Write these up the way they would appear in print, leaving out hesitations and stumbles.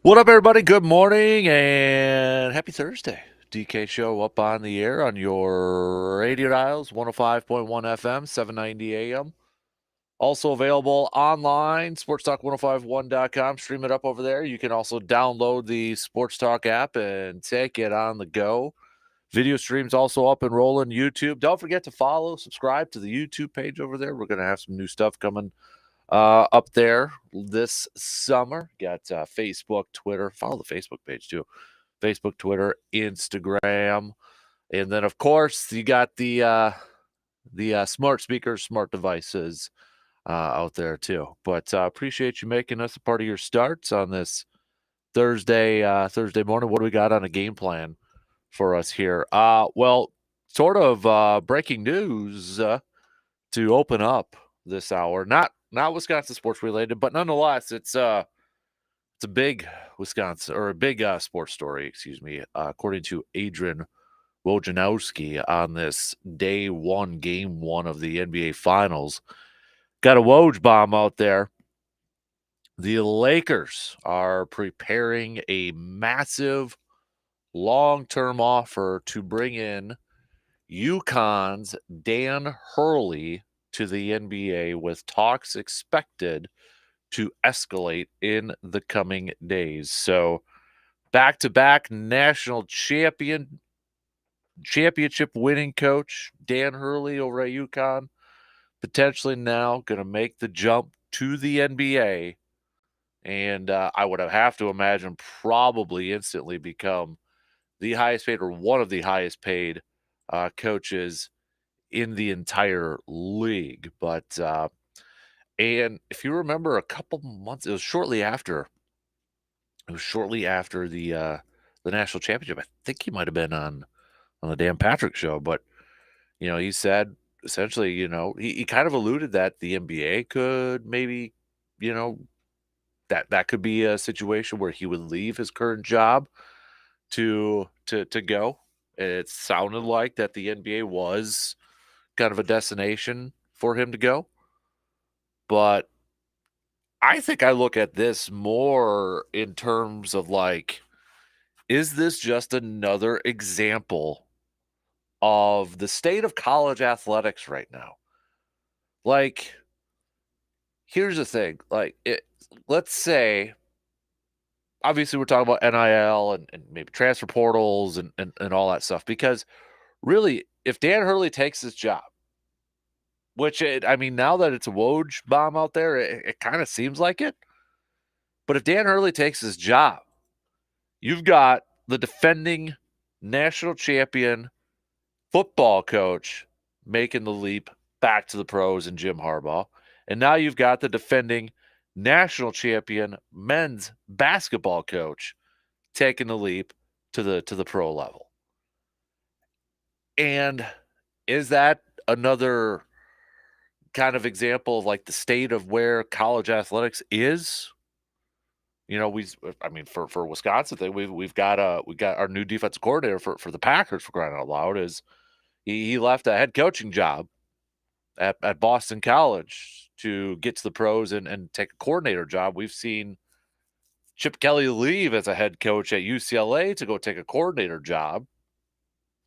What up, everybody? Good morning and happy Thursday. DK Show up on the air on your radio dials, 105.1 FM, 790 AM. Also available online, sportstalk1051.com. Stream it up over there. You can also download the Sports Talk app and take it on the go. Video streams also up and rolling YouTube. Don't forget to follow, subscribe to the YouTube page over there. We're going to have some new stuff coming up there this summer. Got Facebook, Twitter. Follow the Facebook page too. Facebook, Twitter, Instagram, and then of course you got the smart speakers, smart devices out there too. But appreciate you making us a part of your starts on this Thursday morning. What do we got on a game plan for us here? Well, sort of breaking news to open up this hour. Not Wisconsin sports related, but nonetheless, it's a big Wisconsin or a big sports story. Excuse me. According to Adrian Wojnarowski on this day one, game one of the NBA Finals, got a Woj bomb out there. The Lakers are preparing a massive long-term offer to bring in UConn's Dan Hurley to the NBA, with talks expected to escalate in the coming days. So, back-to-back national championship winning coach Dan Hurley over at UConn, potentially now going to make the jump to the NBA, and I would have to imagine probably instantly become the highest paid or one of the highest paid coaches in the entire league. But and if you remember, a couple months, it was shortly after the national championship. I think he might have been on the Dan Patrick Show, but he said essentially, he kind of alluded that the NBA could maybe, you know, that could be a situation where he would leave his current job to go. It sounded like that the NBA was kind of a destination for him to go. But I think I look at this more in terms of like, is this just another example of the state of college athletics right now? Like, here's the thing. Let's say, obviously, we're talking about NIL and maybe transfer portals and all that stuff. Because really, if Dan Hurley takes his job, I mean, now that it's a Woj bomb out there, it kind of seems like it. But if Dan Hurley takes his job, you've got the defending national champion football coach making the leap back to the pros in Jim Harbaugh. And now you've got the defending national champion men's basketball coach taking the leap to the pro level. And is that another kind of example of like the state of where college athletics is? I mean, for Wisconsin thing, we've got our new defensive coordinator for the Packers, for crying out loud. Is he left a head coaching job at Boston College to get to the pros and take a coordinator job. We've seen Chip Kelly leave as a head coach at UCLA to go take a coordinator job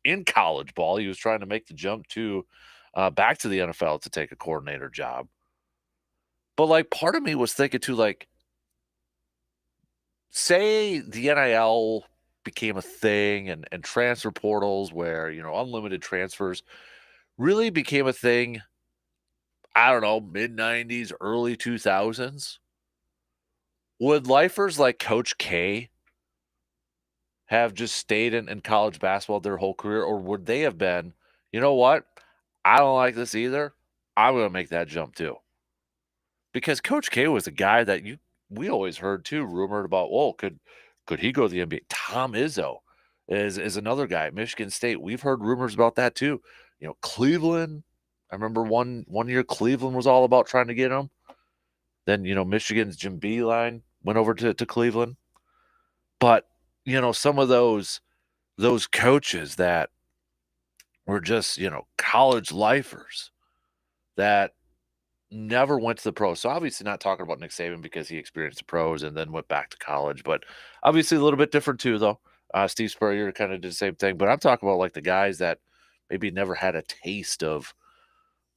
in college ball. He was trying to make the jump to back to the NFL to take a coordinator job. But like, part of me was thinking too, like, say the NIL became a thing and transfer portals where, unlimited transfers really became a thing. I don't know, mid 90s, early 2000s. Would lifers like Coach K have just stayed in college basketball their whole career? Or would they have been, you know what? I don't like this either. I'm going to make that jump too. Because Coach K was a guy that we always heard too, rumored about, well, could he go to the NBA? Tom Izzo is another guy at Michigan State. We've heard rumors about that too. Cleveland. I remember one year Cleveland was all about trying to get him. Then, Michigan's Jim Beeline went over to Cleveland. But, some of those coaches that were just, college lifers that never went to the pros. So obviously not talking about Nick Saban because he experienced the pros and then went back to college, but obviously a little bit different too, though. Steve Spurrier kind of did the same thing, but I'm talking about like the guys that maybe never had a taste of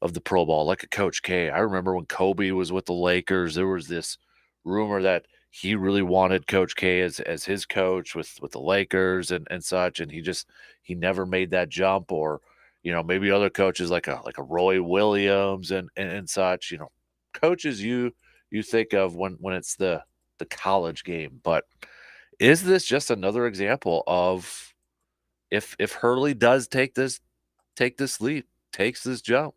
the pro ball, like a Coach K. I remember when Kobe was with the Lakers, there was this rumor that he really wanted Coach K as his coach with the Lakers and such, and he never made that jump. Or maybe other coaches like a Roy Williams and such. Coaches you think of when it's the college game. But is this just another example of if Hurley does take this leap, takes this jump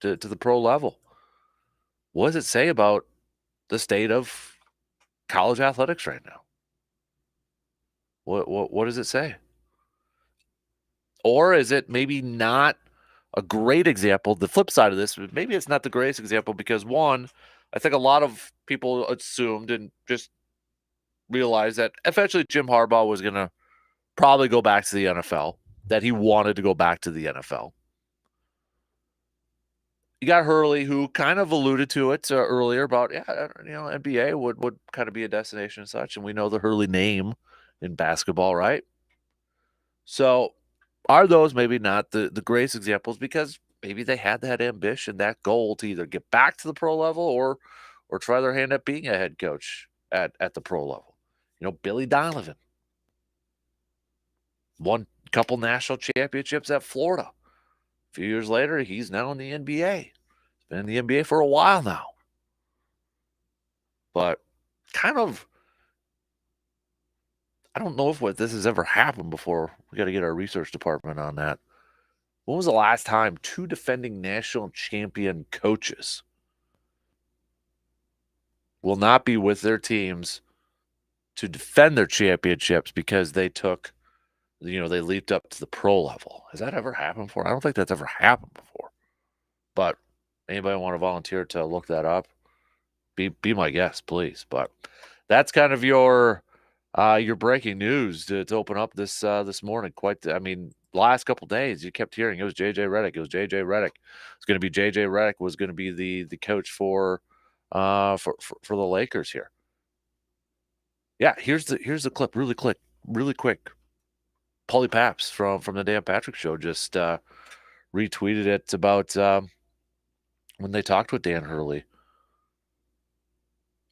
to the pro level? What does it say about the state of college athletics right now? What does it say? Or is it maybe not a great example? The flip side of this, maybe it's not the greatest example because one, I think a lot of people assumed and just realized that eventually Jim Harbaugh was going to probably go back to the NFL, that he wanted to go back to the NFL. You got Hurley, who kind of alluded to it earlier about, NBA would kind of be a destination and such. And we know the Hurley name in basketball, right? So are those maybe not the greatest examples because maybe they had that ambition, that goal to either get back to the pro level or try their hand at being a head coach at the pro level. Billy Donovan won a couple national championships at Florida. A few years later, he's now in the NBA. He's been in the NBA for a while now. But kind of, I don't know if this has ever happened before. We got to get our research department on that. When was the last time two defending national champion coaches will not be with their teams to defend their championships because they they leaped up to the pro level? Has that ever happened before? I don't think that's ever happened before. But anybody want to volunteer to look that up? Be my guest, please. But that's kind of your breaking news to open up this morning. Last couple days you kept hearing it was JJ Redick. It was JJ Redick. It's going to be JJ Redick was going to be the coach for the Lakers here. Yeah, here's the clip. Really quick. Paulie Paps from the Dan Patrick Show just retweeted it about when they talked with Dan Hurley.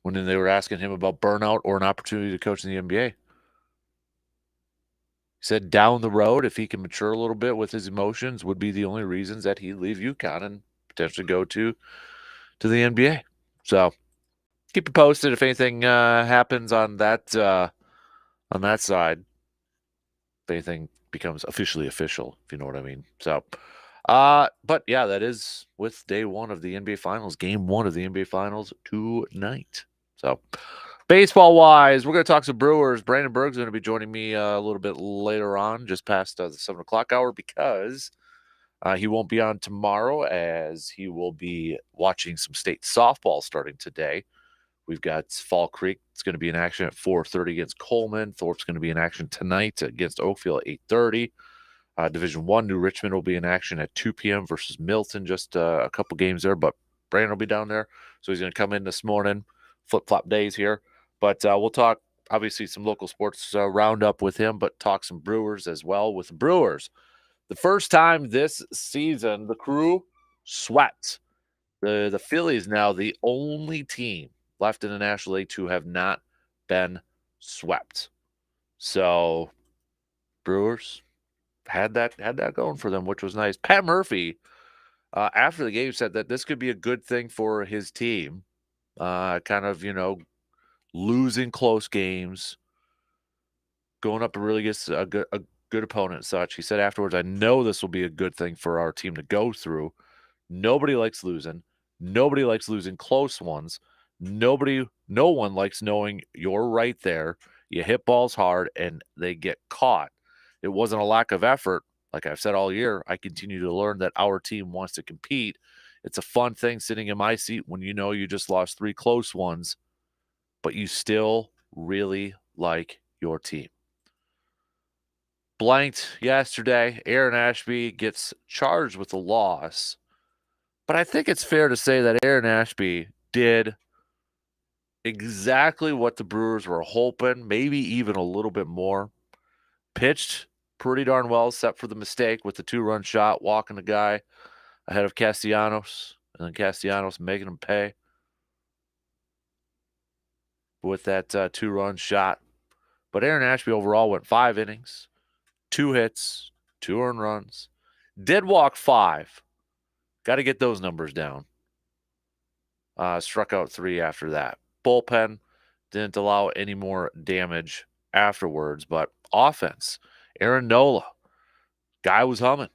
When they were asking him about burnout or an opportunity to coach in the NBA. He said down the road, if he can mature a little bit with his emotions, would be the only reasons that he'd leave UConn and potentially go to the NBA. So keep you posted if anything happens on that side. If anything becomes officially official, if you know what I mean. So, but yeah, that is with day one of the NBA Finals, game one of the NBA Finals tonight. So, baseball-wise, we're going to talk some Brewers. Brandon Berg's going to be joining me a little bit later on, just past the 7 o'clock hour, because he won't be on tomorrow as he will be watching some state softball starting today. We've got Fall Creek. It's going to be in action at 4:30 against Coleman. Thorpe's going to be in action tonight against Oakville at 8:30. Division I, New Richmond will be in action at 2 p.m. versus Milton. Just a couple games there, but Brandon will be down there. So he's going to come in this morning. Flip-flop days here. But we'll talk, obviously, some local sports roundup with him, but talk some Brewers as well with the Brewers. The first time this season, the Crew swept. The Phillies now the only team left in the National League to have not been swept. So Brewers had that going for them, which was nice. Pat Murphy, after the game, said that this could be a good thing for his team. Kind of, losing close games, going up against a good opponent and such. He said afterwards, I know this will be a good thing for our team to go through. Nobody likes losing. Nobody likes losing close ones. No one likes knowing you're right there. You hit balls hard and they get caught. It wasn't a lack of effort. Like I've said all year, I continue to learn that our team wants to compete. It's a fun thing sitting in my seat when you know you just lost 3 close ones, but you still really like your team. Blanked yesterday. Aaron Ashby gets charged with a loss But I think it's fair to say that Aaron Ashby did exactly what the Brewers were hoping, maybe even a little bit more. Pitched pretty darn well, except for the mistake with the 2-run shot, walking the guy ahead of Castellanos, and then Castellanos making him pay with that 2-run shot. But Aaron Ashby overall went 5 innings, 2 hits, 2 earned runs, did walk 5. Got to get those numbers down. Struck out 3 after that. Bullpen didn't allow any more damage afterwards, but offense, Aaron Nola, guy was humming.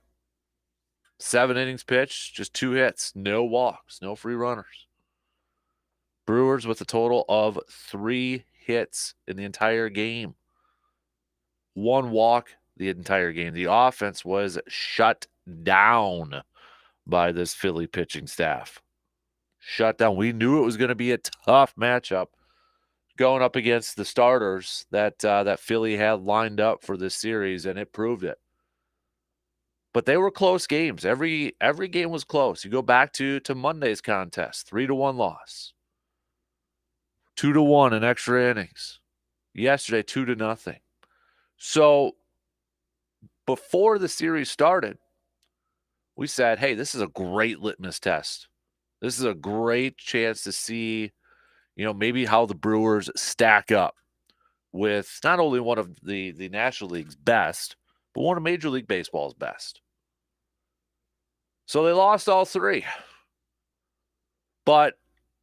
7 innings pitched, just 2 hits, no walks, no free runners. Brewers with a total of 3 hits in the entire game. 1 walk the entire game. The offense was shut down by this Philly pitching staff. Shut down. We knew it was going to be a tough matchup going up against the starters that Philly had lined up for this series, and it proved it. But they were close games. Every game was close. You go back to Monday's contest, 3-1 loss. 2-1 in extra innings. Yesterday, 2-0. So before the series started, we said, hey, this is a great litmus test. This is a great chance to see, maybe how the Brewers stack up with not only one of the National League's best, but one of Major League Baseball's best. So they lost all 3. But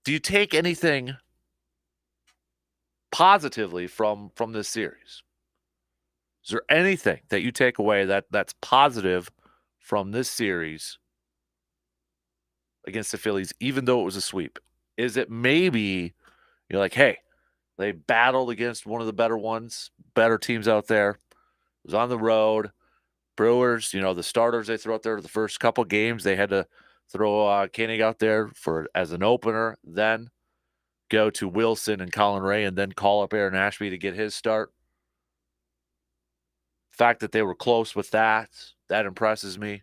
do you take anything positively from this series? Is there anything that you take away that's positive from this series against the Phillies, even though it was a sweep? Is it maybe you're like, hey, they battled against one of the better teams out there. It was on the road. Brewers, the starters they threw out there the first couple games, they had to throw Koenig out there as an opener, then go to Wilson and Colin Ray, and then call up Aaron Ashby to get his start. The fact that they were close with that impresses me.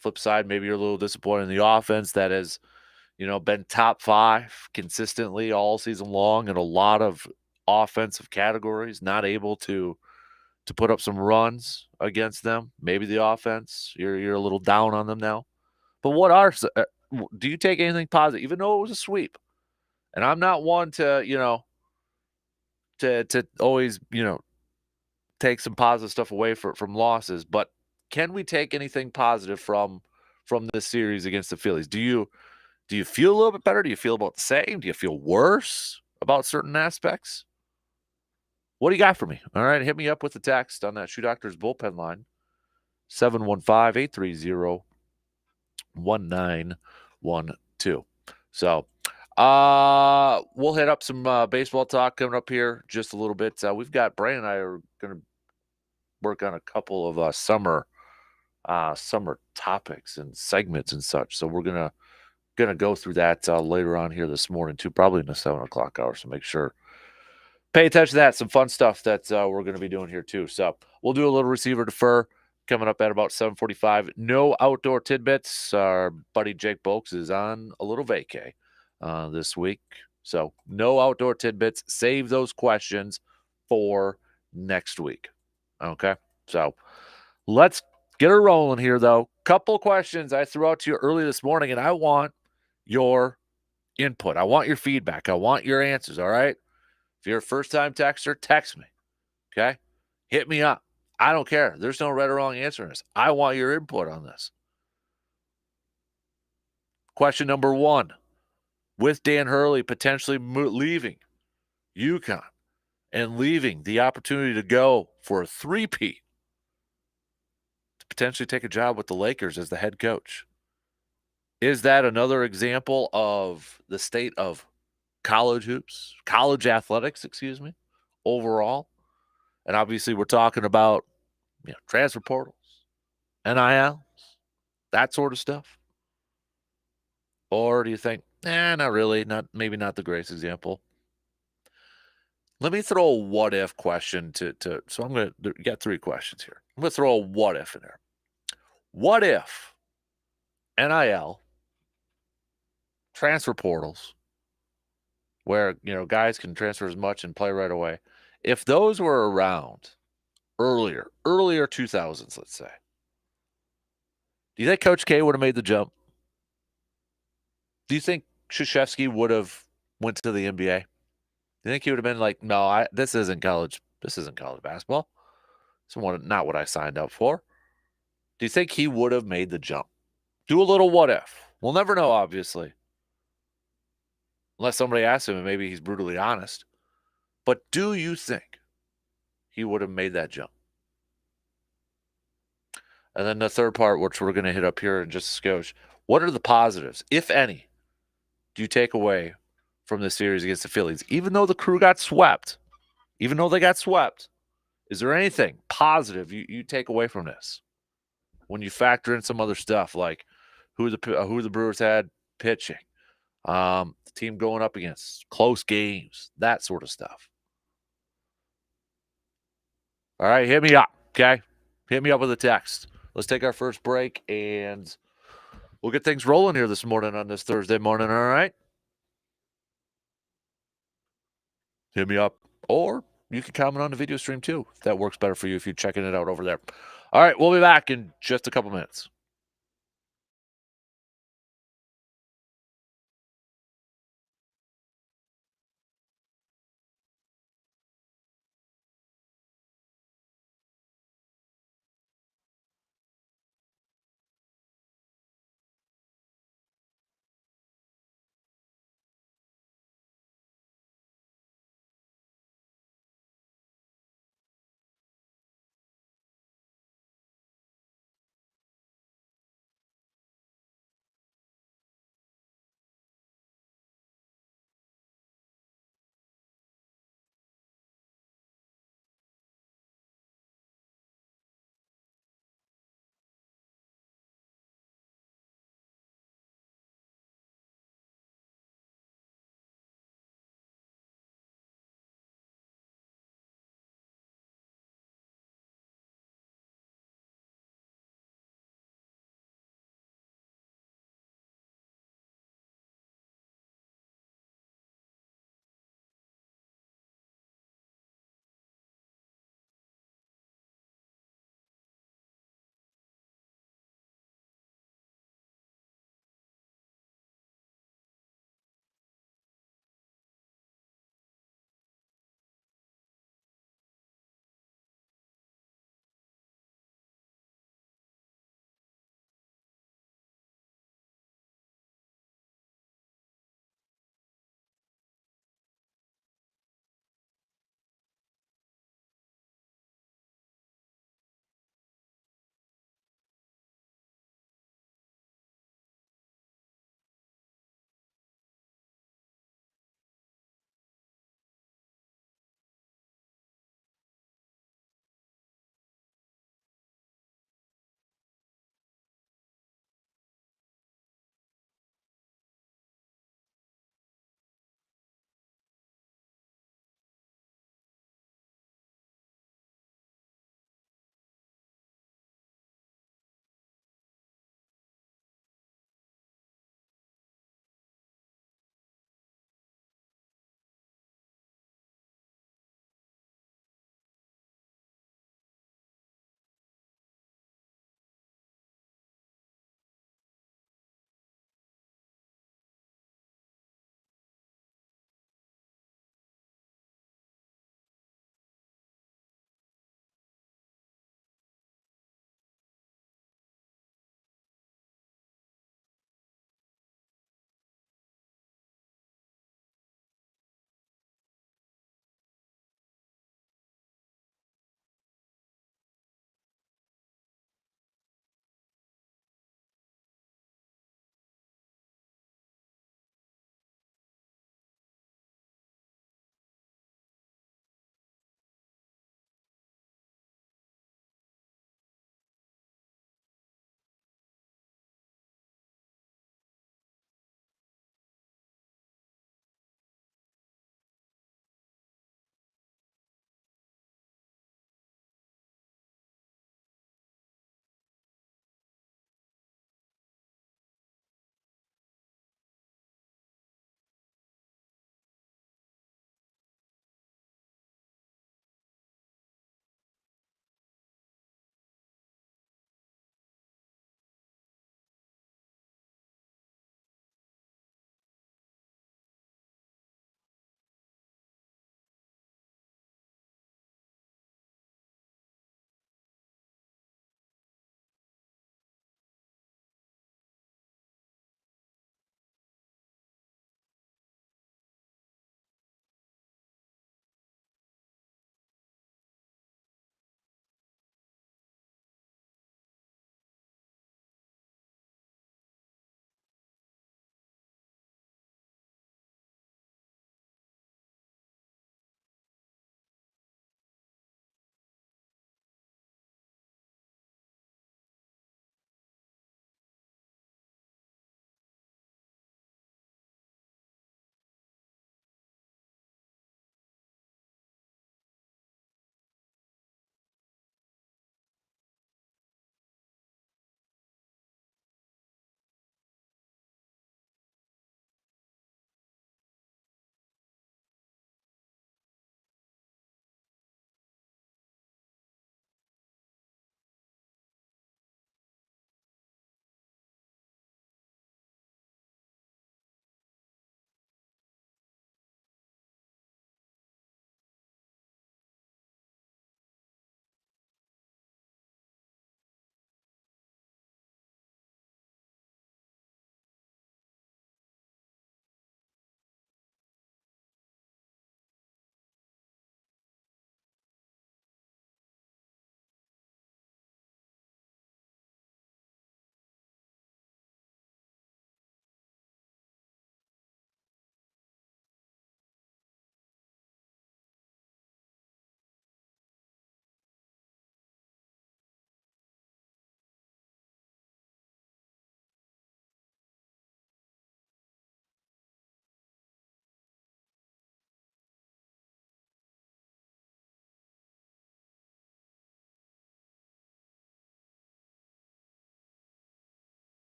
Flip side, maybe you're a little disappointed in the offense that has, been top 5 consistently all season long in a lot of offensive categories, not able to put up some runs against them. Maybe the offense, you're a little down on them now. But do you take anything positive, even though it was a sweep? And I'm not one to, to always, take some positive stuff away from losses, but can we take anything positive from this series against the Phillies? Do you feel a little bit better? Do you feel about the same? Do you feel worse about certain aspects? What do you got for me? All right, hit me up with the text on that Shoe Doctors bullpen line, 715-830-1912. So we'll hit up some baseball talk coming up here just a little bit. We've got Brian and I are going to work on a couple of summer topics and segments and such. So we're gonna go through that later on here this morning too, probably in the 7:00 hour. So make sure pay attention to that. Some fun stuff that we're going to be doing here too. So we'll do a little receiver defer coming up at about 7:45. No outdoor tidbits. Our buddy Jake Bolks is on a little vacay this week. So no outdoor tidbits. Save those questions for next week. Okay. So let's get her rolling here, though. Couple questions I threw out to you early this morning, and I want your input. I want your feedback. I want your answers, all right? If you're a first-time texter, text me, okay? Hit me up. I don't care. There's no right or wrong answer in this. I want your input on this. Question number 1. With Dan Hurley potentially leaving UConn and leaving the opportunity to go for a three-peat, to potentially take a job with the Lakers as the head coach. Is that another example of the state of college athletics, overall? And obviously we're talking about, transfer portals, NILs, that sort of stuff. Or do you think, not really, maybe not the greatest example? Let me throw a what if question so I'm going to get 3 questions here. I'm going to throw a what if in there. What if NIL, transfer portals, where guys can transfer as much and play right away. If those were around earlier 2000s, let's say, do you think Coach K would have made the jump? Do you think Krzyzewski would have went to the NBA? Do you think he would have been like, no, this isn't college basketball. It's not what I signed up for. Do you think he would have made the jump? Do a little what if. We'll never know, obviously. Unless somebody asks him and maybe he's brutally honest. But do you think he would have made that jump? And then the third part, which we're going to hit up here in just a skosh, what are the positives, if any, do you take away from this series against the Phillies? Even though the Crew got swept, is there anything positive you take away from this when you factor in some other stuff like who the Brewers had pitching, the team going up against, close games, that sort of stuff? All right, hit me up, okay? Hit me up with a text. Let's take our first break, and we'll get things rolling here this morning on this Thursday morning, all right? Hit me up. Or you can comment on the video stream, too, if that works better for you if you're checking it out over there. All right, we'll be back in just a couple minutes.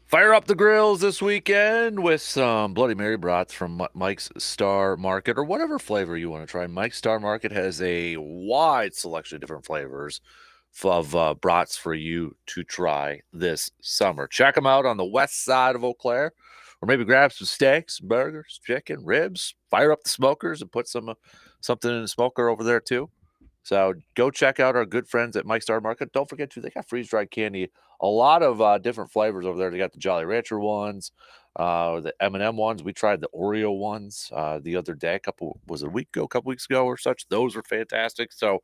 Fire up the grills this weekend with some Bloody Mary brats from Mike's Star Market, or whatever flavor you want to try. Mike's Star Market has a wide selection of different flavors of brats for you to try this summer. Check them out on the west side of Eau Claire, or maybe grab some steaks, burgers, chicken, ribs, fire up the smokers, and put something in the smoker over there too. So go check out our good friends at Mike's Star Market. Don't forget they got freeze-dried candy, a lot of different flavors over there. They got the Jolly Rancher ones, the M&M ones. We tried the Oreo ones the other day, a couple weeks ago or such. Those were fantastic. So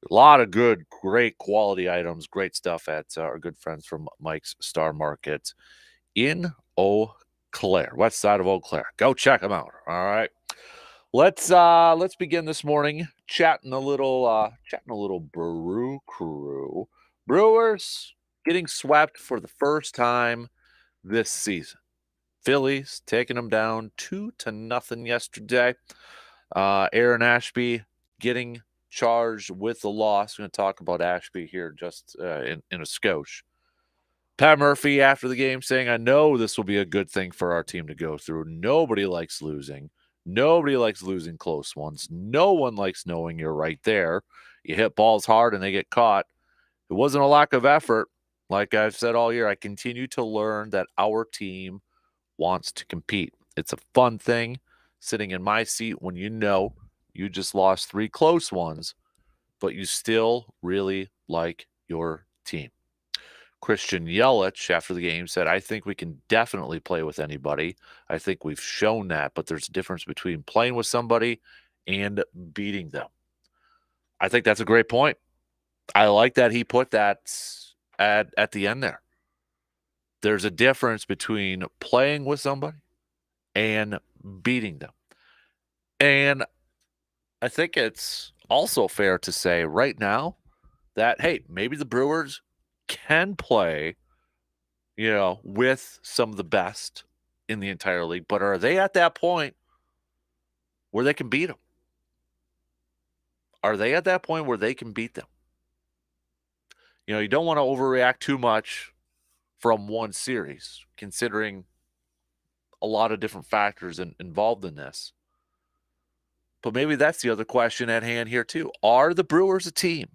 a lot of good, great quality items, great stuff at our good friends from Mike's Star Market in Eau Claire, west side of Eau Claire. Go check them out. All right. Let's begin this morning chatting a little Brew Crew. Brewers getting swept for the first time this season. Phillies taking them down 2-0 yesterday. Aaron Ashby getting charged with the loss. We're going to talk about Ashby here just in a skosh. Pat Murphy after the game saying, I know this will be a good thing for our team to go through. Nobody likes losing. Nobody likes losing close ones. No one likes knowing you're right there. You hit balls hard and they get caught. It wasn't a lack of effort. Like I've said all year, I continue to learn that our team wants to compete. It's a fun thing sitting in my seat when you know you just lost 3 close ones, but you still really like your team. Christian Yelich, after the game, said, I think we can definitely play with anybody. I think we've shown that, but there's a difference between playing with somebody and beating them. I think that's a great point. I like that he put that at the end there. There's a difference between playing with somebody and beating them. And I think it's also fair to say right now that, hey, maybe the Brewers can play, with some of the best in the entire league, but are they at that point where they can beat them? Are they at that point where they can beat them? You don't want to overreact too much from one series, considering a lot of different factors involved in this. But maybe that's the other question at hand here too. Are the Brewers a team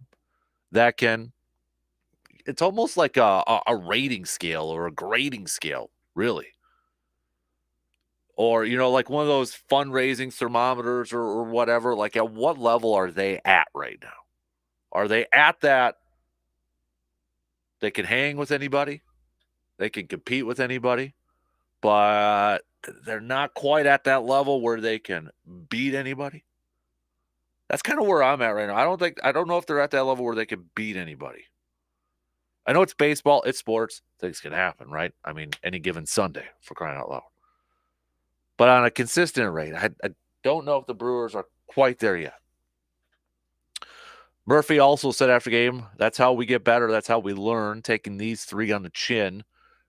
that can, it's almost like a rating scale or a grading scale, really. Or, like one of those fundraising thermometers or whatever, like at what level are they at right now? Are they at that they can hang with anybody? They can compete with anybody, but they're not quite at that level where they can beat anybody? That's kind of where I'm at right now. I don't know if they're at that level where they can beat anybody. I know it's baseball, it's sports, things can happen, right? I mean, any given Sunday, for crying out loud. But on a consistent rate, I don't know if the Brewers are quite there yet. Murphy also said after game, that's how we get better. That's how we learn, taking these 3 on the chin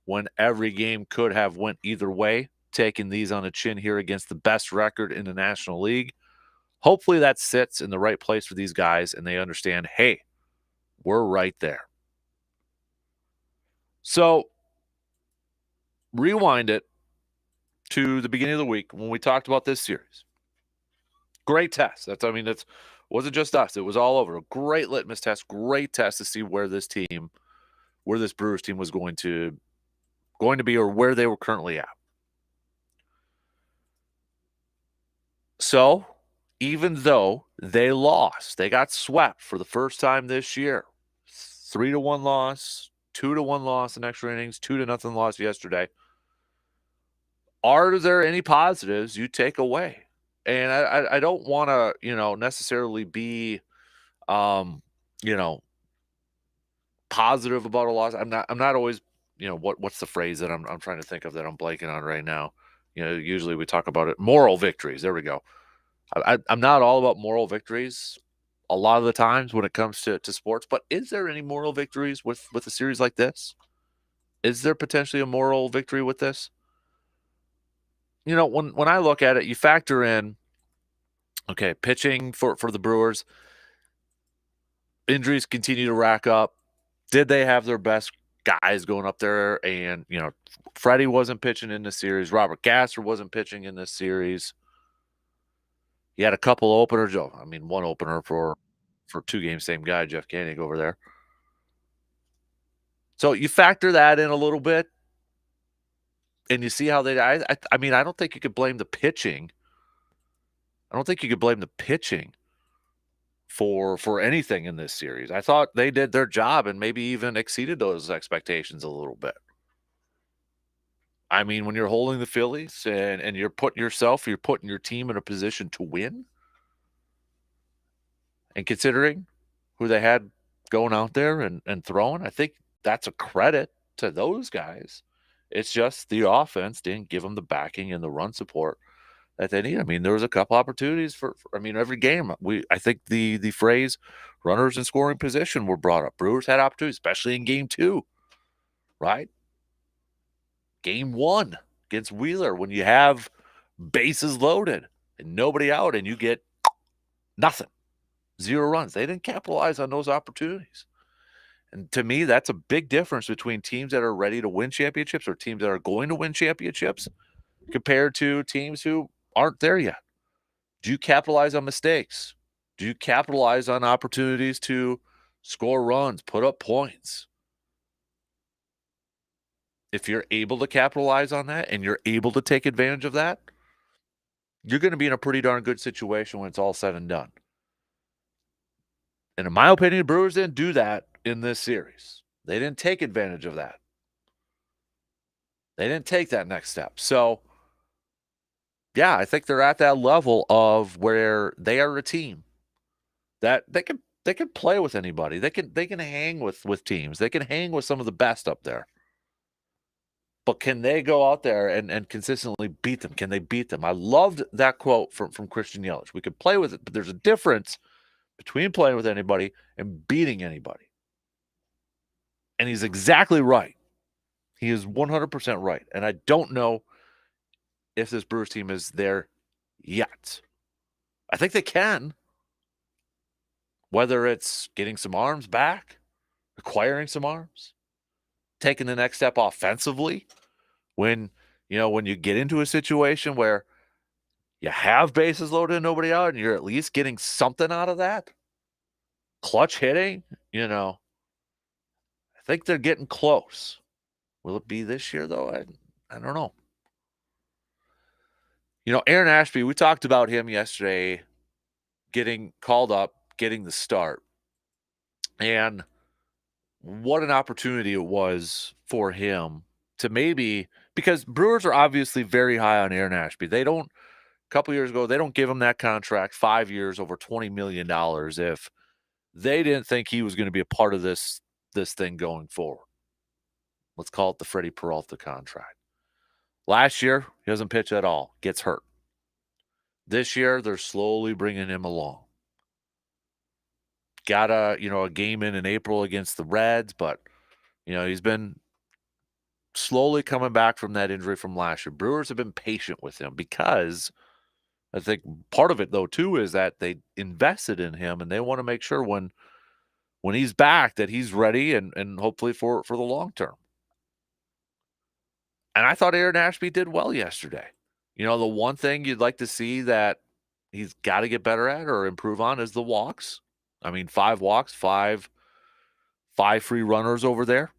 when every game could have went either way, taking these on the chin here against the best record in the National League. Hopefully that sits in the right place for these guys and they understand, hey, we're right there. So rewind it to the beginning of the week when we talked about this series. Great test. It wasn't just us. It was all over. A great litmus test. Great test to see where this Brewers team was going to be or where they were currently at. So even though they lost, they got swept for the first time this year. 3-1 loss, 2-1 loss in extra innings, 2-0 loss yesterday. Are there any positives you take away? And I don't want to, necessarily be, positive about a loss. I'm not always, what's the phrase that I'm trying to think of that I'm blanking on right now? Usually we talk about it. Moral victories. There we go. I'm not all about moral victories a lot of the times when it comes to sports, but is there any moral victories with a series like this? Is there potentially a moral victory with this? When I look at it, you factor in, okay, pitching for the Brewers, injuries continue to rack up. Did they have their best guys going up there, and Freddie wasn't pitching in this series. Robert Gasser wasn't pitching in this series. He had a couple openers. One opener for 2 games, same guy, Jeff Koenig over there. So you factor that in a little bit, and you see how they. I don't think you could blame the pitching. I don't think you could blame the pitching for anything in this series. I thought they did their job and maybe even exceeded those expectations a little bit. When you're holding the Phillies and you're putting your team in a position to win, and considering who they had going out there and throwing, I think that's a credit to those guys. It's just the offense didn't give them the backing and the run support that they need. There was a couple opportunities for every game. I think the phrase runners in scoring position were brought up. Brewers had opportunities, especially in game 2, right? Game 1 against Wheeler, when you have bases loaded and nobody out and you get nothing, 0 runs. They didn't capitalize on those opportunities. And to me, that's a big difference between teams that are ready to win championships or teams that are going to win championships compared to teams who aren't there yet. Do you capitalize on mistakes? Do you capitalize on opportunities to score runs, put up points? If you're able to capitalize on that and you're able to take advantage of that, you're going to be in a pretty darn good situation when it's all said and done. And in my opinion, the Brewers didn't do that in this series. They didn't take advantage of that. They didn't take that next step. So, yeah, I think they're at that level of where they are a team that they can play with anybody. They can hang with teams. They can hang with some of the best up there. But can they go out there and consistently beat them? Can they beat them? I loved that quote from Christian Yelich. We could play with it, but there's a difference between playing with anybody and beating anybody. And he's exactly right. He is 100% right. And I don't know if this Brewers team is there yet. I think they can. Whether it's getting some arms back, acquiring some arms, taking the next step offensively, when you get into a situation where you have bases loaded and nobody out, and you're at least getting something out of that. Clutch hitting, I think they're getting close. Will it be this year, though? I don't know. Aaron Ashby, we talked about him yesterday getting called up, getting the start. And what an opportunity it was for him to maybe, because Brewers are obviously very high on Aaron Ashby. A couple years ago, they don't give him that contract, 5 years, over $20 million, if they didn't think he was going to be a part of this thing going forward. Let's call it the Freddie Peralta contract. Last year, he doesn't pitch at all, gets hurt. This year, they're slowly bringing him along. Got a game in April against the Reds, but he's been slowly coming back from that injury from last year. Brewers have been patient with him because I think part of it, though, too, is that they invested in him and they want to make sure when he's back that he's ready and hopefully for the long term. And I thought Aaron Ashby did well yesterday. The one thing you'd like to see that he's got to get better at or improve on is the walks. 5 walks, five free runners over there.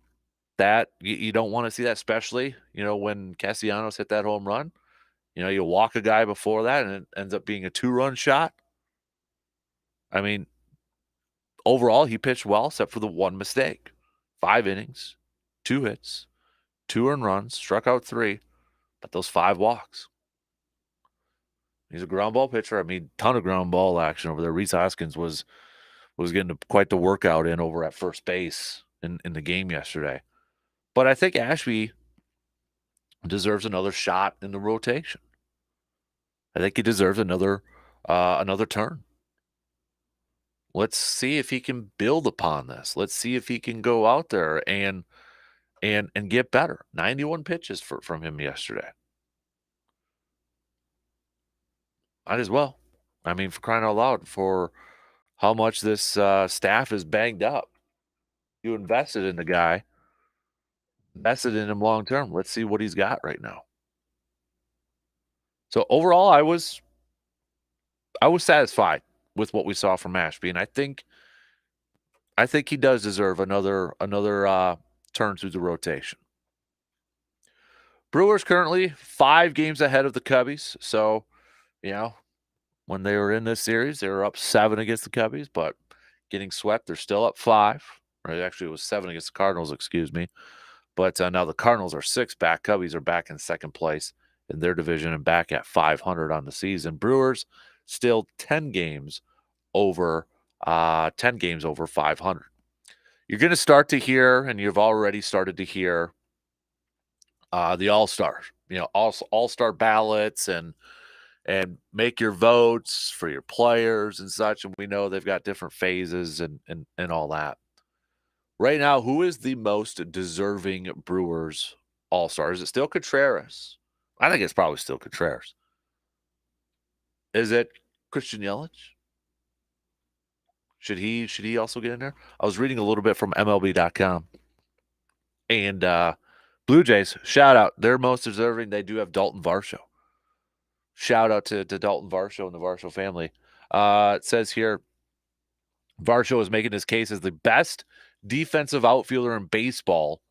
That you don't want to see that, especially, when Castellanos hit that home run. You walk a guy before that and it ends up being a 2-run shot. Overall, he pitched well except for the one mistake. 5 innings, 2 hits, 2 earned runs, struck out 3, but those 5 walks. He's a ground ball pitcher. Ton of ground ball action over there. Rhys Hoskins was getting quite the workout in over at first base in the game yesterday. But I think Ashby deserves another shot in the rotation. I think he deserves another turn. Let's see if he can build upon this. Let's see if he can go out there and get better. 91 pitches from him yesterday. Might as well. For crying out loud, for how much this staff is banged up. You invested in the guy. invested in him long term. Let's see what he's got right now. So overall, I was satisfied with what we saw from Ashby, and I think he does deserve another turn through the rotation. Brewers currently 5 games ahead of the Cubbies. So, you know, when they were in this series, they were up 7 against the Cubbies, but getting swept, they're still up 5. Right? Actually, it was 7 against the Cardinals, excuse me. But now the Cardinals are 6 back. Cubbies are back in second place in their division and back at 500 on the season. Brewers still 10 games over 500. You're going to start to hear, and you've already started to hear, the All-Stars, All-Star ballots and make your votes for your players and such. And we know they've got different phases and all that. Right now, who is the most deserving Brewers All-Star? Is it still Contreras? I think it's probably still Contreras. Is it Christian Yelich? Should he also get in there? I was reading a little bit from MLB.com. And Blue Jays, shout out. They're most deserving. They do have Dalton Varsho. Shout out to Dalton Varsho and the Varsho family. It says here, Varsho is making his case as the best defensive outfielder in baseball,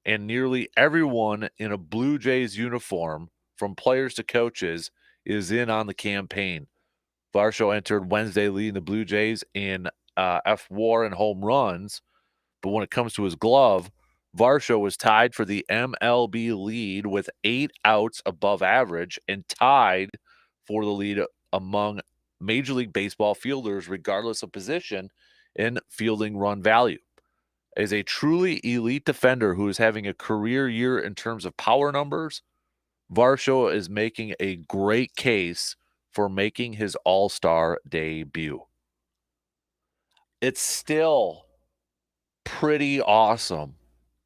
and nearly everyone in a Blue Jays uniform, from players to coaches, is in on the campaign. Varsho entered Wednesday leading the Blue Jays in F-WAR and home runs, but when it comes to his glove, Varsho was tied for the MLB lead with 8 outs above average and tied for the lead among Major League Baseball fielders, regardless of position, in fielding run value. As a truly elite defender who is having a career year in terms of power numbers, Varsho is making a great case for making his All-Star debut. It's still pretty awesome.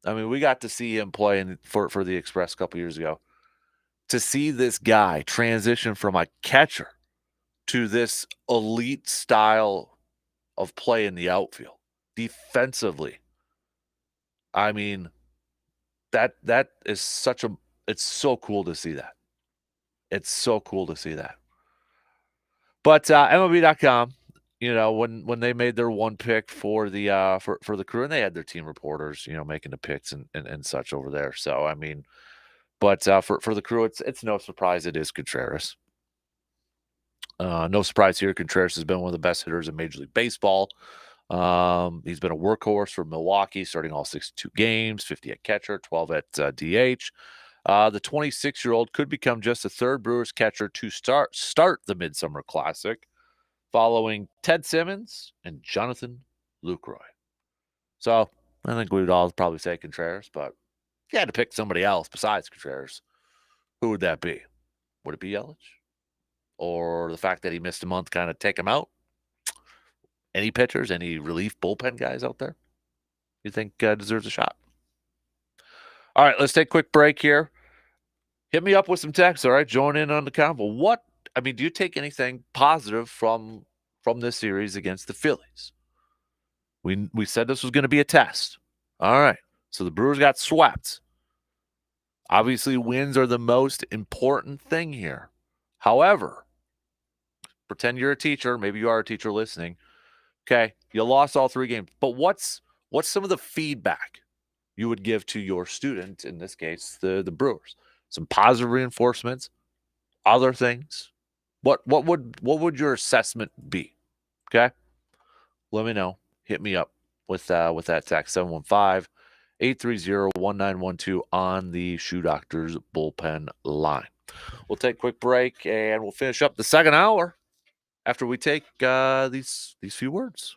I mean, we got to see him play for the Express a couple years ago. To see this guy transition from a catcher to this elite style of play in the outfield defensively. I mean, that is it's so cool to see that. It's so cool to see that. But MLB.com, when they made their one pick for the for the crew, and they had their team reporters, making the picks and such over there. So I mean, but for the crew, it's no surprise it is Contreras. No surprise here. Contreras has been one of the best hitters in Major League Baseball. He's been a workhorse for Milwaukee, starting all 62 games, 50 at catcher, 12 at DH. The 26-year-old could become just the third Brewers catcher to start the Midsummer Classic, following Ted Simmons and Jonathan Lucroy. So I think we would all probably say Contreras, but if you had to pick somebody else besides Contreras, who would that be? Would it be Yelich? Or the fact that he missed a month kind of take him out? Any pitchers, any relief bullpen guys out there you think deserves a shot? All right, let's take a quick break here. Hit me up with some text, all right? Join in on the convo. Do you take anything positive from this series against the Phillies? We said this was going to be a test. All right. So the Brewers got swept. Obviously, wins are the most important thing here. However, pretend you're a teacher. Maybe you are a teacher listening. Okay, you lost all 3 games. But what's some of the feedback you would give to your student, in this case, the Brewers? Some positive reinforcements, other things. What would your assessment be? Okay? Let me know. Hit me up with that text 715-830-1912 on the Shoe Doctors bullpen line. We'll take a quick break and we'll finish up the second hour after we take these few words.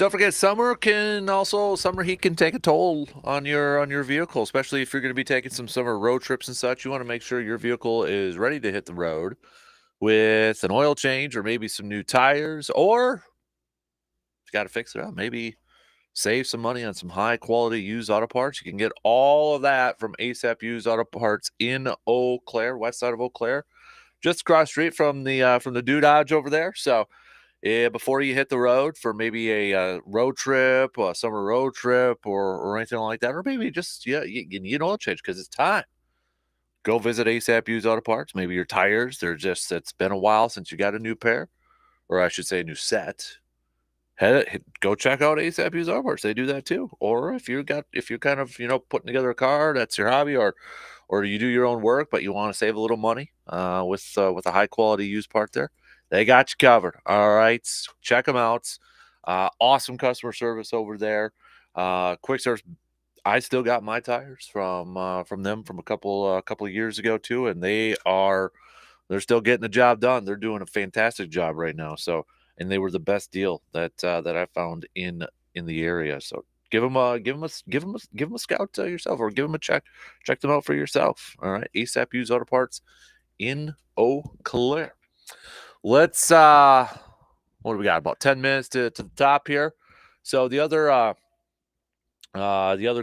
Don't forget, summer heat can take a toll on your vehicle, especially if you're going to be taking some summer road trips and such. You want to make sure your vehicle is ready to hit the road with an oil change or maybe some new tires, or you got to fix it up. Maybe save some money on some high quality used auto parts. You can get all of that from ASAP Used Auto Parts in Eau Claire, west side of Eau Claire, just across the street from the Dodge over there. So before you hit the road for maybe a road trip, a summer road trip, or anything like that, or maybe just you need an oil change because it's time. Go visit ASAP Used Auto Parts. Maybe your tires, it's been a while since you got a new pair, or I should say a new set. Go check out ASAP Used Auto Parts. They do that too. Or if you're kind of putting together a car, that's your hobby, or you do your own work, but you want to save a little money with a high quality used part there, they got you covered. All right, check them out. Awesome customer service over there. Quick service. I still got my tires from them from a couple of years ago too, and they're still getting the job done. They're doing a fantastic job right now. So, and they were the best deal that I found in the area. So give them a scout yourself, or give them a check. Check them out for yourself. All right, ASAP Used Auto Parts in Eau Claire. Let's what do we got? About 10 minutes to the top here. So the other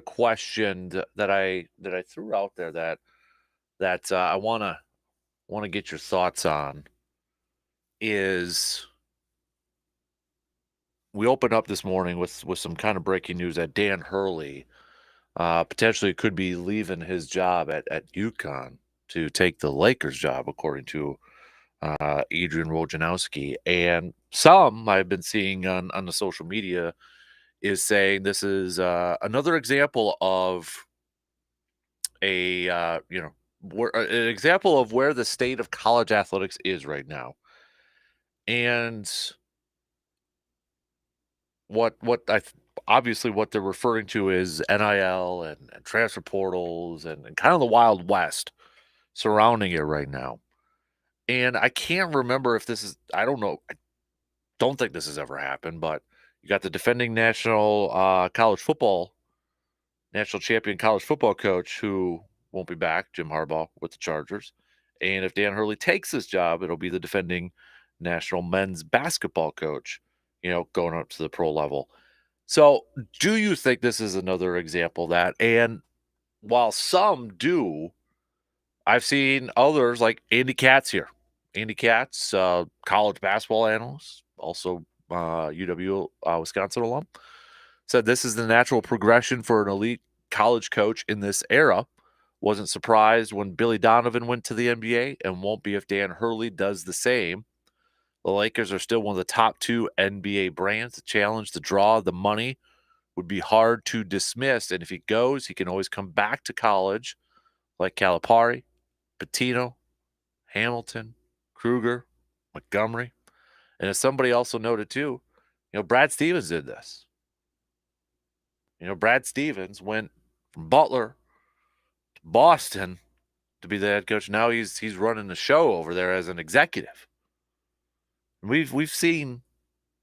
question that I threw out there that I want to get your thoughts on is, we opened up this morning with some kind of breaking news that Dan Hurley potentially could be leaving his job at UConn to take the Lakers job, according to Adrian Wojnarowski. And some I've been seeing on the social media is saying this is another example of an example of where the state of college athletics is right now. And obviously what they're referring to is NIL and transfer portals and kind of the Wild West surrounding it right now. And I can't remember if this is, I don't know, I don't think this has ever happened, but you got the defending national champion college football coach who won't be back, Jim Harbaugh, with the Chargers. And if Dan Hurley takes this job, it'll be the defending national men's basketball coach, going up to the pro level. So do you think this is another example of that? And while some do, I've seen others like Andy Katz here. Andy Katz, college basketball analyst, also UW Wisconsin alum, said this is the natural progression for an elite college coach in this era. Wasn't surprised when Billy Donovan went to the NBA, and won't be if Dan Hurley does the same. The Lakers are still one of the top 2 NBA brands. The challenge, the draw, the money would be hard to dismiss. And if he goes, he can always come back to college like Calipari, Pitino, Hamilton, Kruger, Montgomery. And as somebody also noted too, Brad Stevens did this. Brad Stevens went from Butler to Boston to be the head coach. Now he's running the show over there as an executive. We've seen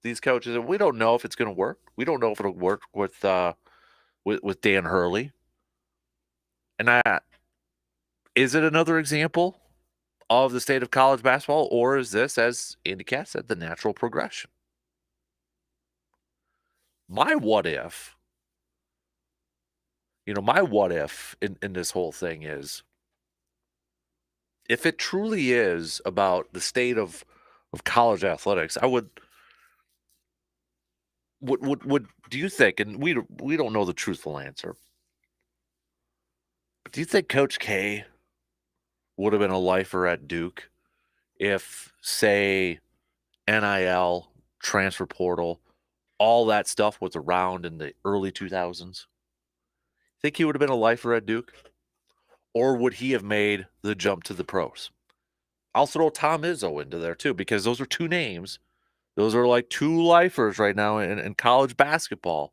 these coaches, and we don't know if it's going to work. We don't know if it'll work with Dan Hurley. And is it another example of the state of college basketball, or is this, as Andy Katz said, the natural progression? My what if in this whole thing is, if it truly is about the state of college athletics, I would do you think, and we don't know the truthful answer, but do you think Coach K would have been a lifer at Duke if, say, NIL, transfer portal, all that stuff was around in the early 2000s? Think he would have been a lifer at Duke? Or would he have made the jump to the pros? I'll throw Tom Izzo into there too, because those are 2 names. Those are like 2 lifers right now in college basketball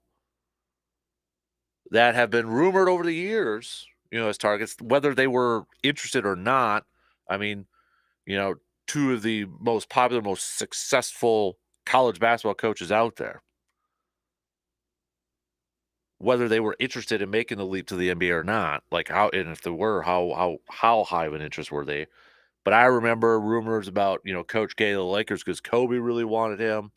that have been rumored over the years, as targets, whether they were interested or not. I mean, 2 of the most popular, most successful college basketball coaches out there. whether they were interested in making the leap to the NBA or not. Like how, and if they were, how high of an interest were they? But I remember rumors about, Coach K of the Lakers because Kobe really wanted him.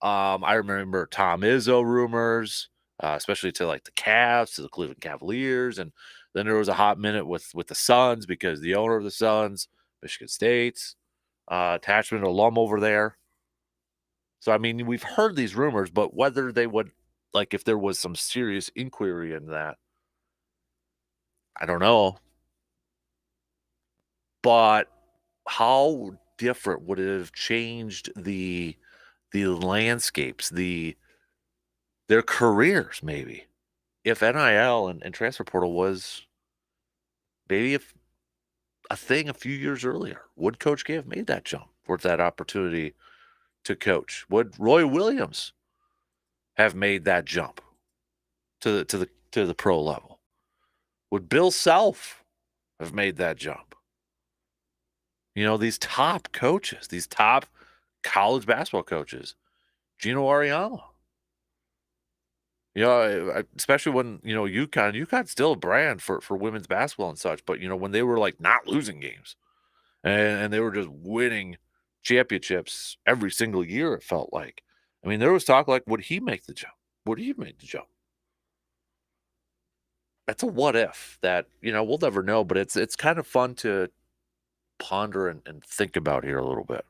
I remember Tom Izzo rumors, especially to like the Cavs, to the Cleveland Cavaliers, and then there was a hot minute with the Suns because the owner of the Suns, Michigan State's attachment alum over there. So I mean, we've heard these rumors, but whether they would, like, if there was some serious inquiry in that, I don't know. But how different would it have changed the landscapes, their careers, maybe, if NIL and transfer portal was maybe if a thing a few years earlier? Would Coach K have made that jump for that opportunity to coach? Would Roy Williams have made that jump to the pro level? Would Bill Self have made that jump? These top coaches, these top college basketball coaches, Gino Ariama. Especially when, UConn's still a brand for women's basketball and such, but, when they were, like, not losing games and they were just winning championships every single year, it felt like. I mean, there was talk like, would he make the jump? Would he make the jump? That's a what if that, we'll never know, but it's kind of fun to ponder and think about here a little bit.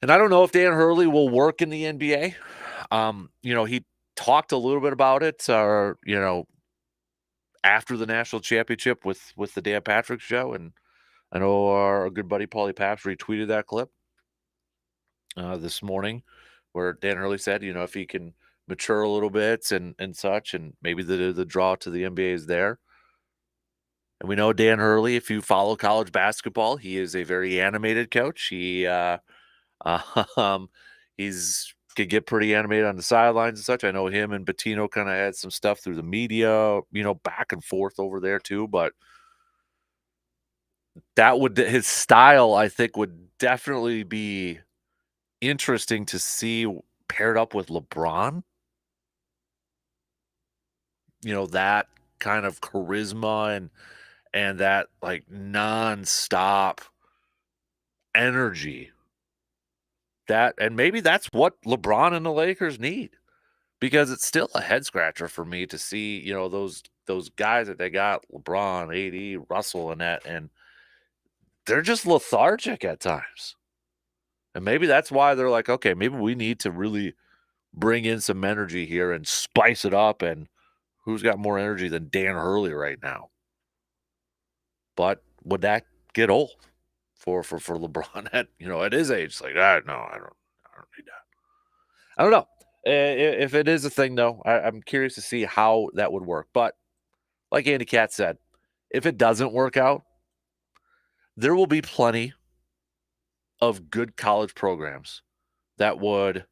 And I don't know if Dan Hurley will work in the NBA. He talked a little bit about it, after the national championship with the Dan Patrick Show, and I know our good buddy Paulie Paps retweeted that clip this morning, where Dan Hurley said, if he can mature a little bit and such, and maybe the draw to the NBA is there. And we know Dan Hurley, if you follow college basketball, he is a very animated coach. He's could get pretty animated on the sidelines and such. I know him and Bettino kind of had some stuff through the media, back and forth over there too. But his style, I think, would definitely be interesting to see paired up with LeBron. That kind of charisma and that like nonstop energy. And maybe that's what LeBron and the Lakers need, because it's still a head scratcher for me to see, those guys that they got, LeBron, AD, Russell, and that, and they're just lethargic at times. And maybe that's why they're like, okay, maybe we need to really bring in some energy here and spice it up. And who's got more energy than Dan Hurley right now? But would that get old for LeBron at his age? It's like, no, I don't need that. I don't know. If it is a thing, though, I'm curious to see how that would work. But like Andy Katz said, if it doesn't work out, there will be plenty of good college programs that would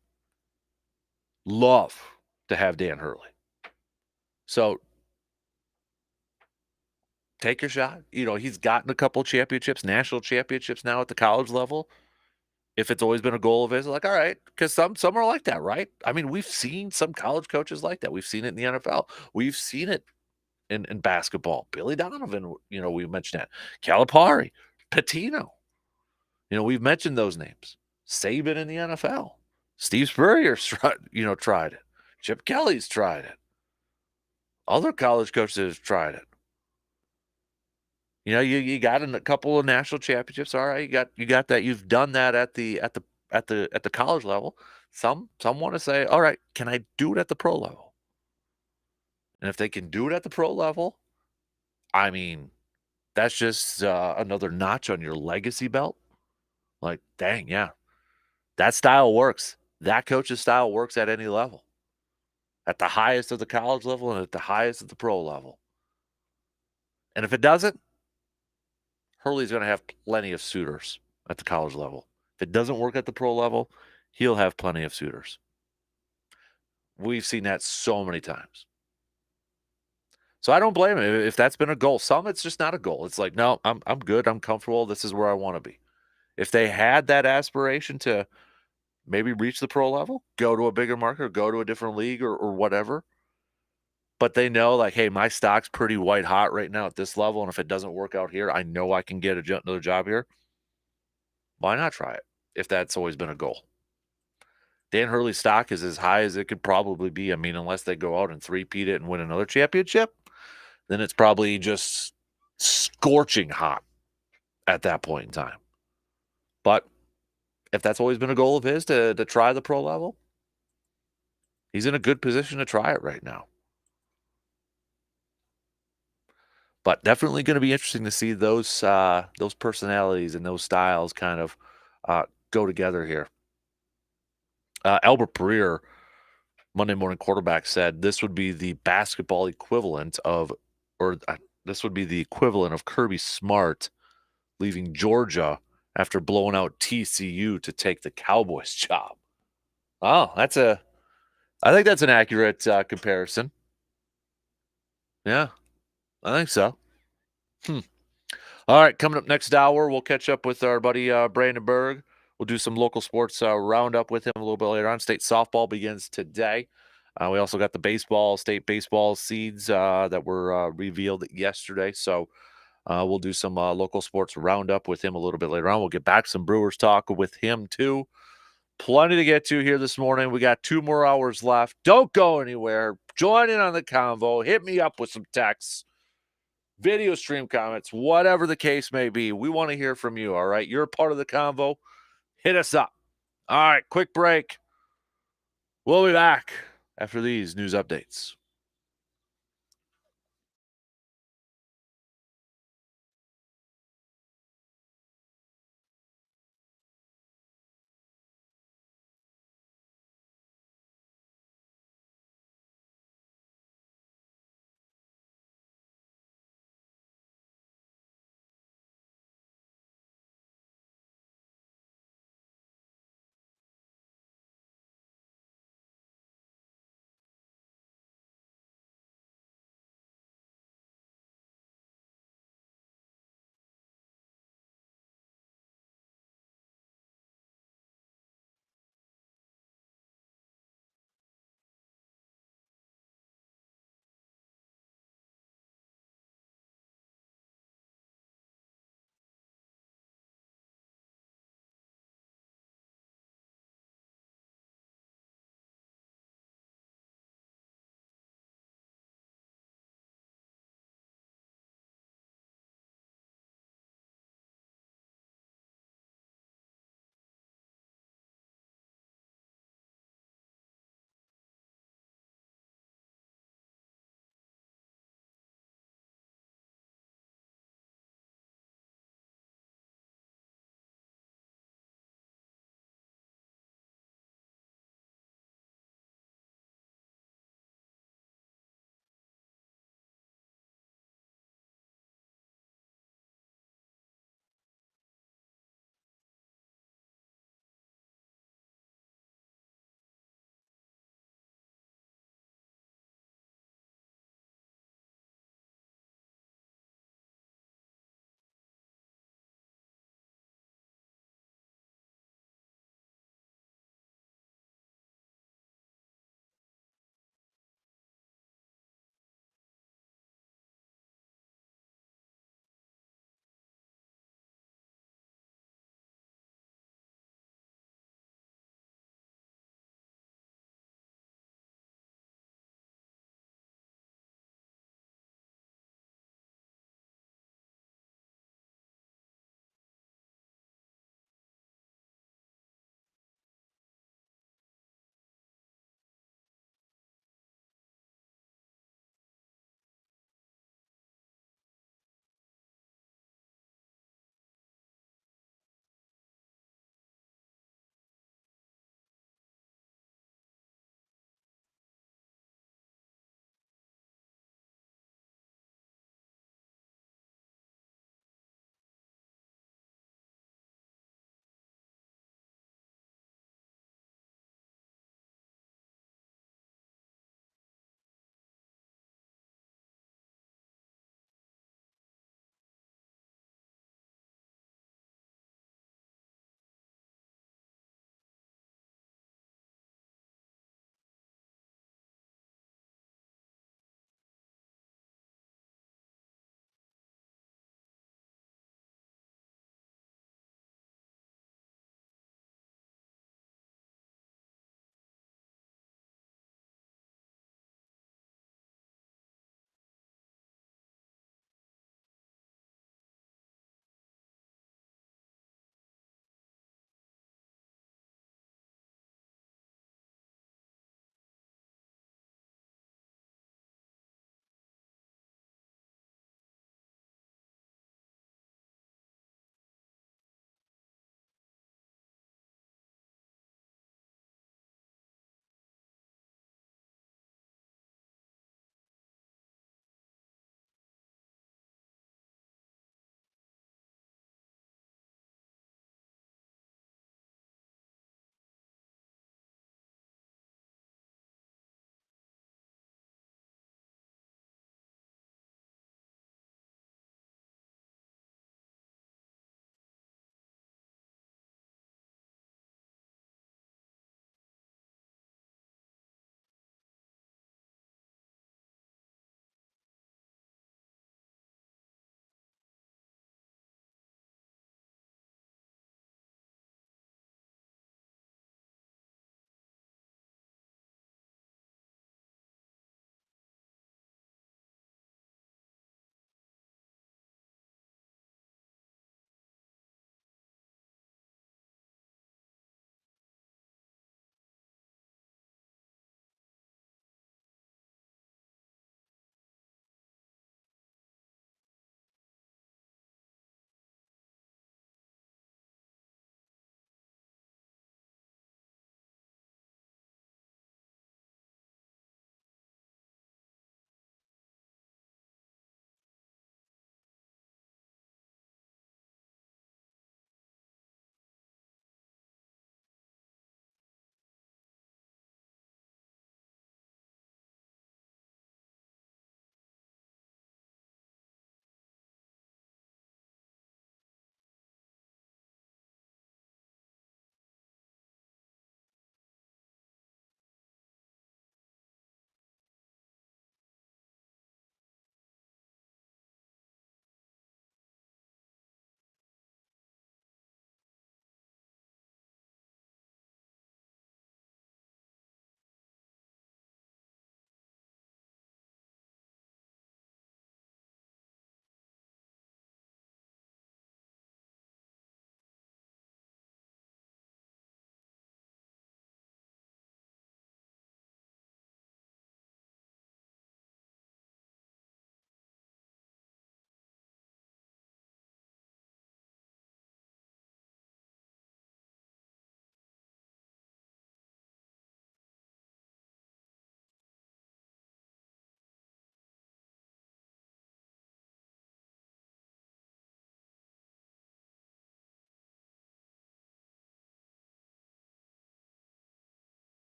love to have Dan Hurley. So take your shot. He's gotten a couple championships, national championships now at the college level. If it's always been a goal of his, like, all right, because some are like that, right? I mean, we've seen some college coaches like that. We've seen it in the NFL. We've seen it in basketball. Billy Donovan, we mentioned that. Calipari, Pitino. We've mentioned those names. Saban in the NFL. Steve Spurrier's tried it. Chip Kelly's tried it. Other college coaches have tried it. You got in a couple of national championships. All right, you got that. You've done that at the college level. Some want to say, all right, can I do it at the pro level? And if they can do it at the pro level, I mean, that's just another notch on your legacy belt. Like, dang, yeah, that style works. That coach's style works at any level, at the highest of the college level and at the highest of the pro level. And if it doesn't, Hurley's going to have plenty of suitors at the college level. If it doesn't work at the pro level, he'll have plenty of suitors. We've seen that so many times. So I don't blame him if that's been a goal. Some, it's just not a goal. It's like, no, I'm good. I'm comfortable. This is where I want to be. If they had that aspiration to maybe reach the pro level, go to a bigger market, or go to a different league or whatever. But they know, like, hey, my stock's pretty white hot right now at this level, and if it doesn't work out here, I know I can get another job here. Why not try it if that's always been a goal? Dan Hurley's stock is as high as it could probably be. I mean, unless they go out and three-peat it and win another championship, then it's probably just scorching hot at that point in time. But if that's always been a goal of his to try the pro level, he's in a good position to try it right now. But definitely going to be interesting to see those personalities and those styles kind of go together here. Albert Breer, Monday Morning Quarterback, said this would be the basketball equivalent of, this would be the equivalent of Kirby Smart leaving Georgia after blowing out TCU to take the Cowboys job. Oh, I think that's an accurate comparison. Yeah, I think so. All right, coming up next hour, we'll catch up with our buddy Brandon Berg. We'll do some local sports roundup with him a little bit later on. State softball begins today. We also got the state baseball seeds that were revealed yesterday. So we'll do some local sports roundup with him a little bit later on. We'll get back some Brewers talk with him too. Plenty to get to here this morning. We got 2 more hours left. Don't go anywhere. Join in on the convo. Hit me up with some texts, video stream comments, whatever the case may be. We want to hear from you, all right? You're a part of the convo. Hit us up. All right, quick break. We'll be back after these news updates.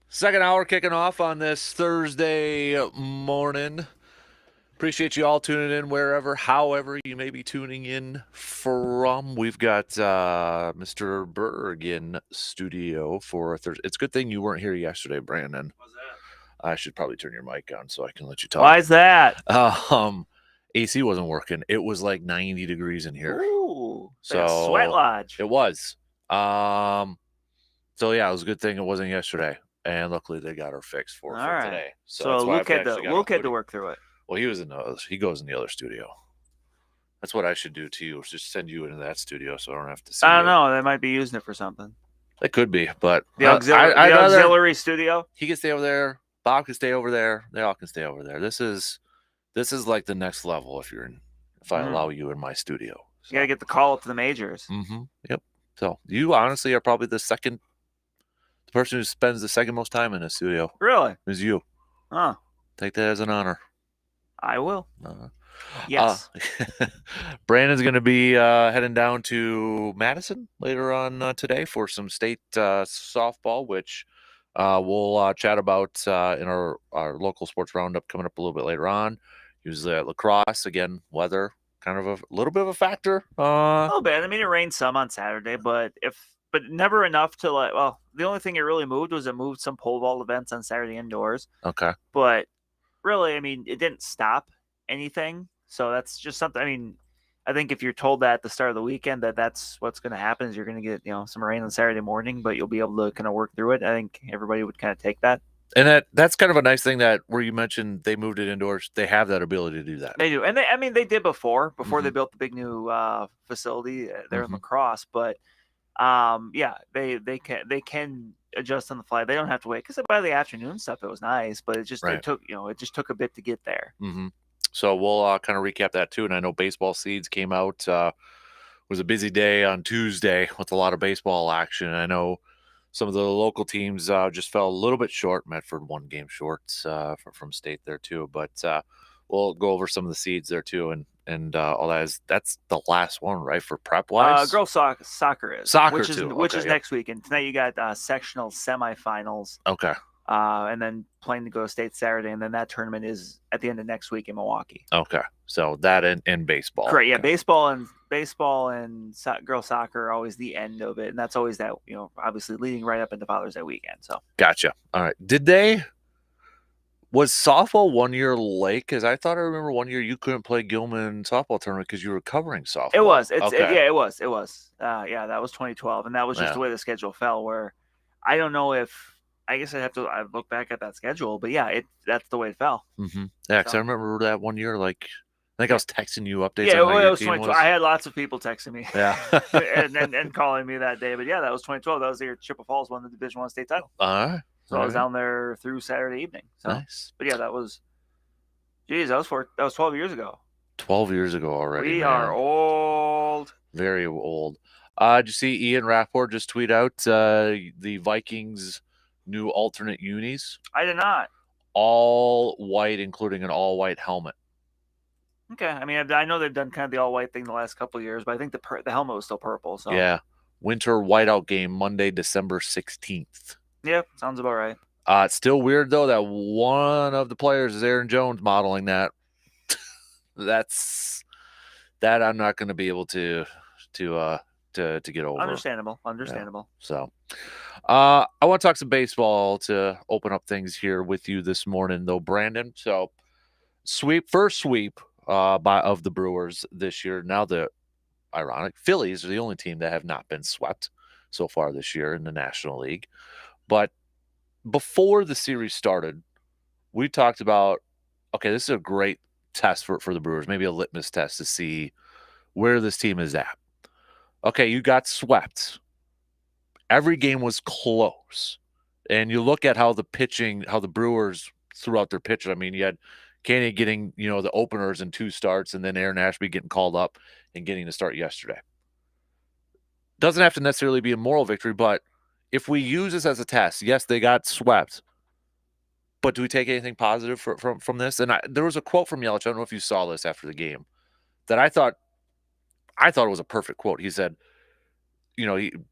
Second hour kicking off on this Thursday morning. Appreciate you all tuning in wherever, however you may be tuning in from. We've got Mr. Berg in studio for Thursday. It's a good thing you weren't here yesterday, Brandon. What's that? I should probably turn your mic on so I can let you talk. Why is that? AC wasn't working. It was like 90 degrees in here. Ooh, so like a sweat lodge. It was. So yeah, it was a good thing it wasn't yesterday. And luckily they got her fixed for today. So Luke had to work through it. Well, he goes in the other studio. That's what I should do to you, is just send you into that studio so I don't have to see I don't know. They might be using it for something. It could be, but the auxiliary studio. He can stay over there. Bob can stay over there. They all can stay over there. This is like the next level if I allow you in my studio. So. You gotta get the call up to the majors. Mm-hmm. Yep. So you honestly are probably the person who spends the second most time in the studio. Really? Is you. Huh. Take that as an honor. I will. Yes. Brandon's going to be heading down to Madison later on today for some state softball, which we'll chat about in our local sports roundup coming up a little bit later on. Usually at lacrosse, again, weather kind of a little bit of a factor. A little bit. I mean, it rained some on Saturday, but never enough to the only thing it really moved was it moved some pole vault events on Saturday indoors. Okay. But really, I mean, it didn't stop anything. So that's just something. I mean, I think if you're told that at the start of the weekend that's what's going to happen is you're going to get, some rain on Saturday morning, but you'll be able to kind of work through it. I think everybody would kind of take that. And that's kind of a nice thing that where you mentioned they moved it indoors. They have that ability to do that. They do. And they did before they built the big new facility there in lacrosse. But they can adjust on the fly. They don't have to wait because by the afternoon stuff it was nice, but it just it took a bit to get there. Mm-hmm. So we'll kind of recap that too. And I know baseball seeds came out. It was a busy day on Tuesday with a lot of baseball action. I know some of the local teams just fell a little bit short. Medford 1 game short from state there too. But we'll go over some of the seeds there too, and all that that's the last one, right, for prep wise. Girls soccer is which is next week, and tonight you got sectional semifinals. Okay. And then playing to go to state Saturday, and then that tournament is at the end of next week in Milwaukee. Okay, so that and baseball. Correct. Yeah, baseball and girls soccer are always the end of it, and that's always that obviously leading right up into Father's Day weekend. So gotcha. All right. Was softball 1 year late? Because I thought I remember 1 year you couldn't play Gilman softball tournament because you were covering softball. It was. It was. That was 2012, and that was just the way the schedule fell. Where I don't know if. I guess I'd look back at that schedule, but that's the way it fell. Mm-hmm. Yeah, because I remember that 1 year, I think I was texting you updates. Yeah, it was 2012. I had lots of people texting me. Yeah, and calling me that day. But yeah, that was 2012. That was the year Chippewa Falls won the Division I state title. All right. So I was down there through Saturday evening. So. Nice. But yeah, that was 12 years ago. 12 years ago already. We are old. Very old. Did you see Ian Rapport just tweet out the Vikings' new alternate unis? I did not. All white, including an all-white helmet. Okay. I mean, I know they've done kind of the all-white thing the last couple of years, but I think the helmet was still purple. So yeah. Winter whiteout game, Monday, December 16th. Yeah, sounds about right. It's still weird, though, that one of the players is Aaron Jones modeling that. That I'm not going to be able to get over. Understandable. Yeah. So I want to talk some baseball to open up things here with you this morning, though, Brandon. So first sweep of the Brewers this year. Now the ironic Phillies are the only team that have not been swept so far this year in the National League. But before the series started, we talked about, okay, this is a great test for the Brewers, maybe a litmus test to see where this team is at. Okay, you got swept. Every game was close. And you look at how the Brewers threw out their pitching. I mean, you had Kanye getting, the openers in 2 starts, and then Aaron Ashby getting called up and getting to start yesterday. Doesn't have to necessarily be a moral victory, but if we use this as a test, yes, they got swept. But do we take anything positive from this? And there was a quote from Yelich. I don't know if you saw this after the game that I thought it was a perfect quote. He said,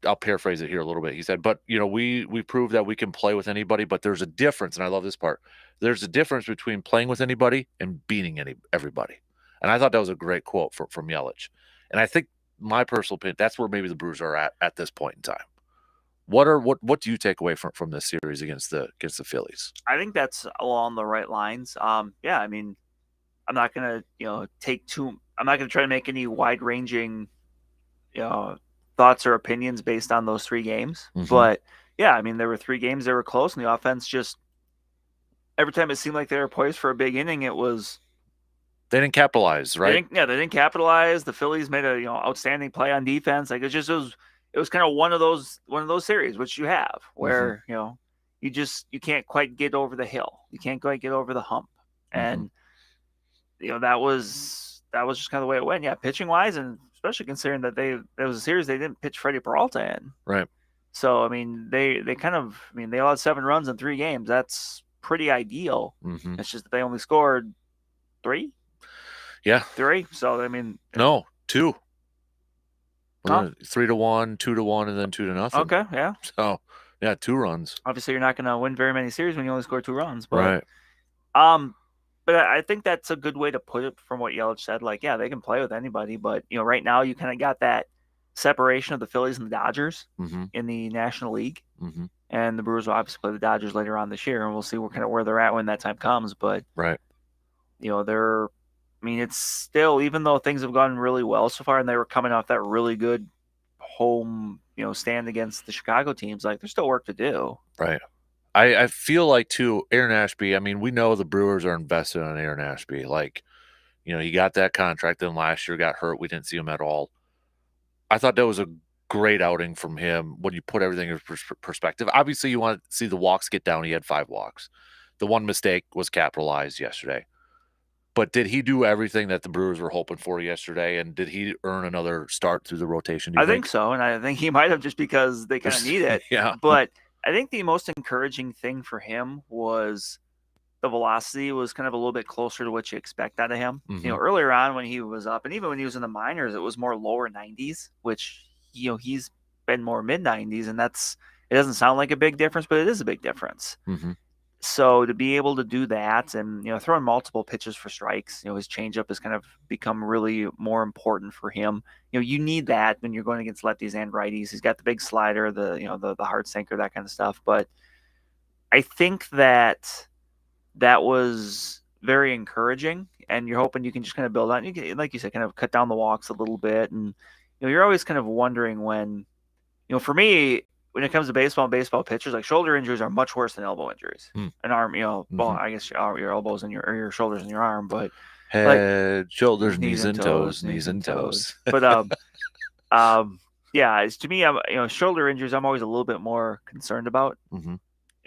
I'll paraphrase it here a little bit. He said, but we proved that we can play with anybody, but there's a difference, and I love this part. There's a difference between playing with anybody and beating everybody. And I thought that was a great quote from Yelich. And I think my personal opinion, that's where maybe the Brewers are at this point in time. What do you take away from this series against the Phillies? I think that's along the right lines. Yeah, I mean, I'm not gonna I'm not gonna try to make any wide ranging thoughts or opinions based on those 3 games. Mhm. But yeah, I mean, there were 3 games that were close, and the offense just every time it seemed like they were poised for a big inning, it was they didn't capitalize, right? They didn't capitalize. The Phillies made a outstanding play on defense. Like it was kind of one of those series which you have where you can't quite get over the hill. You can't quite get over the hump, and that was just kind of the way it went. Yeah, pitching wise, and especially considering that there was a series they didn't pitch Freddie Peralta in. Right. So I mean, they allowed 7 runs in 3 games. That's pretty ideal. Mm-hmm. It's just that they only scored 3. Yeah. 3. So I mean, no, 2. Huh? 3-1, 2-1, and then 2-0. Okay, yeah. So yeah, 2 runs. Obviously, you're not going to win very many series when you only score 2 runs. But, right. But I think that's a good way to put it from what Yelich said. Like, yeah, they can play with anybody, but right now you kind of got that separation of the Phillies and the Dodgers in the National League, and the Brewers will obviously play the Dodgers later on this year, and we'll see where they're at when that time comes. But right, it's still, even though things have gone really well so far, and they were coming off that really good home stand against the Chicago teams, like there's still work to do. Right. I feel like too, Aaron Ashby. I mean, we know the Brewers are invested on Aaron Ashby. Like, he got that contract, then last year got hurt. We didn't see him at all. I thought that was a great outing from him when you put everything in perspective. Obviously, you want to see the walks get down. He had 5 walks. The one mistake was capitalized yesterday. But did he do everything that the Brewers were hoping for yesterday? And did he earn another start through the rotation? I think so. And I think he might have, just because they kind of need it. Yeah. But I think the most encouraging thing for him was the velocity was kind of a little bit closer to what you expect out of him. Earlier on when he was up, and even when he was in the minors, it was more lower 90s, which, he's been more mid 90s. And it doesn't sound like a big difference, but it is a big difference. So to be able to do that and, throwing multiple pitches for strikes, his changeup has kind of become really more important for him. You need that when you're going against lefties and righties. He's got the big slider, the hard sinker, that kind of stuff. But I think that was very encouraging, and you're hoping you can just kind of build on. You can, like you said, kind of cut down the walks a little bit, and you're always kind of wondering when, for me, when it comes to baseball and baseball pitchers, like shoulder injuries are much worse than elbow injuries. An arm, well, I guess your elbows and your shoulders and your arm, but head, shoulders, knees and toes, knees and toes. But yeah, it's, to me, shoulder injuries, I'm always a little bit more concerned about.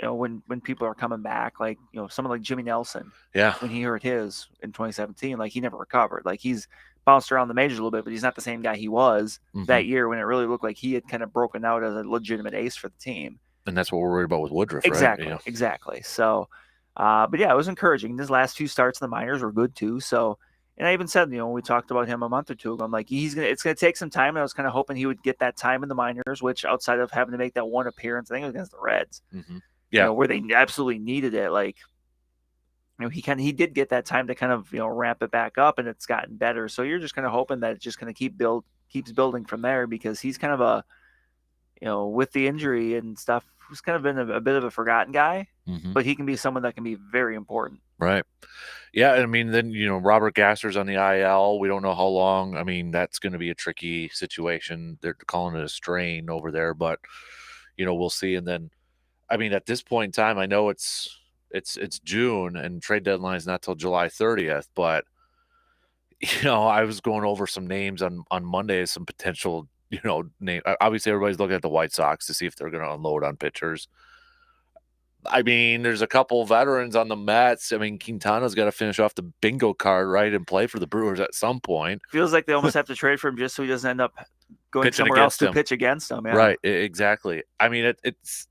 When people are coming back, like someone like Jimmy Nelson, when he hurt his in 2017, like he never recovered. Like he's bounced around the majors a little bit, but he's not the same guy he was that year when it really looked like he had kind of broken out as a legitimate ace for the team. And that's what we're worried about with Woodruff, exactly, right? Exactly. So, but yeah, it was encouraging. His last 2 starts in the minors were good too. So, and I even said, when we talked about him a month or 2 ago, I'm like, it's gonna take some time. And I was kind of hoping he would get that time in the minors, which outside of having to make that one appearance, I think it was against the Reds, where they absolutely needed it. Like, he did get that time to kind of ramp it back up, and it's gotten better. So you're just kind of hoping that it's just going to keeps building from there, because he's kind of with the injury and stuff, he's kind of been a bit of a forgotten guy, but he can be someone that can be very important. Right. Yeah. I mean, then Robert Gasser's on the IL. We don't know how long. I mean, that's going to be a tricky situation. They're calling it a strain over there, but we'll see. And then, I mean, at this point in time, I know it's June and trade deadline is not till July 30th, but I was going over some names on Monday, some potential name. Obviously everybody's looking at the White Sox to see if they're going to unload on pitchers. I mean, there's a couple veterans on the Mets. I mean, Quintana's got to finish off the bingo card, right, and play for the Brewers at some point. Feels like they almost have to trade for him just so he doesn't end up going pitching somewhere else to pitch against them. Yeah. Right, exactly. I mean, it's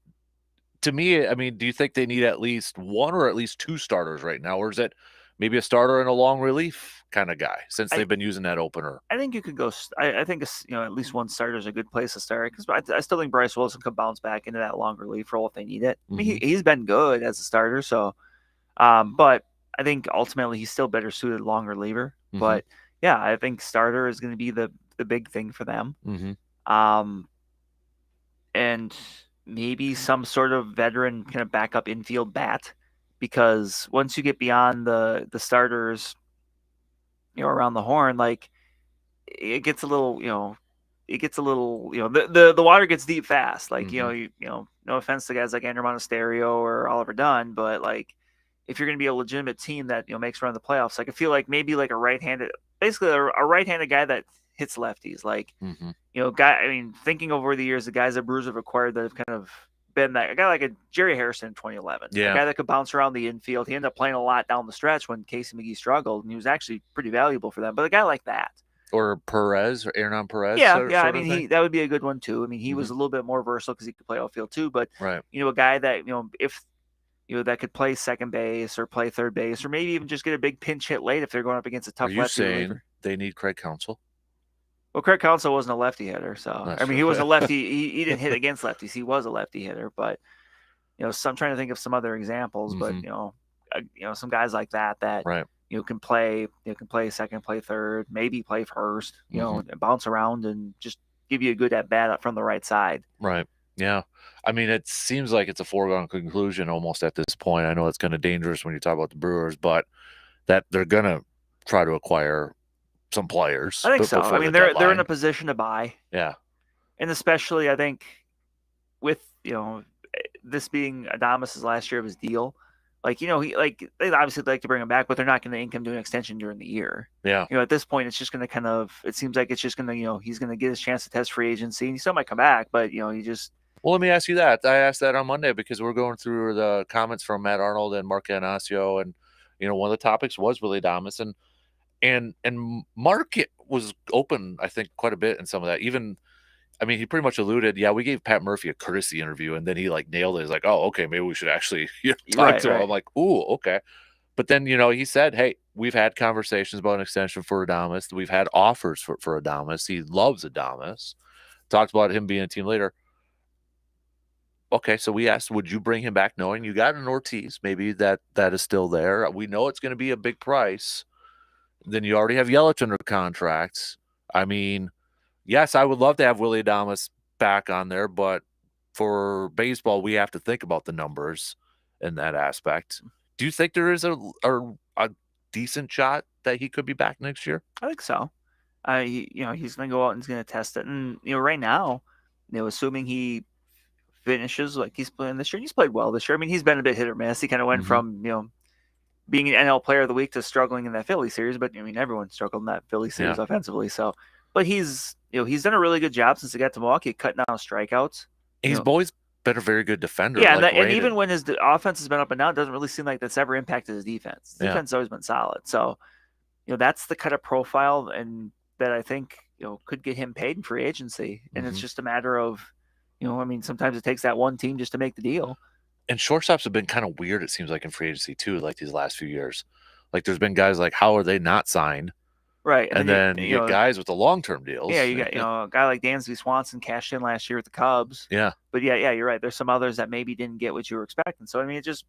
to me, I mean, do you think they need at least 1 or at least 2 starters right now? Or is it maybe a starter and a long relief kind of guy since they've been using that opener. I think you could go. I think at least one starter is a good place to start because I still think Bryce Wilson could bounce back into that long relief role if they need it. I mean, he's been good as a starter, so. But I think ultimately he's still better suited long reliever. But yeah, I think starter is going to be the big thing for them. And maybe some sort of veteran kind of backup infield bat, because once you get beyond the starters, around the horn, like it gets a little, the water gets deep fast. Like, no offense to guys like Andrew Monasterio or Oliver Dunn, but like if you're going to be a legitimate team that, makes run the playoffs, like I feel like maybe like a right-handed guy that hits lefties, like, thinking over the years, the guys that Brewers have acquired that have kind of been that, a guy like a Jerry Harrison in 2011, a guy that could bounce around the infield. He ended up playing a lot down the stretch when Casey McGee struggled, and he was actually pretty valuable for them. But a guy like that, or Perez, or Hernan Perez. I mean, that would be a good one too. I mean, he was a little bit more versatile because he could play outfield too. But a guy that if that could play second base or play third base, or maybe even just get a big pinch hit late if they're going up against a tough lefty. Are you saying reliever. They need Craig Counsell? Well, Craig Counsell wasn't a lefty hitter, so he was a lefty. He didn't hit against lefties. He was a lefty hitter, but so I'm trying to think of some other examples. But some guys like that can play second, play third, maybe play first. And bounce around and just give you a good at bat from the right side. Right. Yeah. I mean, it seems like it's a foregone conclusion almost at this point. I know it's kind of dangerous when you talk about the Brewers, but that they're going to try to acquire some players. I think so. I mean, they're in a position to buy. Yeah. And especially, I think, with, this being Adames' last year of his deal, like, they obviously like to bring him back, but they're not going to ink him to an extension during the year. Yeah. At this point, it's just going to it seems like it's just going to, he's going to get his chance to test free agency, and he still might come back, but, he just. Well, let me ask you that. I asked that on Monday because we're going through the comments from Matt Arnold and Mark Anasio, and, one of the topics was Willy Adames, and Mark was open, I think, quite a bit in some of that. Even, I mean, he pretty much alluded, we gave Pat Murphy a courtesy interview, and then he like nailed it. He's like, oh, okay, maybe we should actually talk to him. I'm like, ooh, okay. But then, he said, hey, we've had conversations about an extension for Adames. We've had offers for Adames. He loves Adames. Talked about him being a team leader. Okay, so we asked, would you bring him back knowing you got an Ortiz? Maybe that is still there. We know it's going to be a big price. Then you already have Yelich under contracts. I mean, yes, I would love to have Willy Adames back on there, but for baseball, we have to think about the numbers in that aspect. Do you think there is a decent shot that he could be back next year? I think so. He's going to go out and he's going to test it. And, right now, assuming he finishes like he's playing this year, he's played well this year. I mean, he's been a bit hit or miss. He kind of went from, being an NL Player of the Week to struggling in that Philly series, but I mean, everyone struggled in that Philly series offensively. So, but he's done a really good job since he got to Milwaukee, cutting down strikeouts. He's always been a very good defender. Yeah, and even when his offense has been up and down, it doesn't really seem like that's ever impacted his defense. His defense has always been solid. So, that's the kind of profile and that I think could get him paid in free agency, and it's just a matter of, sometimes it takes that one team just to make the deal. And shortstops have been kind of weird, it seems like, in free agency, too, like these last few years. Like, there's been guys like, how are they not signed? Right. And then you get guys with the long-term deals. Yeah, you got, a guy like Dansby Swanson cashed in last year with the Cubs. Yeah. But, yeah, you're right. There's some others that maybe didn't get what you were expecting. So, I mean, it's just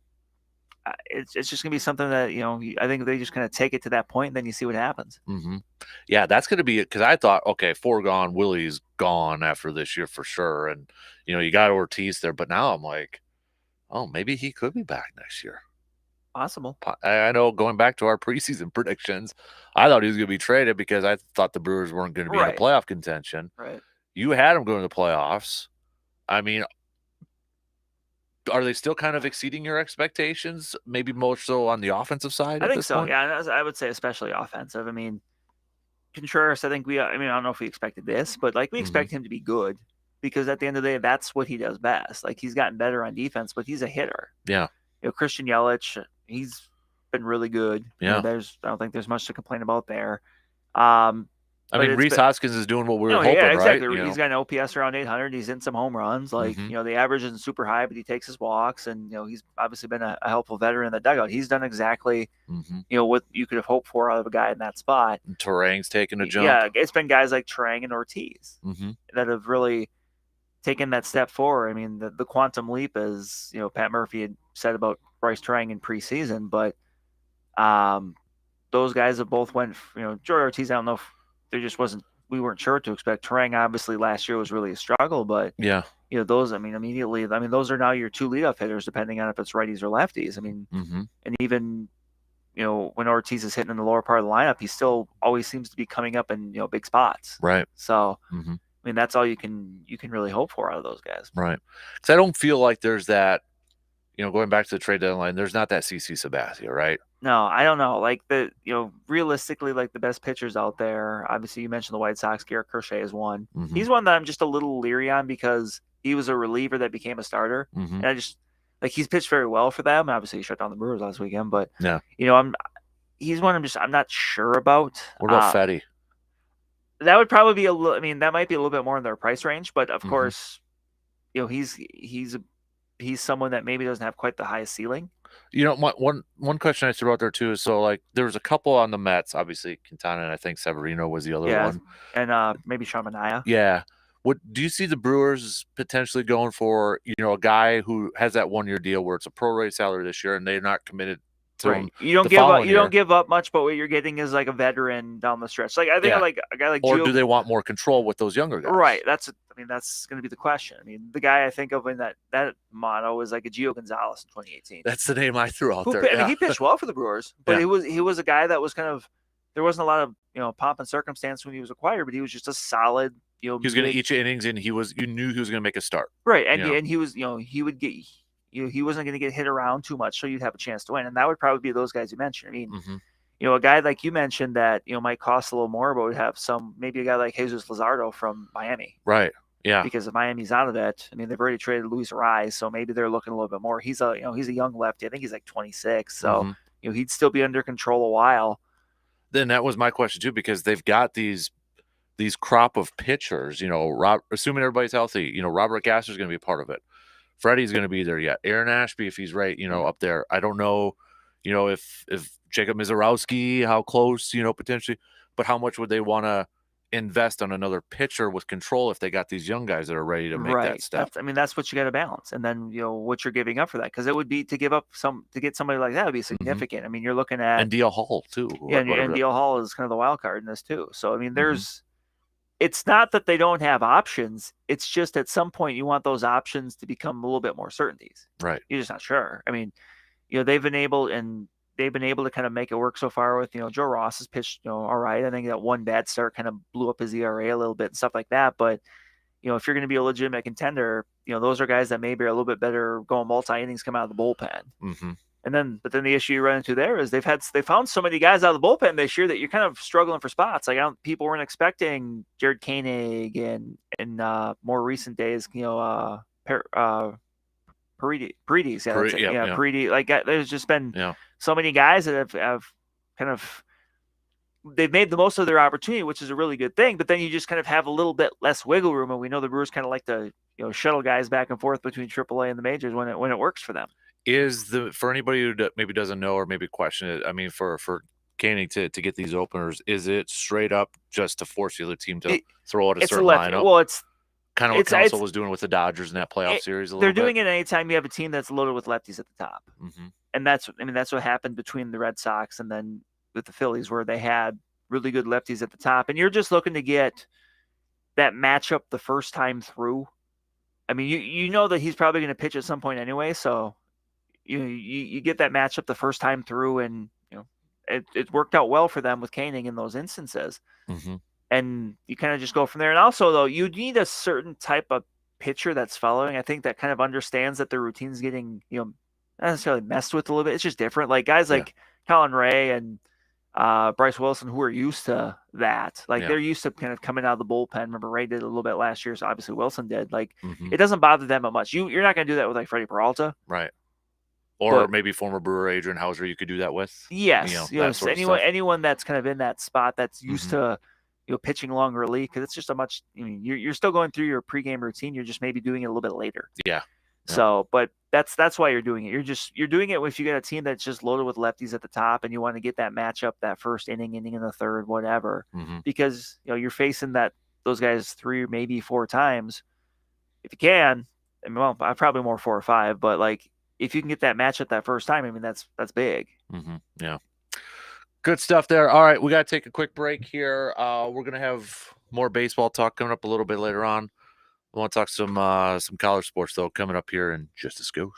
going to be something that, I think they just kind of take it to that point, and then you see what happens. Yeah, that's going to be it. Because I thought, okay, foregone, Willie's gone after this year for sure. And, you got Ortiz there. But now I'm like, oh, maybe he could be back next year. Possible. I know, going back to our preseason predictions, I thought he was going to be traded because I thought the Brewers weren't going to be in the playoff contention. Right. You had him going to the playoffs. I mean, are they still kind of exceeding your expectations? Maybe more so on the offensive side? I think so. Point? Yeah, I would say especially offensive. I mean, Contreras, I think I don't know if we expected this, but like we expect him to be good. Because at the end of the day, that's what he does best. Like, he's gotten better on defense, but he's a hitter. Yeah. Christian Yelich, he's been really good. Yeah. I don't think there's much to complain about there. I mean, Rhys Hoskins is doing what we were hoping, yeah, exactly. right? He's got an OPS around 800. He's in some home runs. Like, the average isn't super high, but he takes his walks, and he's obviously been a helpful veteran in the dugout. He's done exactly, what you could have hoped for out of a guy in that spot. And Terang's taking a jump. Yeah, it's been guys like Terang and Ortiz that have really taken that step forward. I mean, the quantum leap, as Pat Murphy had said about Bryce Terang in preseason, but those guys have both went. Jorge Ortiz, I don't know if there just wasn't. We weren't sure what to expect. Terang obviously last year was really a struggle, but yeah, those. I mean, immediately. I mean, those are now your two leadoff hitters, depending on if it's righties or lefties. I mean, and even when Ortiz is hitting in the lower part of the lineup, he still always seems to be coming up in big spots. Right. So, I mean, that's all you can really hope for out of those guys. Right. Because I don't feel like there's that. Going back to the trade deadline, there's not that CC Sabathia, right? No, I don't know. Like realistically, like the best pitchers out there. Obviously, you mentioned the White Sox. Garrett Crochet is one. He's one that I'm just a little leery on because he was a reliever that became a starter, and I just he's pitched very well for them. Obviously, he shut down the Brewers last weekend, but yeah, he's one I'm not sure about. What about Fetty? That would probably be a little. I mean, that might be a little bit more in their price range, but of course, he's someone that maybe doesn't have quite the highest ceiling. One question I threw out there too is there was a couple on the Mets, obviously Quintana, and I think Severino was the other one, and maybe Shamania. Yeah. What do you see the Brewers potentially going for? A guy who has that 1-year deal where it's a prorate salary this year, and they're not committed to him. You don't give up much, but what you're getting is like a veteran down the stretch. Like I think like a guy like or do they want more control with those younger guys? Right. That's going to be the question. I mean, the guy I think of in that motto is like a Gio Gonzalez in 2018. That's the name I threw out there. I mean, he pitched well for the Brewers, but he was a guy that was kind of there wasn't a lot of pomp and circumstance when he was acquired, but he was just a solid. He was going to each innings, and you knew he was going to make a start. Right, and he was he would get. He wasn't going to get hit around too much, so you'd have a chance to win. And that would probably be those guys you mentioned. I mean, a guy like you mentioned that, might cost a little more, but would have maybe a guy like Jesus Luzardo from Miami. Right. Yeah. Because if Miami's out of it, I mean, they've already traded Luis Ariz, so maybe they're looking a little bit more. He's a young lefty. I think he's like 26. So, he'd still be under control a while. Then that was my question too, because they've got these crop of pitchers, assuming everybody's healthy, Robert Gasser's going to be a part of it. Freddie's going to be there yet. Aaron Ashby, if he's right, up there. I don't know, if Jacob Mizorowski, how close, potentially, but how much would they want to invest on another pitcher with control if they got these young guys that are ready to make that step? That's what you got to balance. And then, what you're giving up for that, because it would be to give up to get somebody like that would be significant. I mean, you're looking at. And DL Hall, too. Yeah, and DL Hall is kind of the wild card in this, too. So, I mean, it's not that they don't have options. It's just at some point you want those options to become a little bit more certainties. Right. You're just not sure. I mean, they've been able to kind of make it work so far with, Joe Ross has pitched, all right. I think that one bad start kind of blew up his ERA a little bit and stuff like that. But, if you're going to be a legitimate contender, those are guys that maybe are a little bit better going multi-innings, come out of the bullpen. But then the issue you run into there is they found so many guys out of the bullpen this year that you're kind of struggling for spots. Like people weren't expecting Jared Koenig and in more recent days, Paredes. Paredes. Like there's just been so many guys that have kind of they've made the most of their opportunity, which is a really good thing. But then you just kind of have a little bit less wiggle room, and we know the Brewers kind of like to shuttle guys back and forth between AAA and the majors when it works for them. For anybody who maybe doesn't know or maybe question it, I mean, for Koenig to get these openers, is it straight up just to force the other team to throw out a certain lineup? Well, it's kind of what Council was doing with the Dodgers in that playoff series. They're doing it anytime you have a team that's loaded with lefties at the top, and that's what happened between the Red Sox and then with the Phillies, where they had really good lefties at the top, and you're just looking to get that matchup the first time through. I mean, you know that he's probably going to pitch at some point anyway, so. You get that matchup the first time through, and it worked out well for them with Koenig in those instances. And you kind of just go from there. And also, though, you need a certain type of pitcher that's following. I think that kind of understands that their routine's getting not necessarily messed with a little bit. It's just different. Like guys like Colin Ray and Bryce Wilson, who are used to that. Like they're used to kind of coming out of the bullpen. Remember, Ray did a little bit last year, so obviously Wilson did. Like it doesn't bother them much. You're not going to do that with like Freddie Peralta, right? Or maybe former Brewer Adrian Hauser, you could do that with. Yes, anyone that's kind of in that spot that's used to pitching long relief, because it's just a much. I mean, you're still going through your pregame routine. You're just maybe doing it a little bit later. Yeah. So, but that's why you're doing it. You're doing it if you get a team that's just loaded with lefties at the top, and you want to get that matchup, that first inning in the third, whatever, because you're facing those guys 3 or maybe 4 times. If you can, I mean, well, probably more 4 or 5, but like if you can get that matchup that first time, I mean that's big. Yeah. Good stuff there. All right, we got to take a quick break here. We're gonna have more baseball talk coming up a little bit later on. I want to talk some college sports though coming up here in just a skosh.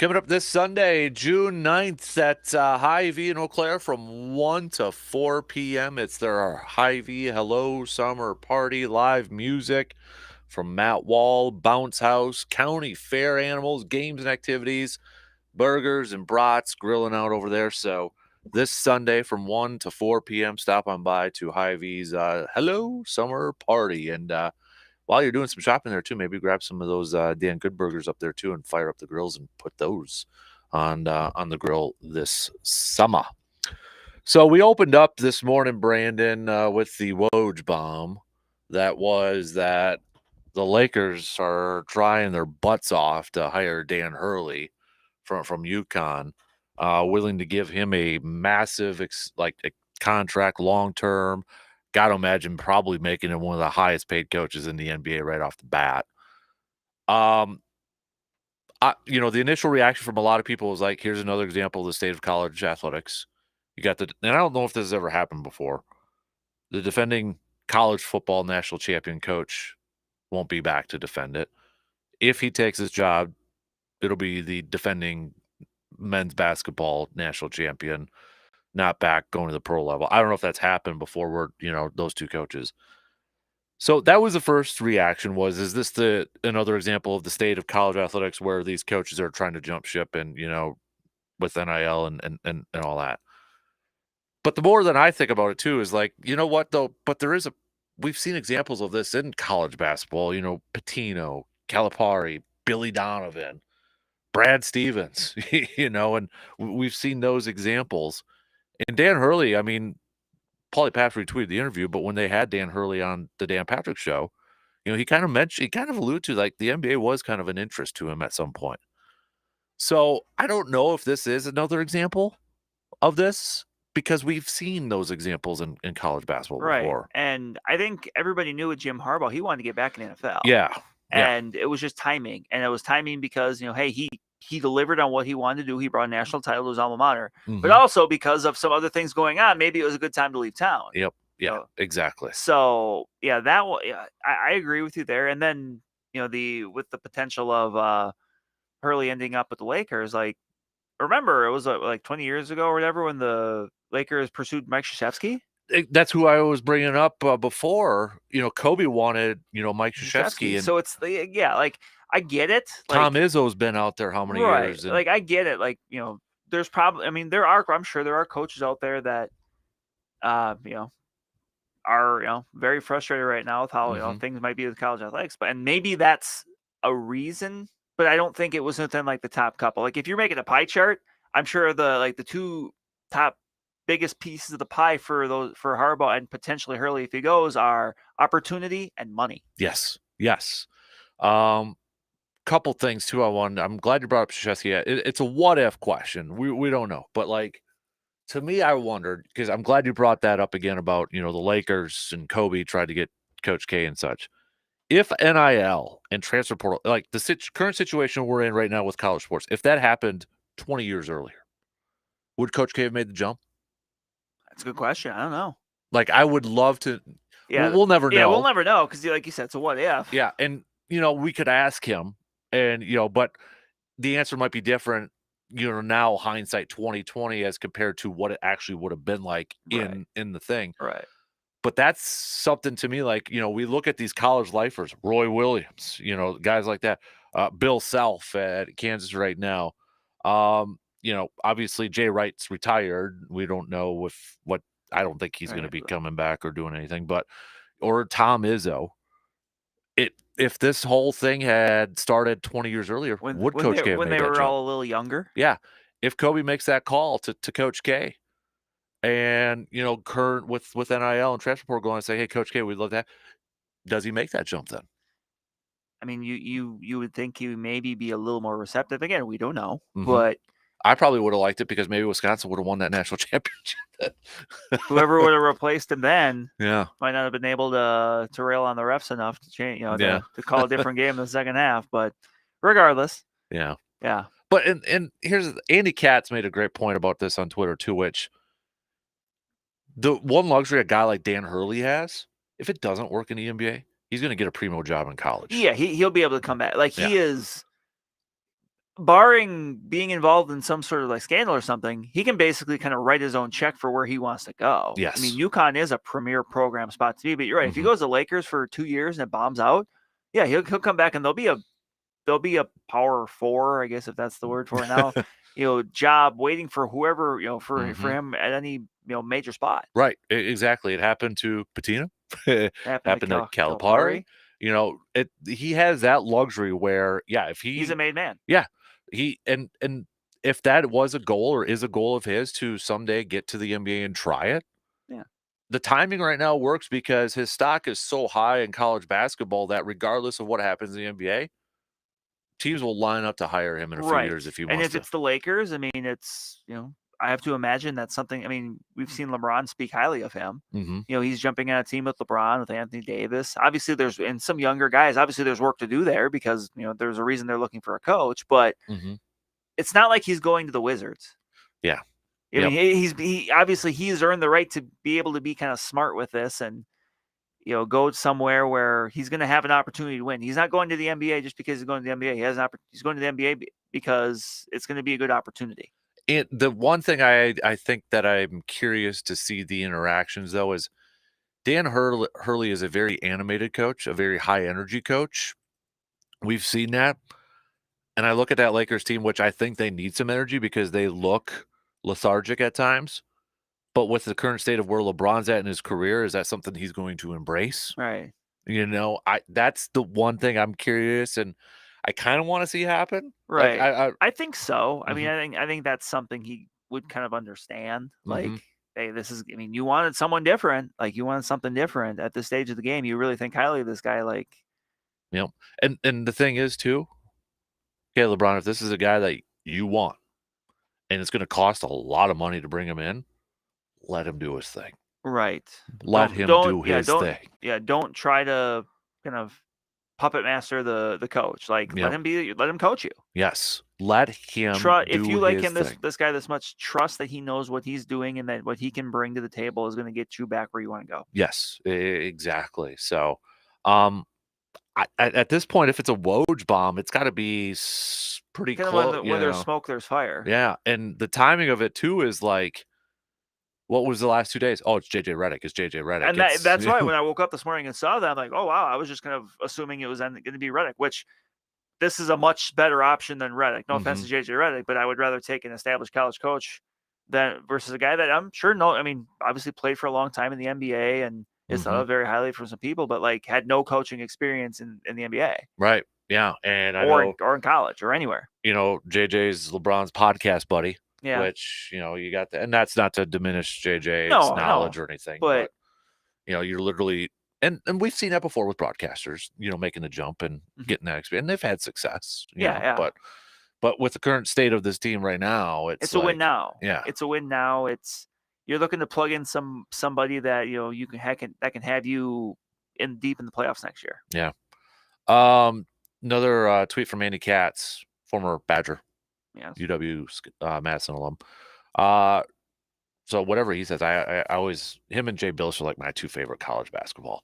Coming up this Sunday, June 9th at Hy-Vee in Eau Claire from 1 to 4 p.m. It's their Hy-Vee Hello Summer Party, live music from Matt Wall, Bounce House, county fair animals, games and activities, burgers and brats, grilling out over there. So this Sunday from 1 to 4 p.m., stop on by to Hy-Vee's Hello Summer Party. And while you're doing some shopping there too, maybe grab some of those Dan Good burgers up there too, and fire up the grills and put those on the grill this summer. So we opened up this morning, Brandon, with the Woj bomb. That was that the Lakers are trying their butts off to hire Dan Hurley from UConn, willing to give him a massive a contract long term. Got to imagine probably making him one of the highest paid coaches in the NBA right off the bat. The initial reaction from a lot of people was like, here's another example of the state of college athletics. You got and I don't know if this has ever happened before. The defending college football national champion coach won't be back to defend it. If he takes his job, it'll be the defending men's basketball national champion, not back going to the pro level. I don't know if that's happened before those two coaches. So that was the first reaction was, is this another example of the state of college athletics where these coaches are trying to jump ship and, with NIL and all that. But the more that I think about it too is like, you know what though, but we've seen examples of this in college basketball, Pitino, Calipari, Billy Donovan, Brad Stevens, and we've seen those examples. And Dan Hurley, I mean, Paulie Patrick retweeted the interview, but when they had Dan Hurley on the Dan Patrick Show, he kind of alluded to like the NBA was kind of an interest to him at some point. So I don't know if this is another example of this because we've seen those examples in college basketball before. And I think everybody knew with Jim Harbaugh, he wanted to get back in the NFL. Yeah. And it was just timing. And it was timing because, hey, he delivered on what he wanted to do. He brought a national title to his alma mater. Mm-hmm. But also because of some other things going on, maybe it was a good time to leave town. Yep. Yeah, exactly. So, yeah, I agree with you there. And then, with the potential of Hurley ending up with the Lakers, like, remember, it was like 20 years ago or whatever when the Lakers pursued Mike Krzyzewski? That's who I was bringing up before. Kobe wanted, Mike Krzyzewski. So it's, like, I get it. Like, Tom Izzo's been out there how many years? Like, I get it. Like, there's probably, I'm sure there are coaches out there that, are, very frustrated right now with how, things might be with college athletics. And maybe that's a reason, but I don't think it was within like the top couple. Like if you're making a pie chart, I'm sure the two top biggest pieces of the pie for Harbaugh and potentially Hurley if he goes are opportunity and money. Yes. Couple things too. I'm glad you brought up Krzyzewski. It's a what if question. We don't know, but like to me, I wondered because I'm glad you brought that up again about the Lakers and Kobe tried to get Coach K and such. If NIL and transfer portal, like the current situation we're in right now with college sports, if that happened 20 years earlier, would Coach K have made the jump? That's a good question. I don't know. Like, I would love to. Yeah, we'll never know. Yeah, we'll never know because, like you said, it's a what if. Yeah, and we could ask him, and but the answer might be different. Now hindsight 2020 as compared to what it actually would have been like in the thing. Right. But that's something to me, like, we look at these college lifers, Roy Williams, guys like that, Bill Self at Kansas right now. Obviously Jay Wright's retired. We don't know I don't think he's going to be coming back or doing anything, or Tom Izzo. If this whole thing had started 20 years earlier, would Coach K have made that jump? When they were all a little younger? Yeah. If Kobe makes that call to Coach K, and current with NIL and transfer portal going and say, hey, Coach K, we'd love that. Does he make that jump then? I mean, you would think he would maybe be a little more receptive. Again, we don't know, but I probably would have liked it because maybe Wisconsin would have won that national championship. Whoever would have replaced him then, might not have been able to rail on the refs enough to change, to call a different game in the second half. But regardless, yeah. But and here's Andy Katz made a great point about this on Twitter too, which the one luxury a guy like Dan Hurley has, if it doesn't work in the NBA, he's going to get a primo job in college. Yeah, he'll be able to come back. Like he is. barring being involved in some sort of like scandal or something, he can basically kind of write his own check for where he wants to go. Yes. I mean, UConn is a premier program spot to be, but you're right. If he goes to Lakers for 2 years and it bombs out, yeah, he'll come back and there'll be a power four, I guess, if that's the word for it now, job waiting for whoever, for him at any, major spot. Right. Exactly. It happened to Patina. It Happened happened to Calipari. Calipari. He has that luxury where, if he's a made man. Yeah. And if that was a goal or is a goal of his to someday get to the NBA and try it. Yeah. The timing right now works because his stock is so high in college basketball that regardless of what happens in the NBA, teams will line up to hire him in a few years if he wants to. And if it's the Lakers, I mean, it's, I have to imagine that's something. I mean, we've seen LeBron speak highly of him. He's jumping on a team with LeBron, with Anthony Davis. Obviously, and some younger guys. Obviously, there's work to do there because there's a reason they're looking for a coach. But it's not like he's going to the Wizards. Yeah, I mean, he obviously he's earned the right to be able to be kind of smart with this and go somewhere where he's going to have an opportunity to win. He's not going to the NBA just because he's going to the NBA. He's going to the NBA because it's going to be a good opportunity. The one thing I think that I'm curious to see the interactions though is Dan Hurley is a very animated coach, a very high energy coach. We've seen that. And I look at that Lakers team, which I think they need some energy because they look lethargic at times. But with the current state of where LeBron's at in his career, is that something he's going to embrace? Right. That's the one thing I'm curious and I kind of want to see happen. Right. Like, I think so. I mean, I think that's something he would kind of understand. Like, hey, you wanted someone different. Like, you wanted something different at this stage of the game. You really think highly of this guy. Like, and the thing is too, okay, LeBron, if this is a guy that you want and it's going to cost a lot of money to bring him in, let him do his thing. Right. Let him do his thing. Yeah. Don't try to kind of puppet master the coach. Like, let him coach you. Yes. Let him if you like him this guy this much, trust that he knows what he's doing and that what he can bring to the table is going to get you back where you want to go. Yes, exactly. So at this point, if it's a Woj bomb, it's got to be pretty close. When there's smoke, there's fire. Yeah, and the timing of it too is like, what was the last 2 days? Oh, it's JJ Redick. It's JJ Redick. And that's why when I woke up this morning and saw that, I'm like, oh wow, I was just kind of assuming it was going to be Redick, which this is a much better option than Redick. No offense to JJ Redick, but I would rather take an established college coach versus a guy that I'm sure obviously played for a long time in the NBA and is thought of very highly from some people, but like had no coaching experience in the NBA. Right. Yeah. And or in college or anywhere. JJ's LeBron's podcast buddy. Yeah. Which, you got that. And that's not to diminish JJ's knowledge or anything. But you're literally and we've seen that before with broadcasters, making the jump and getting that experience. And they've had success. Yeah. But with the current state of this team right now, it's a win now. Yeah. It's a win now. You're looking to plug in somebody that that can have you deep in the playoffs next year. Yeah. Another tweet from Andy Katz, former Badger, UW Madison alum. So whatever he says, I always him and Jay Billis are like my two favorite college basketball.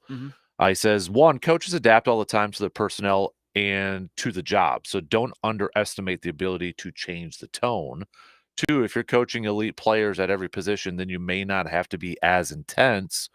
He says, 1, coaches adapt all the time to their personnel and to the job, so don't underestimate the ability to change the tone. 2, if you're coaching elite players at every position, then you may not have to be as intense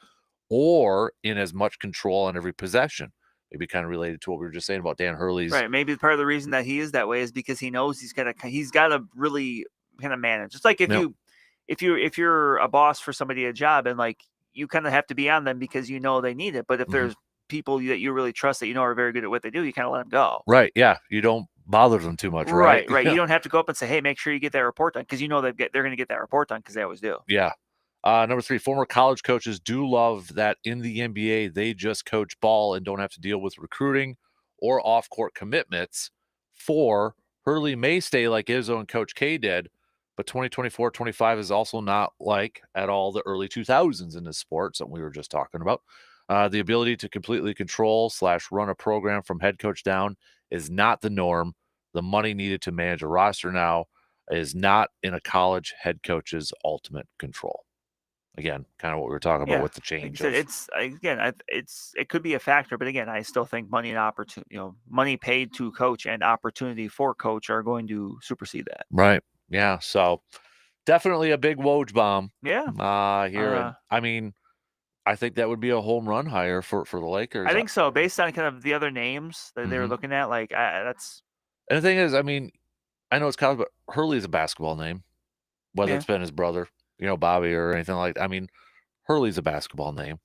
or in as much control on every possession. Maybe kind of related to what we were just saying about Dan Hurley's. Right. Maybe part of the reason that he is that way is because he knows he's got to really kind of manage. It's like if you're a boss for somebody at a job and like you kind of have to be on them because they need it. But if there's people that you really trust that are very good at what they do, you kind of let them go. Right. Yeah. You don't bother them too much. Right. Right. You don't have to go up and say, hey, make sure you get that report done because they're going to get that report done because they always do. Yeah. Number 3, former college coaches do love that in the NBA, they just coach ball and don't have to deal with recruiting or off-court commitments. 4, Hurley may stay like his own Coach K did, but 2024-25 is also not like at all the early 2000s in this sport, something we were just talking about. The ability to completely control / run a program from head coach down is not the norm. The money needed to manage a roster now is not in a college head coach's ultimate control. Again, kind of what we were talking about with the Like change you said, of. it could be a factor, but again, I still think money and opportunity, money paid to coach and opportunity for coach are going to supersede that. Right. Yeah. So definitely a big Woj bomb Yeah. here. And I mean, I think that would be a home run hire for the Lakers. I think so. Based on kind of the other names that they were Mhm. looking at, like that's And the thing is, I mean, I know it's college, but Hurley's a basketball name, whether yeah. it's been his brother, Bobby or anything like that. I mean, Hurley's a basketball name.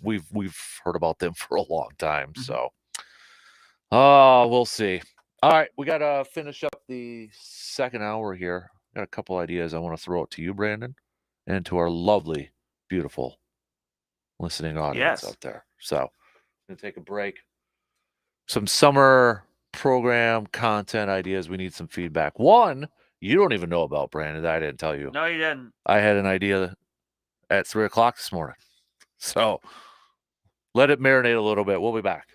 We've heard about them for a long time. Mhm. So, oh, we'll see. All right, we got to finish up the second hour here. Got a couple ideas I want to throw out to you, Brandon, and to our lovely, beautiful listening audience Yes. out there. So, I'm gonna take a break. Some summer program content ideas. We need some feedback. One you don't even know about, Brandon. That I didn't tell you. No, you didn't. I had an idea at 3:00 this morning. So let it marinate a little bit. We'll be back.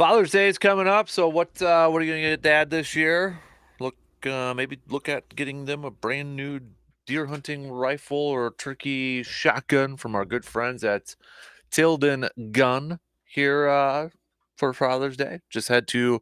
Father's Day is coming up, so what are you gonna get Dad this year? Maybe look at getting them a brand new deer hunting rifle or turkey shotgun from our good friends at Tilden Gun here for Father's Day. Just head to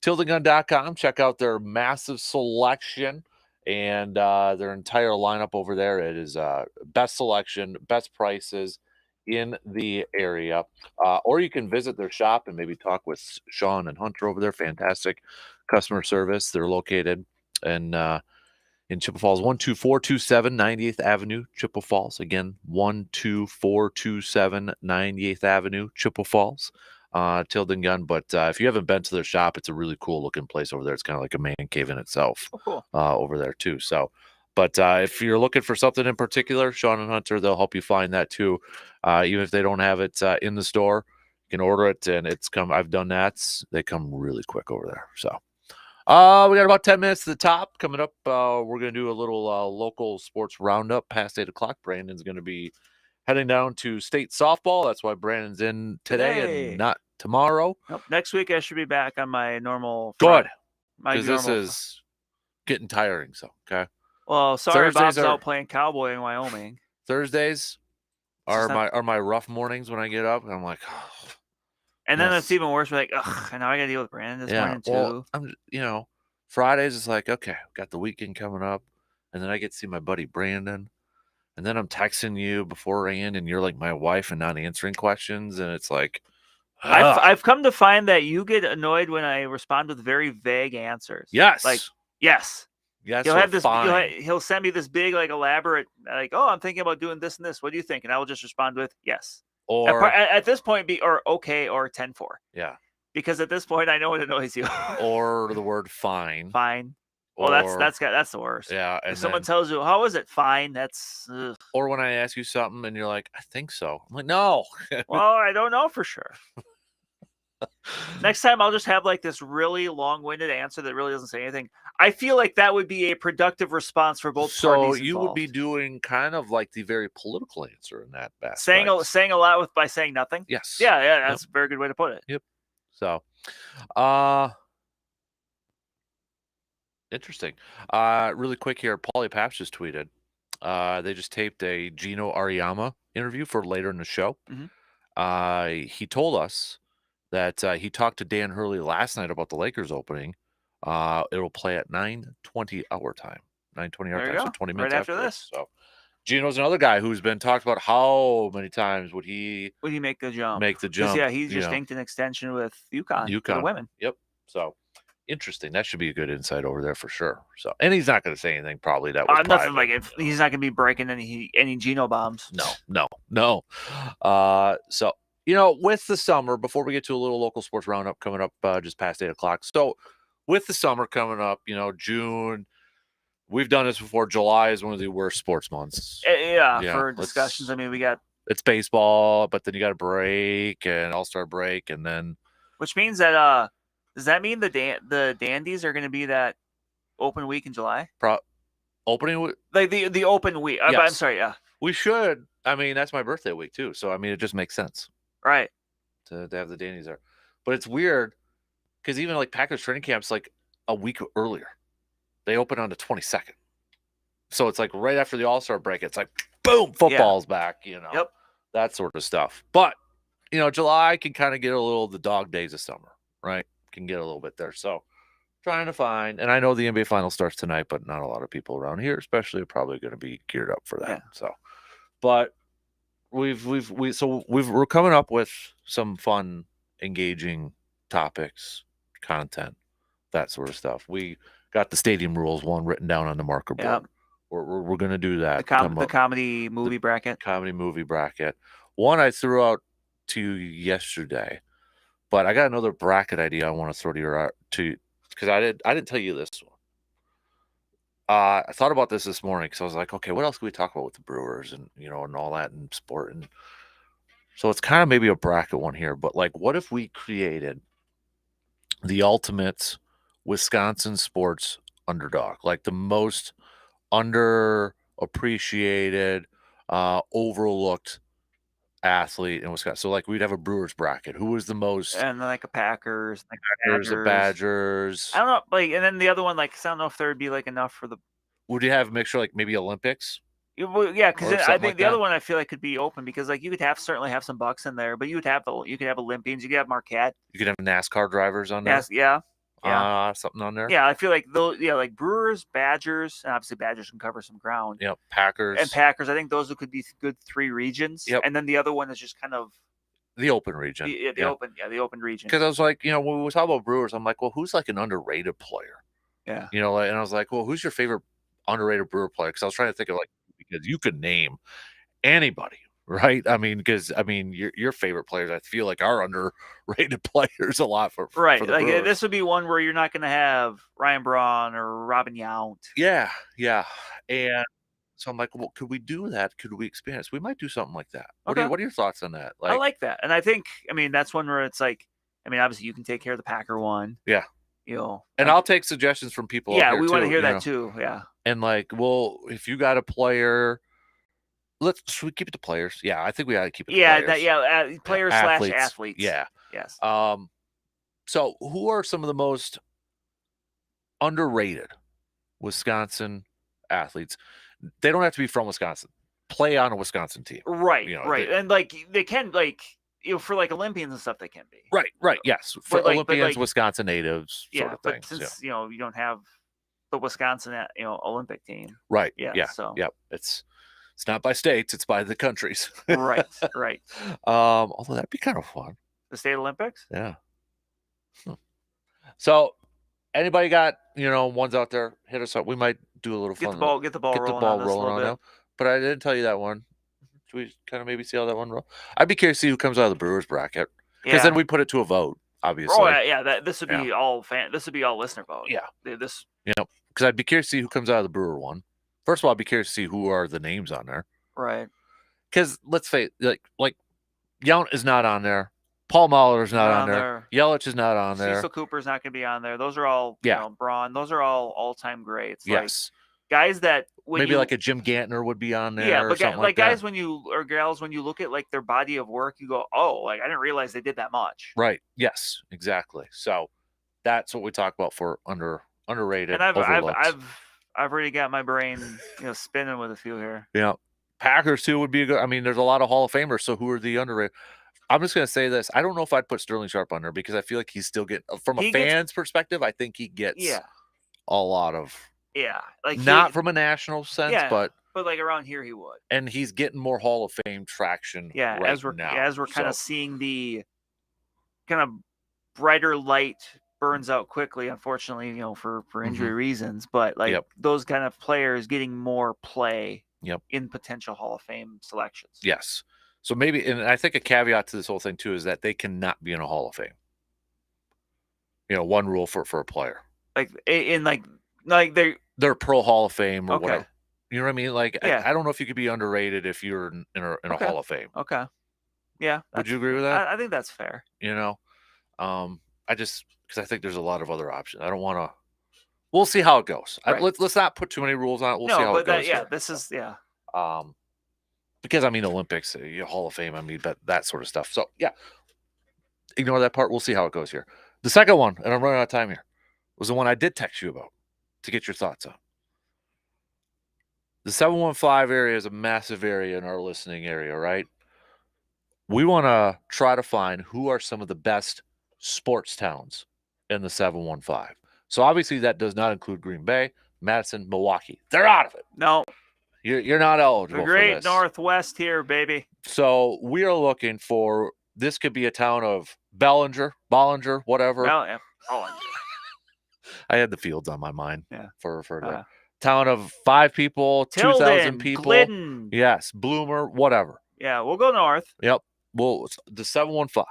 tildengun.com, check out their massive selection and their entire lineup over there. It is best selection, best prices in the area. Or you can visit their shop and maybe talk with Sean and Hunter over there. Fantastic customer service. They're located in Chippewa Falls, 12427 98th Avenue, Chippewa Falls. Again, 12427 98th Avenue, Chippewa Falls, Tilden Gun. But if you haven't been to their shop, it's a really cool looking place over there. It's kind of like a man cave in itself. Oh, cool. Over there too. So, but if you're looking for something in particular, Sean and Hunter, they'll help you find that too. Even if they don't have it in the store, you can order it and it's come. I've done that. They come really quick over there. So. We got about 10 minutes to the top. Coming up, we're going to do a little local sports roundup past 8 o'clock. Brandon's going to be heading down to state softball. That's why Brandon's in today and not tomorrow. Nope. Next week, I should be back on my normal. Good. Because this is getting tiring. So, okay. Well, sorry, Bob's out playing cowboy in Wyoming. Thursdays are my rough mornings when I get up. And I'm like, oh. And then it's even worse. We're like, ugh, and now I got to deal with Brandon this morning too. Well, Fridays is like, okay, got the weekend coming up, and then I get to see my buddy Brandon, and then I'm texting you beforehand, and you're like my wife and not answering questions, and it's like, I've come to find that you get annoyed when I respond with very vague answers. Yes, like yes. Yes, he'll have this. He'll send me this big, like elaborate, like, oh, I'm thinking about doing this and this. What do you think? And I will just respond with yes. Or at this point, or okay, or 10-4. Yeah. Because at this point, I know it annoys you. Or the word fine. Fine. Well, that's the worst. Yeah. And if someone tells you, how is it? Fine. That's. Ugh. Or when I ask you something and you're like, I think so. I'm like, no. Well, I don't know for sure. Next time, I'll just have like this really long-winded answer that really doesn't say anything. I feel like that would be a productive response for both parties. So you would be doing kind of like the very political answer in that aspect. Saying a lot by saying nothing. Yes. Yeah, that's a very good way to put it. Yep. So, interesting. Really quick here, Paulie Paps just tweeted. They just taped a Gino Ariyama interview for later in the show. Mm-hmm. He told us that he talked to Dan Hurley last night about the Lakers opening. It'll play at 9:20 our time. 9:20 our time, so 20 minutes right after this. So Gino's another guy who's been talked about. How many times would he make the jump? Yeah, he just inked an extension with UConn for the women. Yep. So interesting. That should be a good insight over there for sure. So, and he's not going to say anything probably that was nothing like if he's not going to be breaking any Gino bombs. No. So. With the summer, before we get to a little local sports roundup coming up just past 8 o'clock. So with the summer coming up, June, we've done this before. July is one of the worst sports months. For discussions. I mean, it's baseball, but then you got a break and All-Star break. And then. Which means that, does that mean the Dandies are going to be that open week in July? Opening week? Like the open week. Yes. I'm sorry, yeah. We should. I mean, that's my birthday week too. So, I mean, it just makes sense. Right. To have the Dandies there. But it's weird because even like Packers training camps like a week earlier. They open on the 22nd. So it's like right after the All-Star break, it's like boom, football's back, Yep. That sort of stuff. But July can kind of get a little the dog days of summer, right? Can get a little bit there. So trying to find, and I know the NBA final starts tonight, but not a lot of people around here, especially, are probably going to be geared up for that. Yeah. So, but we're coming up with some fun, engaging topics, content, that sort of stuff. We got the stadium rules one written down on the marker board. Yep. We're going to do that. The comedy movie bracket. Comedy movie bracket. One I threw out to you yesterday, but I got another bracket idea I want to throw to because I didn't tell you this one. I thought about this morning because I was like, okay, what else can we talk about with the Brewers and and all that and sport, and so it's kind of maybe a bracket one here. But like, what if we created the ultimate Wisconsin sports underdog, like the most underappreciated, overlooked athlete in Wisconsin. So like we'd have a Brewers bracket. Who was the most and then like a Packers, like Packers, the Badgers. Badgers? I don't know, like, and then the other one, like, I don't know if there would be like enough for the. Would you have a mixture like maybe Olympics? Yeah, because Or I something think like the other that? one I feel like could be open because like you could certainly have some Bucks in there, but you could have Olympians, you could have Marquette. You could have NASCAR drivers on there. Yes, yeah. Something on there. Yeah, I feel like like Brewers, Badgers, and obviously Badgers can cover some ground. Yep, Packers. And Packers, I think those could be good 3 regions. Yep. And then the other one is just kind of the open region. The open region. Because I was like, when we talk about Brewers, I'm like, well, who's like an underrated player? Yeah. And I was like, well, who's your favorite underrated Brewer player? Because I was trying to think of like, because you could name anybody, right? I mean, your favorite players, I feel like, are underrated players a lot for right. For the like Brewers. This would be one where you're not going to have Ryan Braun or Robin Yount. Yeah, and so I'm like, well, could we do that? Could we expand it? So we might do something like that. What are your thoughts on that? I like that, and I think, that's one where it's like, obviously you can take care of the Packer one. Yeah. And I'll take suggestions from people. Yeah, we want to hear that too. Yeah. And like, well, if you got a player, should we keep it to players? Yeah, I think we ought to keep it to players. Players / athletes. Yeah. Yes. So who are some of the most underrated Wisconsin athletes? They don't have to be from Wisconsin. Play on a Wisconsin team. Right. And like they can for like Olympians and stuff, they can be. Right. Yes. For Olympians, Wisconsin natives, sort of thing. But since you don't have the Wisconsin Olympic team. Right. Yeah. So it's not by states, it's by the countries. Right. Although that'd be kind of fun. The state Olympics? Yeah. So anybody got, ones out there, hit us up. We might do a little fun. Get the ball rolling on now. But I didn't tell you that one. Should we kind of maybe see how that one rolls? I'd be curious to see who comes out of the Brewers bracket. Because then we put it to a vote, obviously. Oh, yeah. This would be all listener vote. Yeah. Because I'd be curious to see who comes out of the Brewer one. First of all, I'd be curious to see who are the names on there. Right. Because let's face it, like Yount is not on there. Paul Mahler is not on there. Yelich is not on there. Cecil Cooper's not going to be on there. Those are all, Braun. Those are all all-time greats. Yes. Like, guys that maybe like a Jim Gantner would be on there. Yeah, but like guys, gals, when you look at like their body of work, you go, oh, like I didn't realize they did that much. Right. Yes. Exactly. So that's what we talk about for underrated. And I've already got my brain, spinning with a few here. Yeah. Packers too would be a good. There's a lot of Hall of Famers. So who are the underrated? I'm just going to say this. I don't know if I'd put Sterling Sharp on there because I feel like he's still getting, from a fan's perspective, I think he gets a lot of. Yeah. Like not from a national sense, but like around here he would. And he's getting more Hall of Fame traction as we're kind of seeing the kind of brighter light burns out quickly, unfortunately, for injury reasons. But like those kind of players getting more play in potential Hall of Fame selections. Yes. So maybe, and I think a caveat to this whole thing too is that they cannot be in a Hall of Fame. One rule for a player. Like they're pro Hall of Fame or whatever. You know what I mean? Like I don't know if you could be underrated if you're in a Hall of Fame. Okay. Yeah. Would you agree with that? I think that's fair. Because I think there's a lot of other options. I don't want to. We'll see how it goes. Right. Let's not put too many rules on it. We'll see how it goes. This is Because Olympics, Hall of Fame, but that sort of stuff. So ignore that part. We'll see how it goes here. The second one, and I'm running out of time here, was the one I did text you about to get your thoughts on. The 715 area is a massive area in our listening area, right? We want to try to find who are some of the best sports towns in the 715. So obviously that does not include Green Bay, Madison, Milwaukee. They're out of it. No. You're not eligible for this. The great Northwest here, baby. So we are looking for, this could be a town of Bollinger, whatever. Bollinger. I had the fields on my mind for the town of 5 people, Tilden, 2,000 people. Glidden. Yes, Bloomer, whatever. Yeah, we'll go north. Yep. Well, the 715.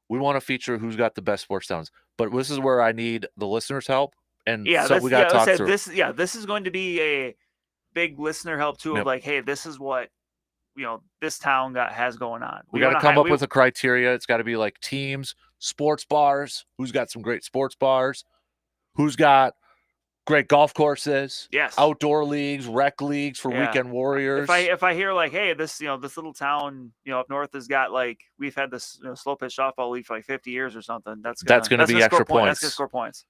We want to feature who's got the best sports towns. But this is where I need the listeners' help. And so we got to talk through. This is going to be a big listener help too of like, hey, this is what this town has going on. We got to come up with a criteria. It's got to be like teams, sports bars. Who's got some great sports bars? Who's got Great golf courses. Yes. Outdoor leagues, rec leagues for Yeah. weekend warriors. If I hear like, hey, this this little town up north has got like we've had this slow pitch softball league for like 50 years or something, that's gonna be extra points. That's gonna score points.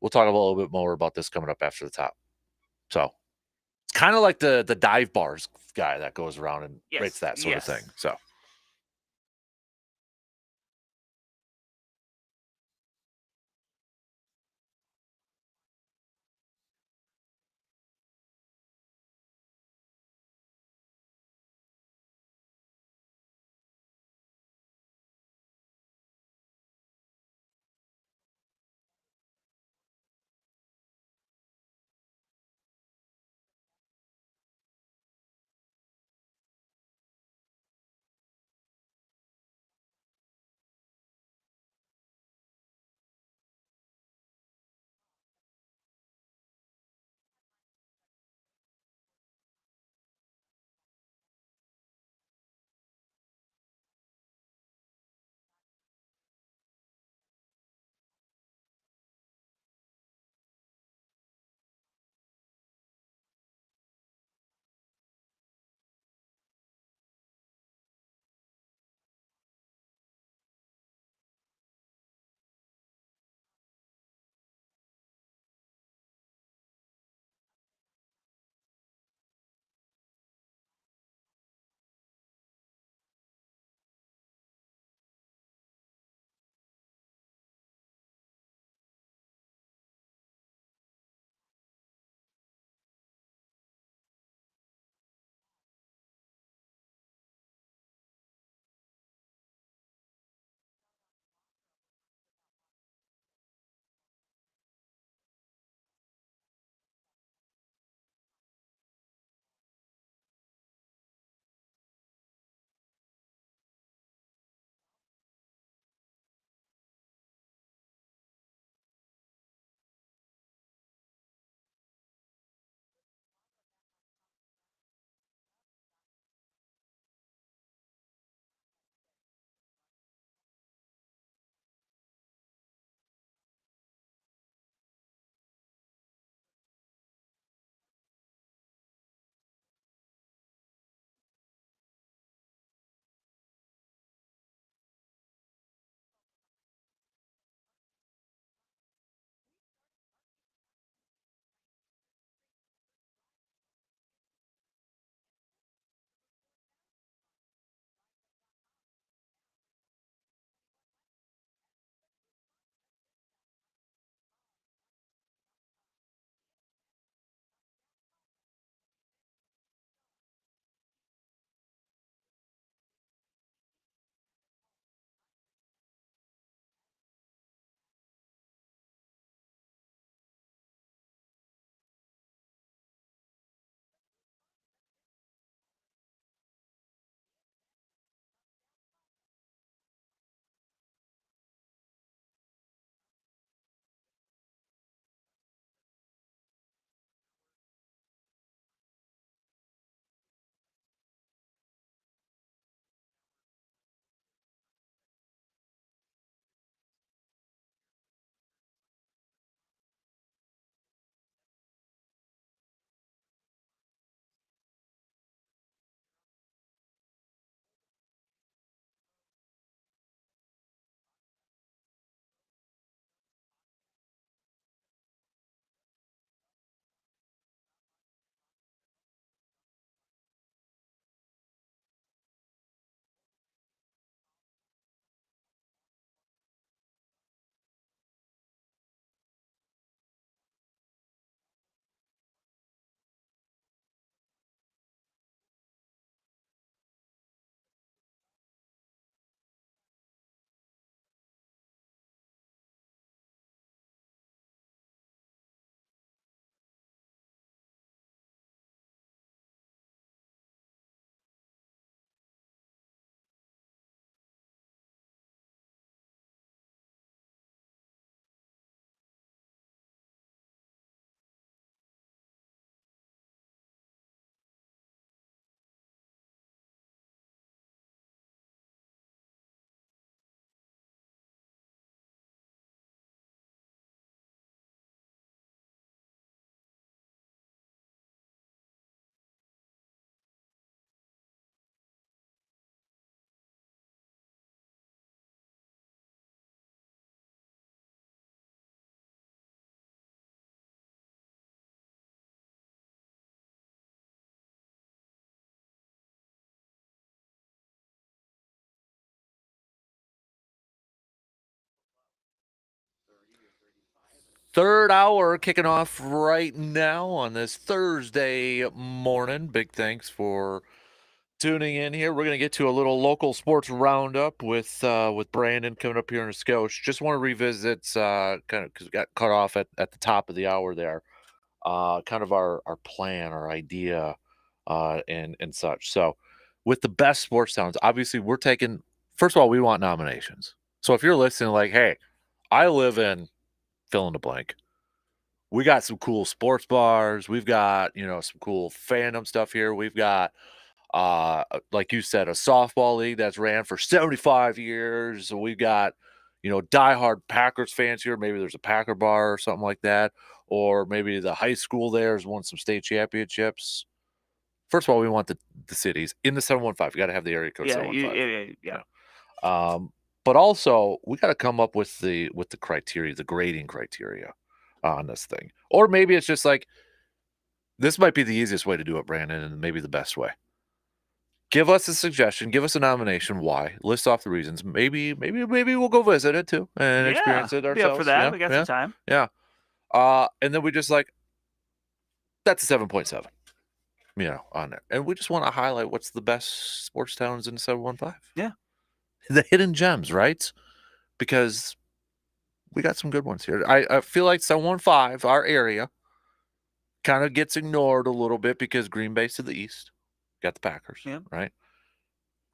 We'll talk a little bit more about this coming up after the top. So it's kind of like the dive bars guy that goes around and rates that sort of thing. So. Third hour kicking off right now on this Thursday morning. Big thanks for tuning in here. We're going to get to a little local sports roundup with Brandon coming up here in a skosh. Just want to revisit kind of because we got cut off at the top of the hour there. Kind of our plan, our idea, and such. So with the best sports towns, obviously we're taking. First of all, we want nominations. So if you're listening, like, hey, I live in fill in the blank. We got some cool sports bars. We've got, some cool fandom stuff here. We've got, like you said, a softball league that's ran for 75 years. So we've got, diehard Packers fans here. Maybe there's a Packer bar or something like that. Or maybe the high school there has won some state championships. First of all, we want the cities in the 715. You got to have the area code 715. Yeah. But also, we got to come up with the criteria, the grading criteria on this thing. Or maybe it's just like, this might be the easiest way to do it, Brandon, and maybe the best way. Give us a suggestion. Give us a nomination. Why? List off the reasons. Maybe we'll go visit it too and experience it ourselves. Be up for that. We got some time. Yeah. And then we just that's a 7.7. On there. And we just want to highlight what's the best sports towns in 715. Yeah. The hidden gems, right? Because we got some good ones here. I feel like 715, our area, kind of gets ignored a little bit because Green Bay's to the east. Got the Packers, right?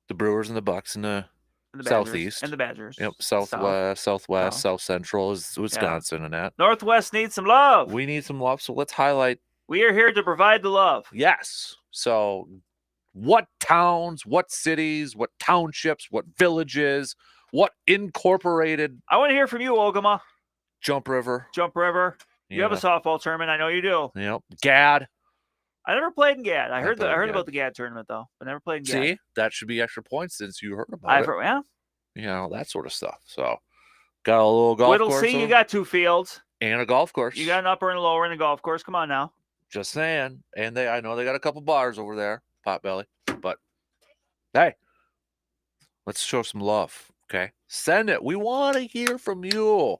The Brewers and the Bucks in the southeast. And the Badgers. Yep, southwest, south central is Wisconsin and that. Northwest needs some love. We need some love, so let's highlight. We are here to provide the love. Yes. So what towns, what cities, what townships, what villages, what incorporated. I want to hear from you, Ogama. Jump River. You have a softball tournament. I know you do. Yep. Gad. I never played in Gad. I heard about the Gad tournament though, but never played in Gad. See, that should be extra points since you heard about it. Yeah. That sort of stuff. So got a little golf course. You got 2 fields. And a golf course. You got an upper and a lower in the golf course. Come on now. Just saying. And I know they got a couple bars over there, Potbelly. But hey, let's show some love. Okay. Send it. We want to hear from you.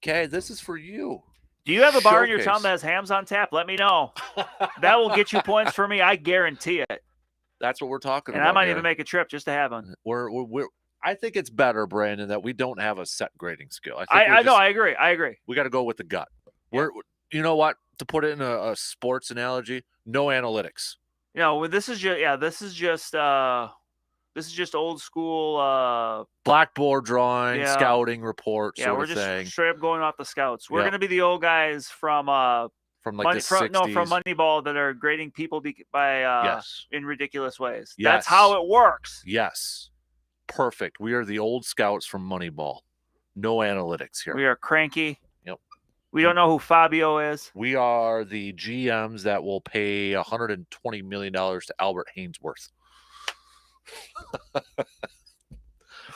Okay. This is for you. Do you have a bar in your town that has hams on tap? Let me know. That will get you points for me. I guarantee it. That's what we're talking about. And I might even make a trip just to have one. I think it's better, Brandon, that we don't have a set grading scale. I know. I agree. We got to go with the gut. Yeah. You know what? To put it in a sports analogy, no analytics. This is just old school blackboard drawing, scouting report sort of thing. We're just straight up going off the scouts. We're going to be the old guys from the 60s. From Moneyball that are grading people by in ridiculous ways. Yes. That's how it works. Yes. Perfect. We are the old scouts from Moneyball. No analytics here. We are cranky. Yep. We don't know who Fabio is. We are the GMs that will pay $120 million to Albert Hainsworth.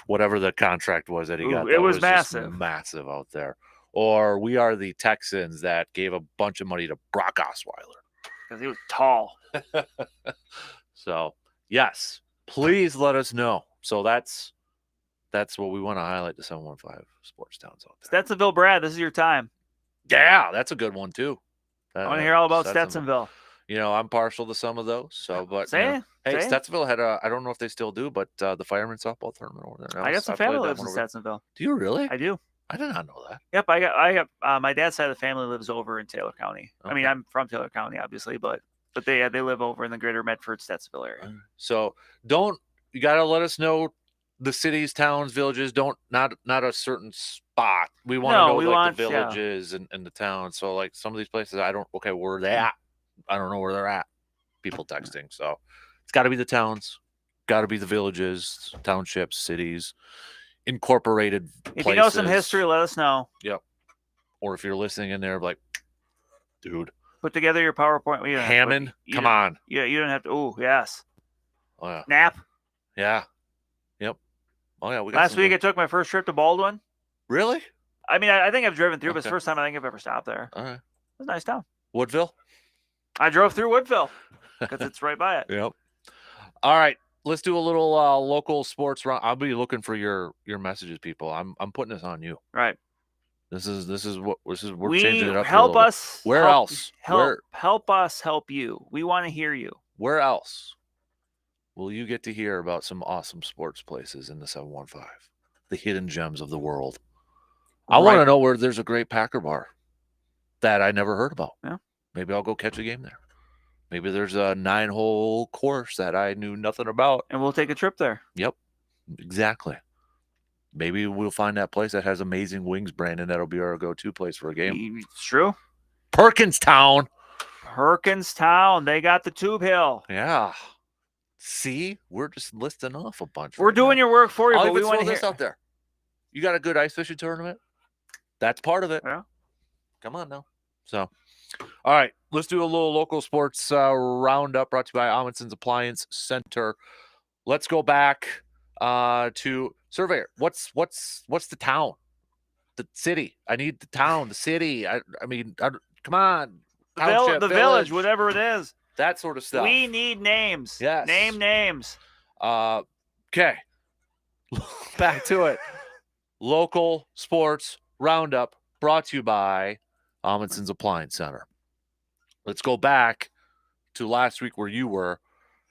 Whatever the contract was that he got. It was massive. Massive out there. Or we are the Texans that gave a bunch of money to Brock Osweiler. Because he was tall. So, yes. Please let us know. So that's what we want to highlight the 715 sports towns out there. Stetsonville, Brad, this is your time. Yeah, that's a good one too. I want to hear all about Stetsonville. I'm partial to some of those. So, but Stetsonville had I don't know if they still do, but the fireman softball tournament over there. I got some family lives in Stetsonville. Do you really? I do. I did not know that. Yep, I got my dad's side of the family lives over in Taylor County. Okay. I mean, I'm from Taylor County, obviously, but they live over in the greater Medford, Stetsonville area. So you got to let us know the cities, towns, villages. Not a certain spot. We want to know the villages and the towns. So like some of these places, where are they at? I don't know where they're at. People texting. So it's got to be the towns, got to be the villages, townships, cities, incorporated places. If you know some history, let us know. Yep. Or if you're listening in there, like, dude, put together your PowerPoint. Hammond, come on. Yeah, you don't have to. Oh, yes. Oh, yeah. Nap. Yeah. Yep. Oh, yeah. Last week I took my first trip to Baldwin. Really? I mean, I think I've driven through, but it's the first time I think I've ever stopped there. All right. It's a nice town. Woodville? I drove through Woodville because it's right by it. Yep. All right. Let's do a little local sports round. I'll be looking for your messages, people. I'm putting this on you. Right. We're changing it up. Help us. Where else? Help us help you. We want to hear you. Where else will you get to hear about some awesome sports places in the 715? The hidden gems of the world. I want to know where there's a great Packer bar that I never heard about. Yeah. Maybe I'll go catch a game there. Maybe there's a 9-hole course that I knew nothing about. And we'll take a trip there. Yep, exactly. Maybe we'll find that place that has amazing wings, Brandon. That'll be our go-to place for a game. It's true. Perkinstown. They got the Tube Hill. Yeah. See, we're just listing off a bunch. We're doing your work for you, but we want to throw this out there. You got a good ice fishing tournament? That's part of it. Yeah. Come on now. So, all right, let's do a little local sports roundup brought to you by Amundsen's Appliance Center. Let's go back to Surveyor. What's the town? The city. I need the town, the city. I mean, come on. The village, whatever it is. That sort of stuff. We need names. Yes. Name names. Okay. Back to it. Local sports roundup brought to you by Amundsen's Appliance Center. Let's go back to last week where you were.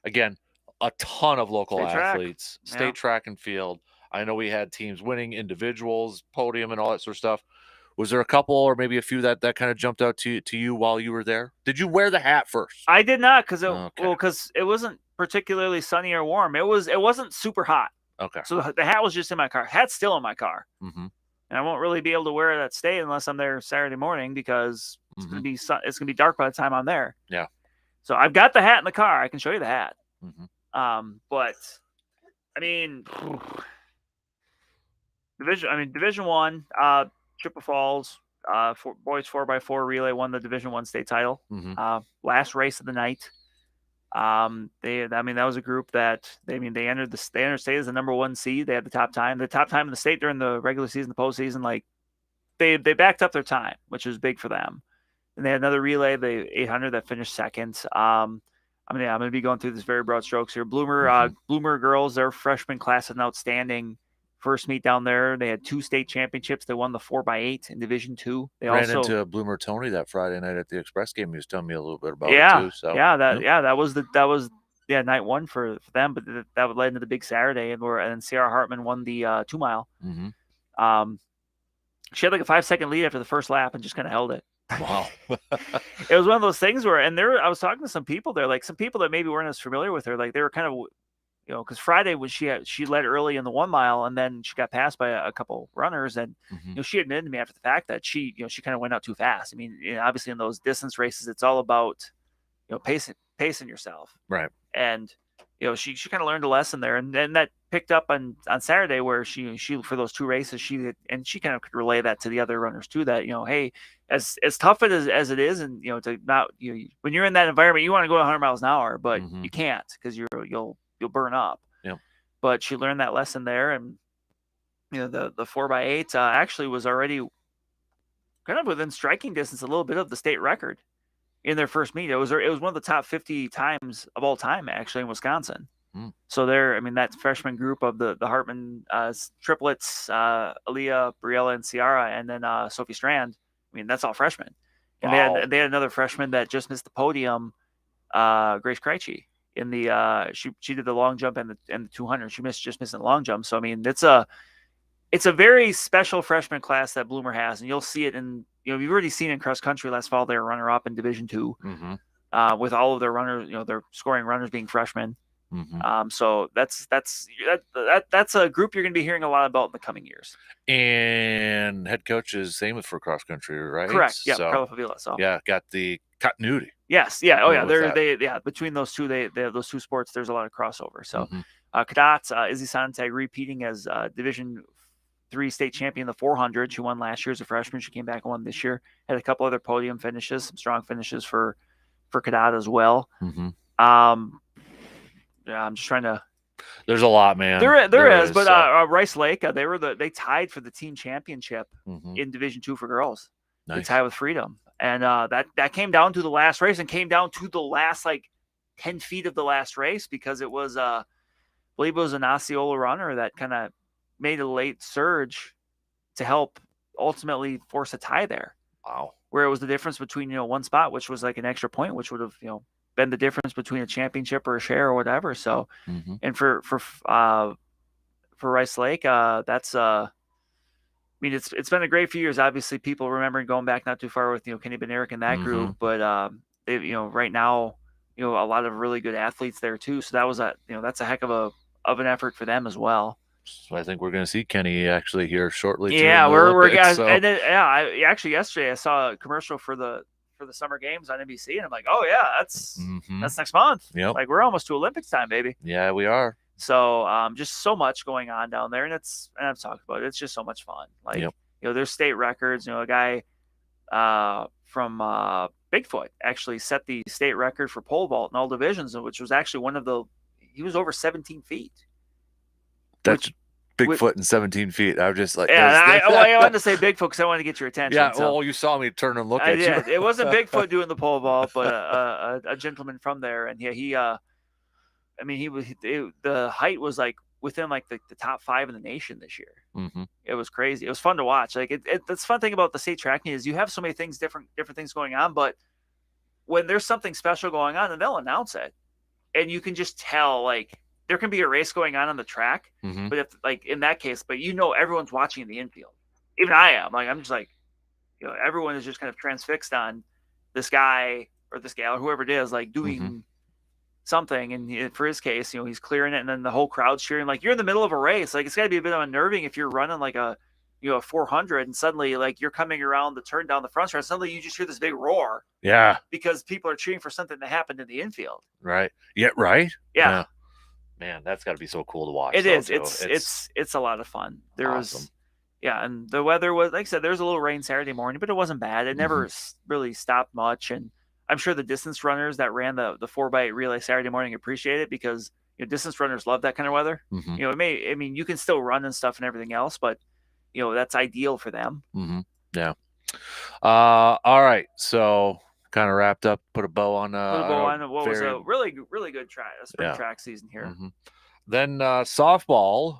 Again, a ton of local athletes. State track and field. I know we had teams winning, individuals, podium, and all that sort of stuff. Was there a couple or maybe a few that kind of jumped out to you while you were there? Did you wear the hat first? I did not because it wasn't particularly sunny or warm. It wasn't super hot. Okay. So the hat was just in my car. Hat's still in my car. Mm-hmm. And I won't really be able to wear it at state unless I'm there Saturday morning because it's gonna be dark by the time I'm there. Yeah. So I've got the hat in the car. I can show you the hat. Mm-hmm. But I mean, Division I, Chippewa Falls, boys 4x4 relay won the Division I state title. Mm-hmm. Last race of the night. That was a group that they entered state as the number 1 seed. They had the top time in the state during the regular season, the postseason. Like they backed up their time, which was big for them. And they had another relay, the 800, that finished second. I'm going to be going through this very broad strokes here. Bloomer girls, their freshman class is an outstanding first meet down there. They had 2 state championships. They won the 4x8 in Division II. They ran into Bloomer Tony that Friday night at the Express game. He was telling me a little bit about it too. So that was night 1 for them, but that would lead into the big Saturday, and Sierra Hartman won the 2-mile. Mm-hmm. She had like a 5-second lead after the first lap and just kind of held it. Wow. It was one of those things where, I was talking to some people there, like some people that maybe weren't as familiar with her, like they were kind of, because Friday was she led early in the 1 mile, and then she got passed by a couple runners, and she admitted to me after the fact that she kind of went out too fast. I mean, obviously in those distance races, it's all about pacing yourself, right? And she kind of learned a lesson there, and then that picked up on Saturday where she for those 2 races she kind of could relay that to the other runners too, that hey, as tough as it is, and to not when you're in that environment, you want to go 100 miles an hour, but you can't because you'll burn up. Yeah. But she learned that lesson there, and the 4x8 actually was already kind of within striking distance a little bit of the state record in their first meet. It was one of the top 50 times of all time actually in Wisconsin. So that freshman group of the Hartman triplets, Aaliyah, Briella, and Ciara, and then Sophie Strand. That's all freshmen. And wow. they had another freshman that just missed the podium, Grace Krejci. In the she did the long jump and the 200. She just missed the long jump. So it's a very special freshman class that Bloomer has, and you'll see it in you've already seen in cross country last fall. They were runner up in Division II, with all of their runners, their scoring runners being freshmen. So that's a group you're going to be hearing a lot about in the coming years. And head coach is same for cross country, right? Correct. Yeah, Carla Favila. So got the continuity. Yes. Yeah. Oh, yeah. Between those two, they have those 2 sports. There's a lot of crossover. So, Cadets, Izzy Sontag repeating as Division III state champion, the 400. She won last year as a freshman. She came back and won this year. Had a couple other podium finishes, some strong finishes for Cadet as well. I'm just trying to. There's a lot, man. There is, but Rice Lake, they tied for the team championship in Division II for girls. Nice. They tied with Freedom, and that came down to the last race, and came down to the last 10 feet of the last race, because it was I believe it was an Osceola runner that kind of made a late surge to help ultimately force a tie there. Wow. Where it was the difference between, one spot, which was like an extra point, which would have, been the difference between a championship or a share or whatever. So, and for Rice Lake, that's I mean, it's been a great few years. Obviously, people remembering going back not too far with Kenny Bednarik and that group, but they, right now, a lot of really good athletes there too. So that was that's a heck of an effort for them as well. So I think we're going to see Kenny actually here shortly. Yeah, too, we're guys, so. and then, actually yesterday I saw a commercial for the summer games on NBC, and I'm like, oh yeah, that's next month. Yep. Like we're almost to Olympics time, baby. Yeah, we are. So just so much going on down there, and I've talked about it. It's just so much fun. Like there's state records. A guy from Bigfoot actually set the state record for pole vault in all divisions, which was actually he was over 17 feet. That's Bigfoot in 17 feet. I'm just like, I wanted to say Bigfoot because I wanted to get your attention. Yeah, so. Well, you saw me turn and look at you. It wasn't Bigfoot doing the pole vault, but a gentleman from there, and he the height was like within like the top 5 in the nation this year. It was crazy. It was fun to watch. Like that's fun thing about the state track meet is you have so many things, different things going on, but when there's something special going on, then they'll announce it, and you can just tell like there can be a race going on the track, but if like in that case, but everyone's watching in the infield. Even I am. Like I'm just like, everyone is just kind of transfixed on this guy or this gal or whoever it is, like doing something. And for his case, he's clearing it, and then the whole crowd's cheering. Like you're in the middle of a race. Like it's got to be a bit unnerving if you're running like a 400, and suddenly like you're coming around the turn down the front stretch. Suddenly you just hear this big roar. Yeah. Because people are cheering for something that happened in the infield. Right. Yeah. Right. Yeah. Man, that's got to be so cool to watch. It is. It's a lot of fun. There awesome. And the weather was, like I said, there was a little rain Saturday morning, but it wasn't bad. It never really stopped much. And I'm sure the distance runners that ran the 4x8 relay Saturday morning appreciate it because distance runners love that kind of weather. You can still run and stuff and everything else, but that's ideal for them. Yeah. All right. So kind of wrapped up, put a bow on what was a really, really good spring track season here. Then softball,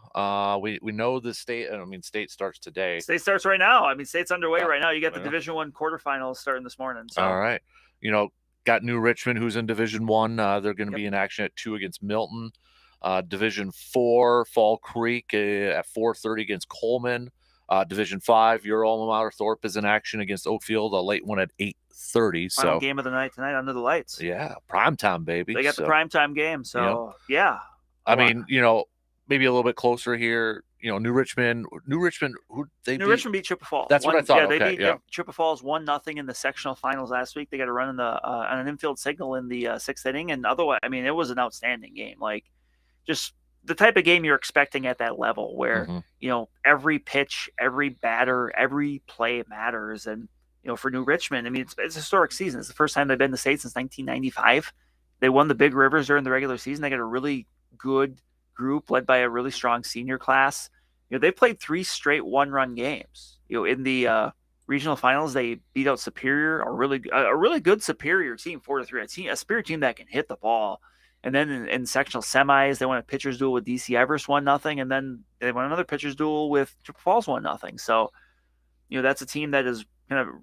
we know the state. State starts today. State starts right now. State's underway right now. You got the Division I quarterfinals starting this morning. So. All right. Got New Richmond, who's in Division I. They're going to be in action at 2 against Milton. Division 4, Fall Creek at 4:30 against Coleman. Division 5, your alma mater, Thorpe, is in action against Oakfield. A late one at 8:30. Final game of the night tonight under the lights. Yeah, primetime, baby. They got the primetime game. So yeah. Maybe a little bit closer here. New Richmond. New Richmond beat Chippewa Falls. That's what I thought. Yeah, they beat Chippewa Falls 1-0 in the sectional finals last week. They got a run in on an infield signal in the 6th inning, and otherwise, it was an outstanding game. Like, just the type of game you're expecting at that level, where every pitch, every batter, every play matters. And for New Richmond, it's a historic season. It's the first time they've been in the state since 1995. They won the Big Rivers during the regular season. They got a really good group led by a really strong senior class. They played 3 straight 1-run games. In the regional finals, they beat out Superior, a really good Superior team, 4-3. A Superior team that can hit the ball. And then in sectional semis, they won a pitcher's duel with DC Everest 1-0, and then they won another pitcher's duel with Chippewa Falls 1-0. So, that's a team that is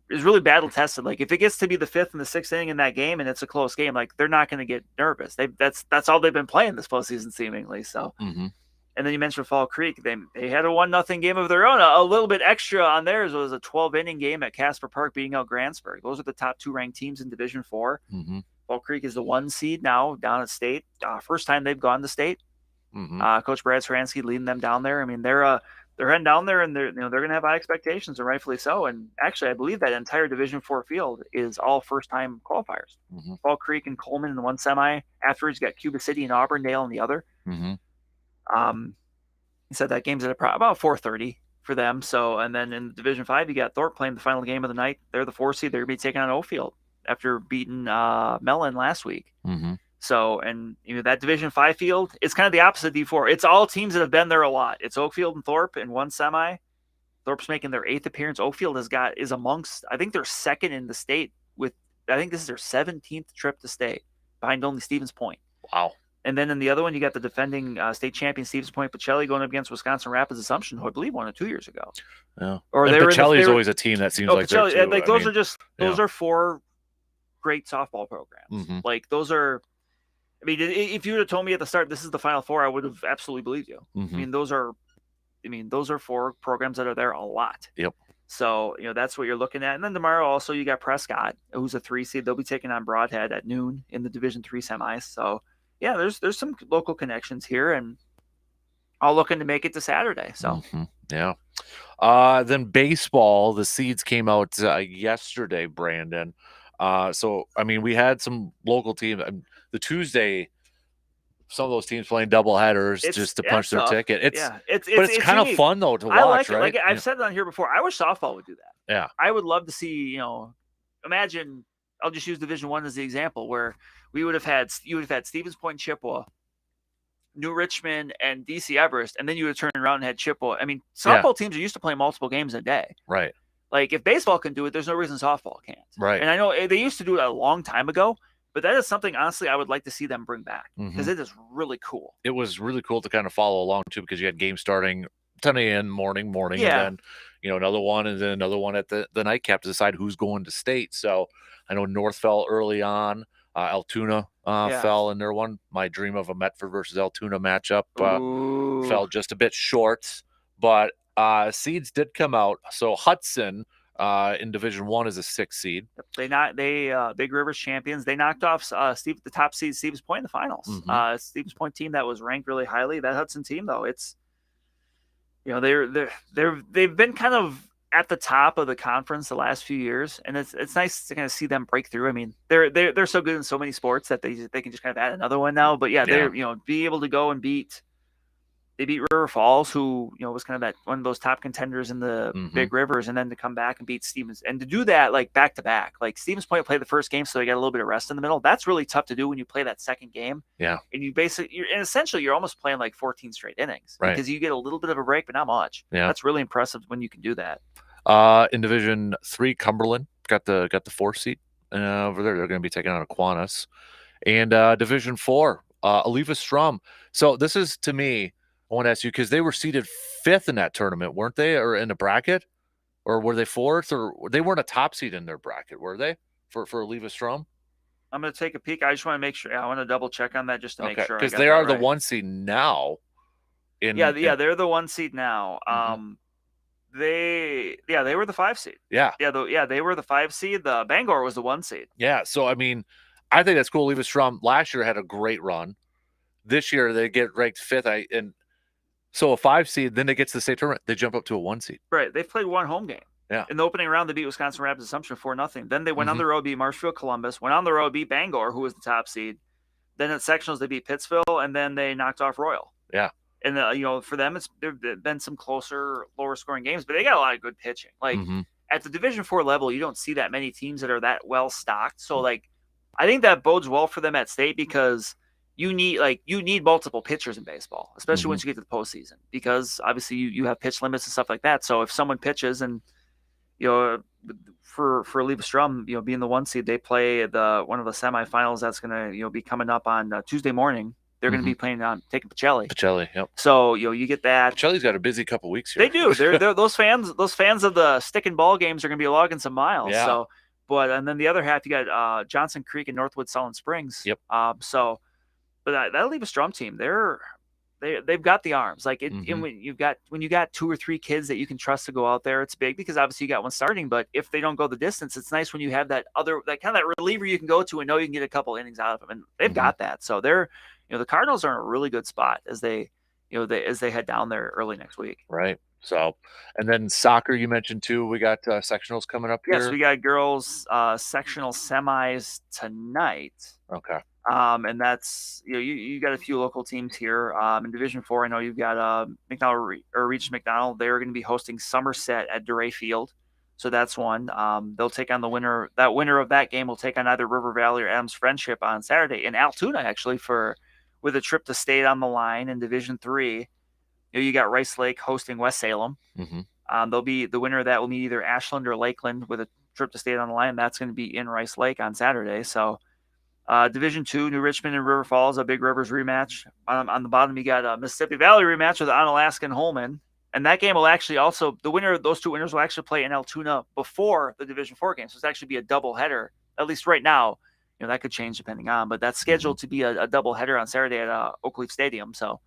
really battle tested. Like if it gets to be the 5th and the 6th inning in that game, and it's a close game, like they're not going to get nervous. That's all they've been playing this postseason seemingly. So, and then you mentioned Fall Creek. They had a 1-0 game of their own. A little bit extra on theirs was a 12-inning game at Casper Park, beating out Grantsburg. Those are the top 2 ranked teams in Division 4. Fall Creek is the 1 seed now down at state. First time they've gone to state. Coach Brad Saransky leading them down there. They're heading down there, and they're going to have high expectations, and rightfully so. And actually, I believe that entire Division 4 field is all first-time qualifiers. Fall Creek and Coleman in the 1 semi. Afterwards, you got Cuba City and Auburndale in the other. He said that game's at about 4:30 for them. So, and then in Division 5, you got Thorpe playing the final game of the night. They're the 4 seed. They're going to be taking on Oakfield after beating Mellon last week. So, and that Division 5 field, it's kind of the opposite of D4. It's all teams that have been there a lot. It's Oakfield and Thorpe in 1 semi. Thorpe's making their 8th appearance. Oakfield is amongst, I think they're 2nd in the state I think this is their 17th trip to state, behind only Stevens Point. Wow. And then in the other one, you got the defending state champion Stevens Point Pacelli going up against Wisconsin Rapids Assumption, who I believe won it 2 years ago. Yeah. Or and they Pacelli's always a team that seems like Pacelli, they're too. like those are just those are 4 great softball programs. Mm-hmm. Like those are. I mean, if you would have told me at the start this is the Final Four, I would have absolutely believed you. Mm-hmm. I mean, those are 4 programs that are there a lot. Yep. So, that's what you're looking at. And then tomorrow also you got Prescott, who's a 3 seed. They'll be taking on Broadhead at noon in the Division 3 semis. So, yeah, there's some local connections here, and all looking to make it to Saturday. So, yeah. Then baseball, the seeds came out yesterday, Brandon. So, I mean, we had some local teams. The Tuesday, some of those teams playing double headers just to punch their ticket. It's kind of fun though to watch. I like it. Right? Like I've said it on here before. I wish softball would do that. Yeah, I would love to see. Imagine. I'll just use Division 1 as the example where you would have had Stevens Point, Chippewa, New Richmond, and DC Everest, and then you would have turned around and had Chippewa. I mean, softball teams are used to playing multiple games a day. Right. Like if baseball can do it, there's no reason softball can't. Right. And I know they used to do it a long time ago. But that is something, honestly, I would like to see them bring back because it is really cool. It was really cool to kind of follow along, too, because you had games starting 10 a.m. morning, yeah. and then, another one, and then another one at the nightcap to decide who's going to state. So I know North fell early on. Altoona fell in their one. My dream of a Medford versus Altoona matchup fell just a bit short. But seeds did come out. So Hudson in Division 1 is a 6 seed. They Big Rivers champions. They knocked off the top seed Stevens Point in the finals. Stevens Point team that was ranked really highly. That Hudson team though, it's they've been kind of at the top of the conference the last few years, and it's nice to kind of see them break through. I mean, they're so good in so many sports that they can just kind of add another one now. But they're be able to go and beat River Falls, who was kind of that one of those top contenders in the Big Rivers, and then to come back and beat Stevens, and to do that like back to back. Like Stevens Point played the first game, so they got a little bit of rest in the middle. That's really tough to do when you play that second game. Yeah, and you're almost playing like 14 straight innings, right? Because you get a little bit of a break, but not much. Yeah, that's really impressive when you can do that. In Division 3, Cumberland got the 4th seed over there. They're going to be taking on Aquinas, and Division 4, Oliva Strum. So this is, to me, I want to ask you, because they were seeded 5th in that tournament, weren't they? Or in the bracket? Or were they 4th? Or they weren't a top seed in their bracket, were they? For Oliva Strum? I'm going to take a peek. I just want to make sure. I want to double check on that just to make sure. Because they are the 1 seed now. They're the 1 seed now. They were the 5 seed. Yeah. They were the 5 seed. The Bangor was the 1 seed. Yeah. So, I mean, I think that's cool. Oliva Strum last year had a great run. This year they get ranked 5th. So a 5 seed, then they get to the state tournament, they jump up to a 1 seed. Right. They've played 1 home game. Yeah. In the opening round, they beat Wisconsin Rapids Assumption 4-0. Then they went on the road, beat Marshfield Columbus, went on the road, beat Bangor, who was the top seed. Then at sectionals, they beat Pittsville, and then they knocked off Royal. Yeah. And for them, there've been some closer, lower scoring games, but they got a lot of good pitching. Like at the Division 4 level, you don't see that many teams that are that well stocked. So I think that bodes well for them at state because you need multiple pitchers in baseball, especially once you get to the postseason, because obviously you have pitch limits and stuff like that. So if someone pitches and for Oliva Strum, being the 1 seed, they play one of the semifinals that's going to be coming up on Tuesday morning. They're going to be playing on taking Pacelli. Yep. So you get that. Pacelli's got a busy couple weeks here. They do. They're those fans of the stick and ball games are going to be logging some miles. Yeah. So, and then the other half you got Johnson Creek and Northwood Solid Springs. Yep. But that Oliva Strum team, they've got the arms. Like when you got 2 or 3 kids that you can trust to go out there, it's big because obviously you got one starting. But if they don't go the distance, it's nice when you have that kind of that reliever you can go to and know you can get a couple innings out of them, and they've got that. So they're the Cardinals are in a really good spot as they head down there early next week. Right. So, and then soccer you mentioned too. We got sectionals coming up here. Yes, we got girls sectional semis tonight. Okay. And that's you got a few local teams here in Division 4. I know you've got McDonald or Regis McDonald. They're going to be hosting Somerset at DeRay Field, so that's one. They'll take on the winner. That winner of that game will take on either River Valley or Adams Friendship on Saturday in Altoona, actually, with a trip to state on the line in Division 3. You got Rice Lake hosting West Salem. They'll be the winner of that will be either Ashland or Lakeland with a trip to state on the line. That's going to be in Rice Lake on Saturday. So. Division II, New Richmond and River Falls, a Big Rivers rematch. On the bottom, you got a Mississippi Valley rematch with Onalaska and Holman. And that game will actually also, those two winners will actually play in Altoona before the Division IV game. So it's actually be a doubleheader, at least right now. That could change depending on, but that's scheduled to be a doubleheader on Saturday at Oakleaf Stadium. So,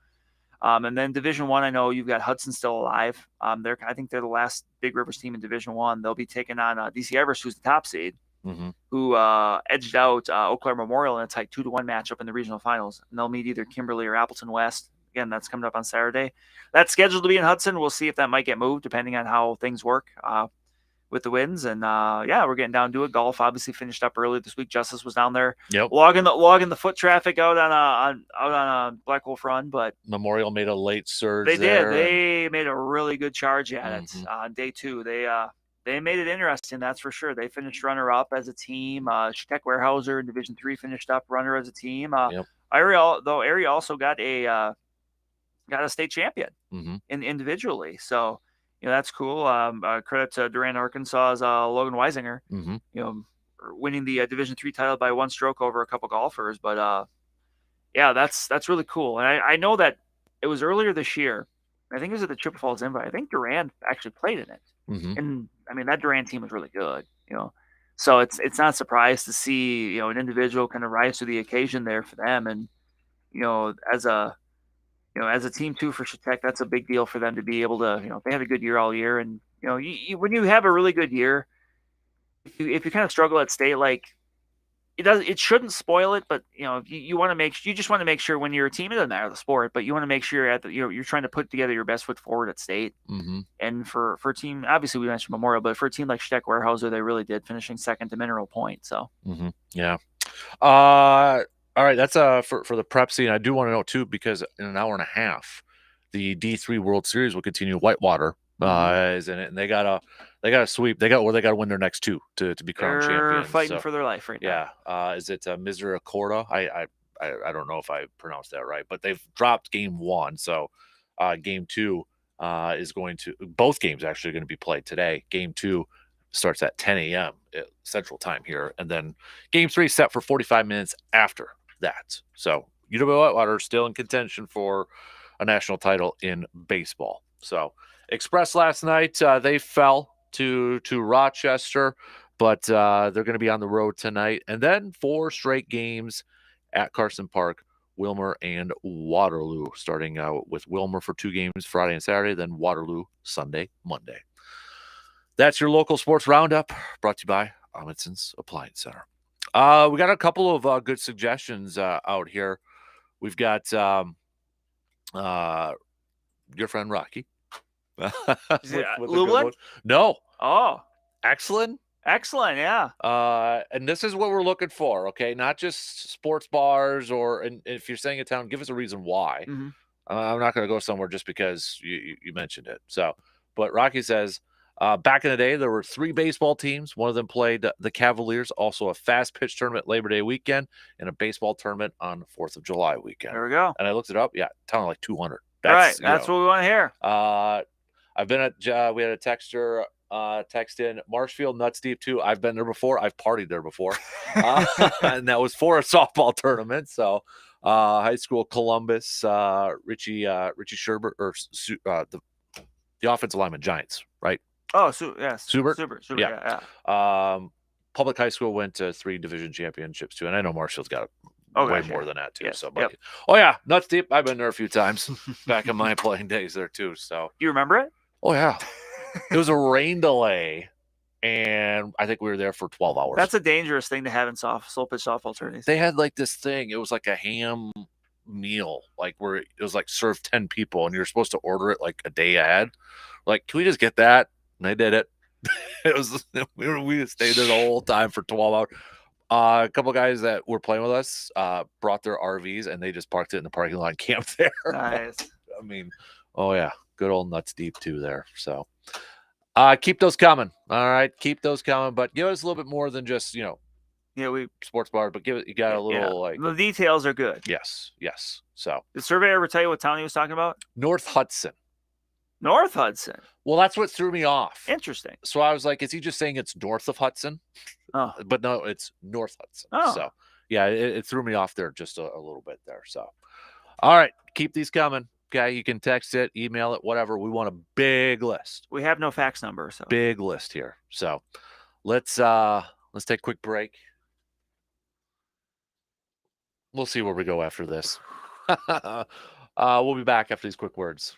and then Division I, I know you've got Hudson still alive. I think they're the last Big Rivers team in Division I. They'll be taking on DC Everest, who's the top seed. Who edged out Eau Claire Memorial in a tight 2-1 matchup in the regional finals. And they'll meet either Kimberly or Appleton West. Again, that's coming up on Saturday. That's scheduled to be in Hudson. We'll see if that might get moved depending on how things work with the winds. And we're getting down to it. Golf obviously finished up early this week. Justice was down there logging the foot traffic out on a Black Wolf Run. But Memorial made a late surge. They did. They made a really good charge at it on day 2. They made it interesting, that's for sure. They finished runner-up as a team. Tech Warehouser in Division III finished up runner as a team. Erie also got a state champion individually. So, that's cool. Credit to Durant, Arkansas's Logan Weisinger, winning the Division III title by 1 stroke over a couple golfers. But, that's really cool. And I know that it was earlier this year. I think it was at the Chippewa Falls Invite. I think Durant actually played in it. And I mean, that Durant team was really good, so it's not a surprise to see, an individual kind of rise to the occasion there for them. And, as a team too for Tech, that's a big deal for them to be able to, if they have a good year all year. And, when you have a really good year, if you kind of struggle at state, like it shouldn't spoil it, but you just want to make sure when you're a team, it doesn't matter the sport, but you want to make sure you're trying to put together your best foot forward at state. And for a team, obviously we mentioned Memorial, but for a team like Tech Warehouser, they really did, finishing second to Mineral Point. So all right, that's for the prep scene. I do want to know too, because in an hour and a half, the D3 World Series will continue. Whitewater is in it, and they got a sweep. They got to win their next 2 to be crowned champions. They're fighting for their life right now. Is it Misericordia? I don't know if I pronounced that right, but they've dropped game 1, so game 2 is both games actually going to be played today. Game 2 starts at 10 a.m. Central Time here, and then game 3 set for 45 minutes after that. So UW-Whitewater still in contention for a national title in baseball. So Express last night, they fell to Rochester, but they're going to be on the road tonight. And then 4 straight games at Carson Park, Wilmer and Waterloo, starting out with Wilmer for 2 games Friday and Saturday, then Waterloo Sunday, Monday. That's your local sports roundup, brought to you by Amundsen's Appliance Center. We got a couple of good suggestions out here. We've got your friend Rocky. Is it Lublin? No. Oh, excellent. Yeah. And this is what we're looking for, okay? Not just sports bars, and if you're staying in town, give us a reason why. I'm not going to go somewhere just because you mentioned it. So, but Rocky says, back in the day, there were 3 baseball teams. One of them played the Cavaliers, also a fast pitch tournament Labor Day weekend, and a baseball tournament on 4th of July weekend. There we go. And I looked it up. Yeah, town like 200. That's what we want to hear. I've been at, we had a texter text in Marshfield, Nuts Deep too. I've been there before. I've partied there before. And that was for a softball tournament. So high school Columbus, Richie Sherbert, or the offensive lineman Giants, right? Oh, Subert. Yeah. Public high school went to 3 division championships too. And I know Marshfield's got way more than that too. Yes. So, but, oh yeah, Nuts Deep. I've been there a few times back in my playing days there too. So you remember it? Oh yeah, it was a rain delay, and I think we were there for 12 hours. That's a dangerous thing to have in slow pitch softball tourneys. They had like this thing. It was like a ham meal, like where it was like served 10 people, and you're supposed to order it like a day ahead. Like, can we just get that? And they did it. It was we stayed there the whole time for 12 hours. A couple of guys that were playing with us brought their RVs, and they just parked it in the parking lot and camped there. Nice. I mean, oh yeah, good old Nuts Deep too there. So keep those coming. All right, keep those coming. But give us a little bit more than just we sports bar. But you got a little like the details are good. Yes. So did Survey ever tell you what town he was talking about? North Hudson. North Hudson. Well, that's what threw me off. Interesting. So I was like, is he just saying it's north of Hudson? Oh. But no, it's North Hudson. Oh. So yeah, it threw me off there just a little bit there. So, all right, keep these coming. Okay, you can text it, email it, whatever. We want a big list. We have no fax number, so Big list here. So let's take a quick break. We'll see where we go after this. We'll be back after these quick words.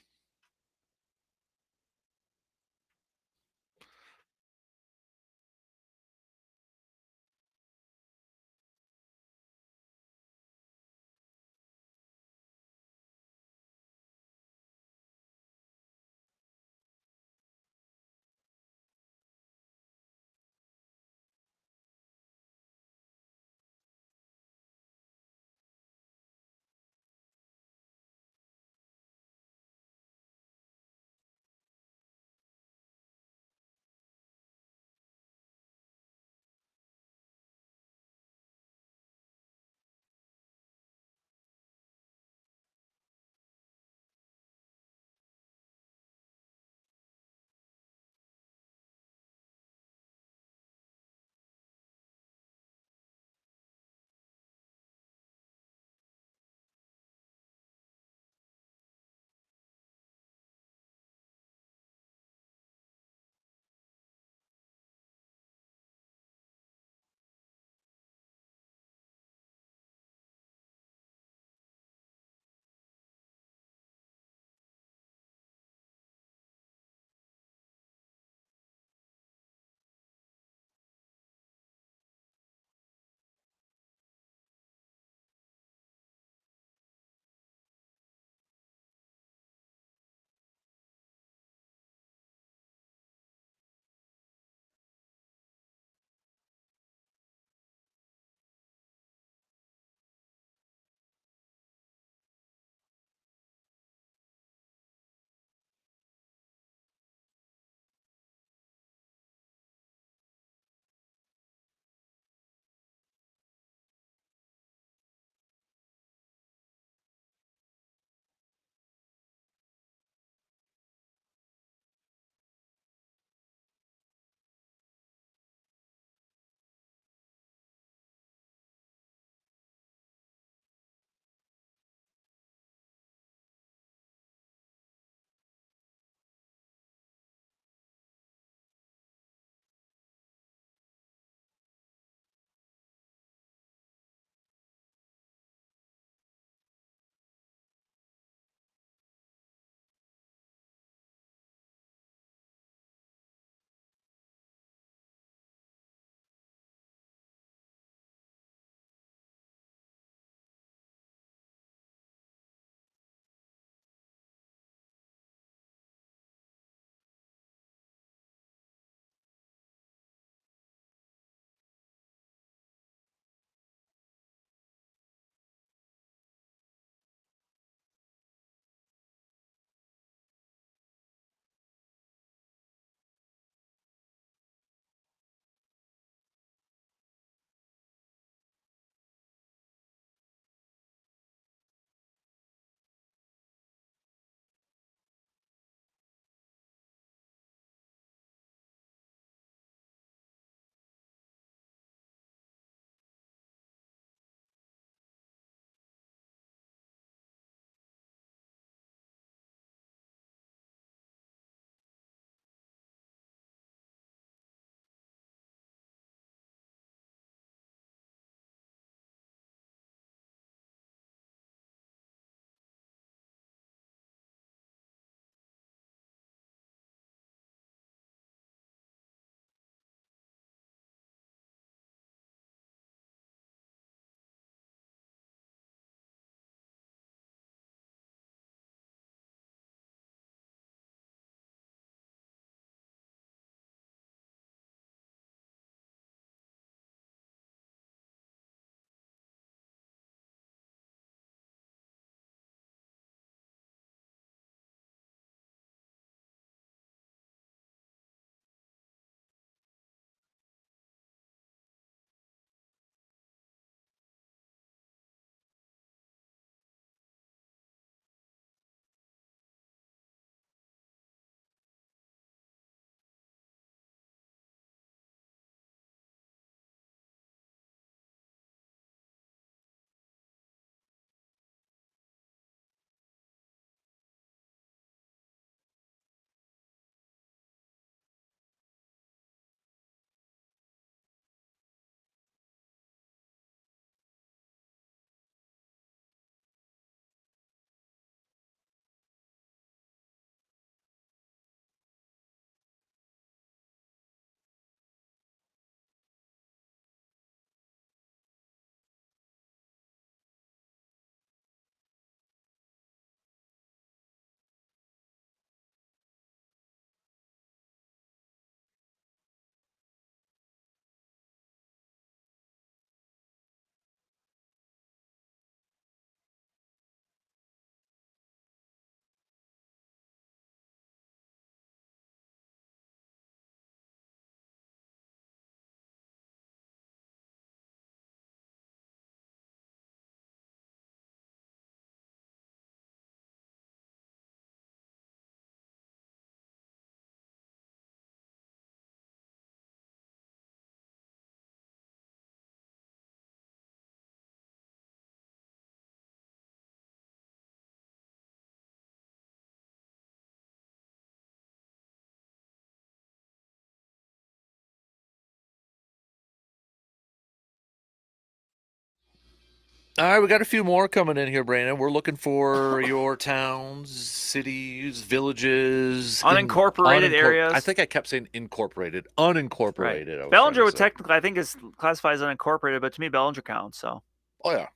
All right, we got a few more coming in here, Brandon. We're looking for your towns, cities, villages, Unincorporated areas. I think I kept saying incorporated, unincorporated. Right. Bellinger would technically, I think, is classified as unincorporated, but to me, Bellinger counts. So. Oh yeah,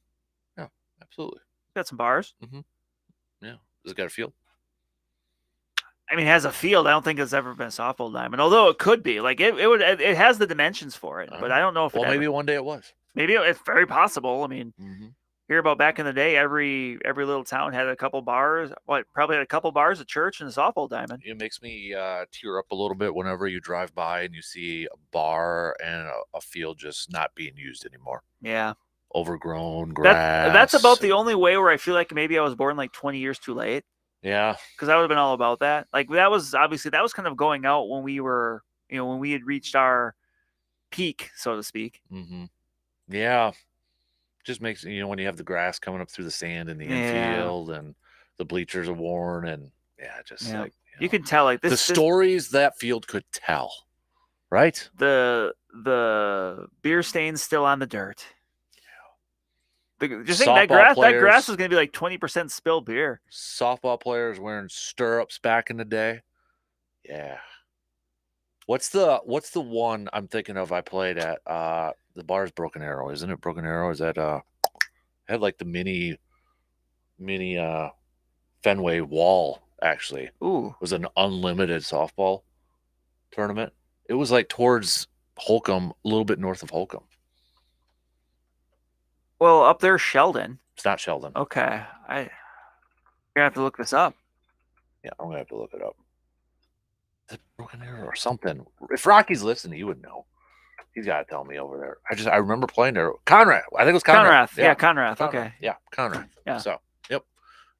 yeah, absolutely. Got some bars. Mm-hmm. Yeah, does it got a field? I mean, it has a field. I don't think it's ever been a softball diamond, although it could be. Like it has the dimensions for it, but I don't know if. Well, maybe one day it was. Maybe it's very possible. I mean, hear about back in the day, every little town had a couple bars. Probably had a couple bars, a church, and a softball diamond. It makes me tear up a little bit whenever you drive by and you see a bar and a field just not being used anymore. Yeah. Overgrown grass. That's about the only way where I feel like maybe I was born like 20 years too late. Yeah. Because I would have been all about that. Like that was kind of going out when we were, when we had reached our peak, so to speak. Mm-hmm. Yeah. Just makes, when you have the grass coming up through the sand in the infield and the bleachers are worn and like. You can tell like the stories that field could tell, right? The beer stains still on the dirt. Just think that grass was going to be like 20% spilled beer. Softball players wearing stirrups back in the day. Yeah. What's the one I'm thinking of I played at? The bar's Broken Arrow. Isn't it Broken Arrow? Is that had like the mini Fenway wall actually. Ooh. It was an unlimited softball tournament. It was like towards Holcomb, a little bit north of Holcomb. Well, up there, Sheldon. It's not Sheldon. Okay. You're gonna have to look this up. Yeah, I'm gonna have to look it up. The Broken Arrow or something. If Rocky's listening, he would know. He's got to tell me over there. I remember playing there. Conrad. I think it was Conrad. Conrad. Okay. Yeah, Conrad. Yeah. So, yep.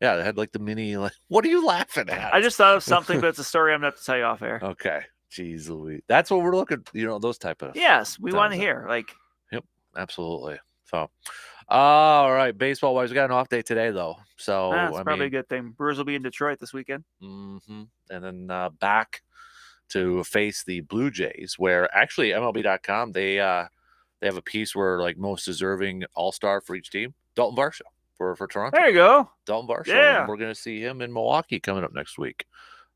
Yeah, they had like the mini. Like, what are you laughing at? I just thought of something, but it's a story I'm gonna have to tell you off air. Okay. Jeez Louise. That's what we're looking. Those type of. Yes, we want to hear. Like. Yep. Absolutely. So. All right, baseball wise, we got an off day today though, so that's probably a good thing. Brewers will be in Detroit this weekend. Mm-hmm. And then back to face the Blue Jays, where actually MLB.com they have a piece where like most deserving all-star for each team, Dalton Varsho for Toronto. There you go, Dalton Varsho. Yeah, and we're gonna see him in Milwaukee coming up next week.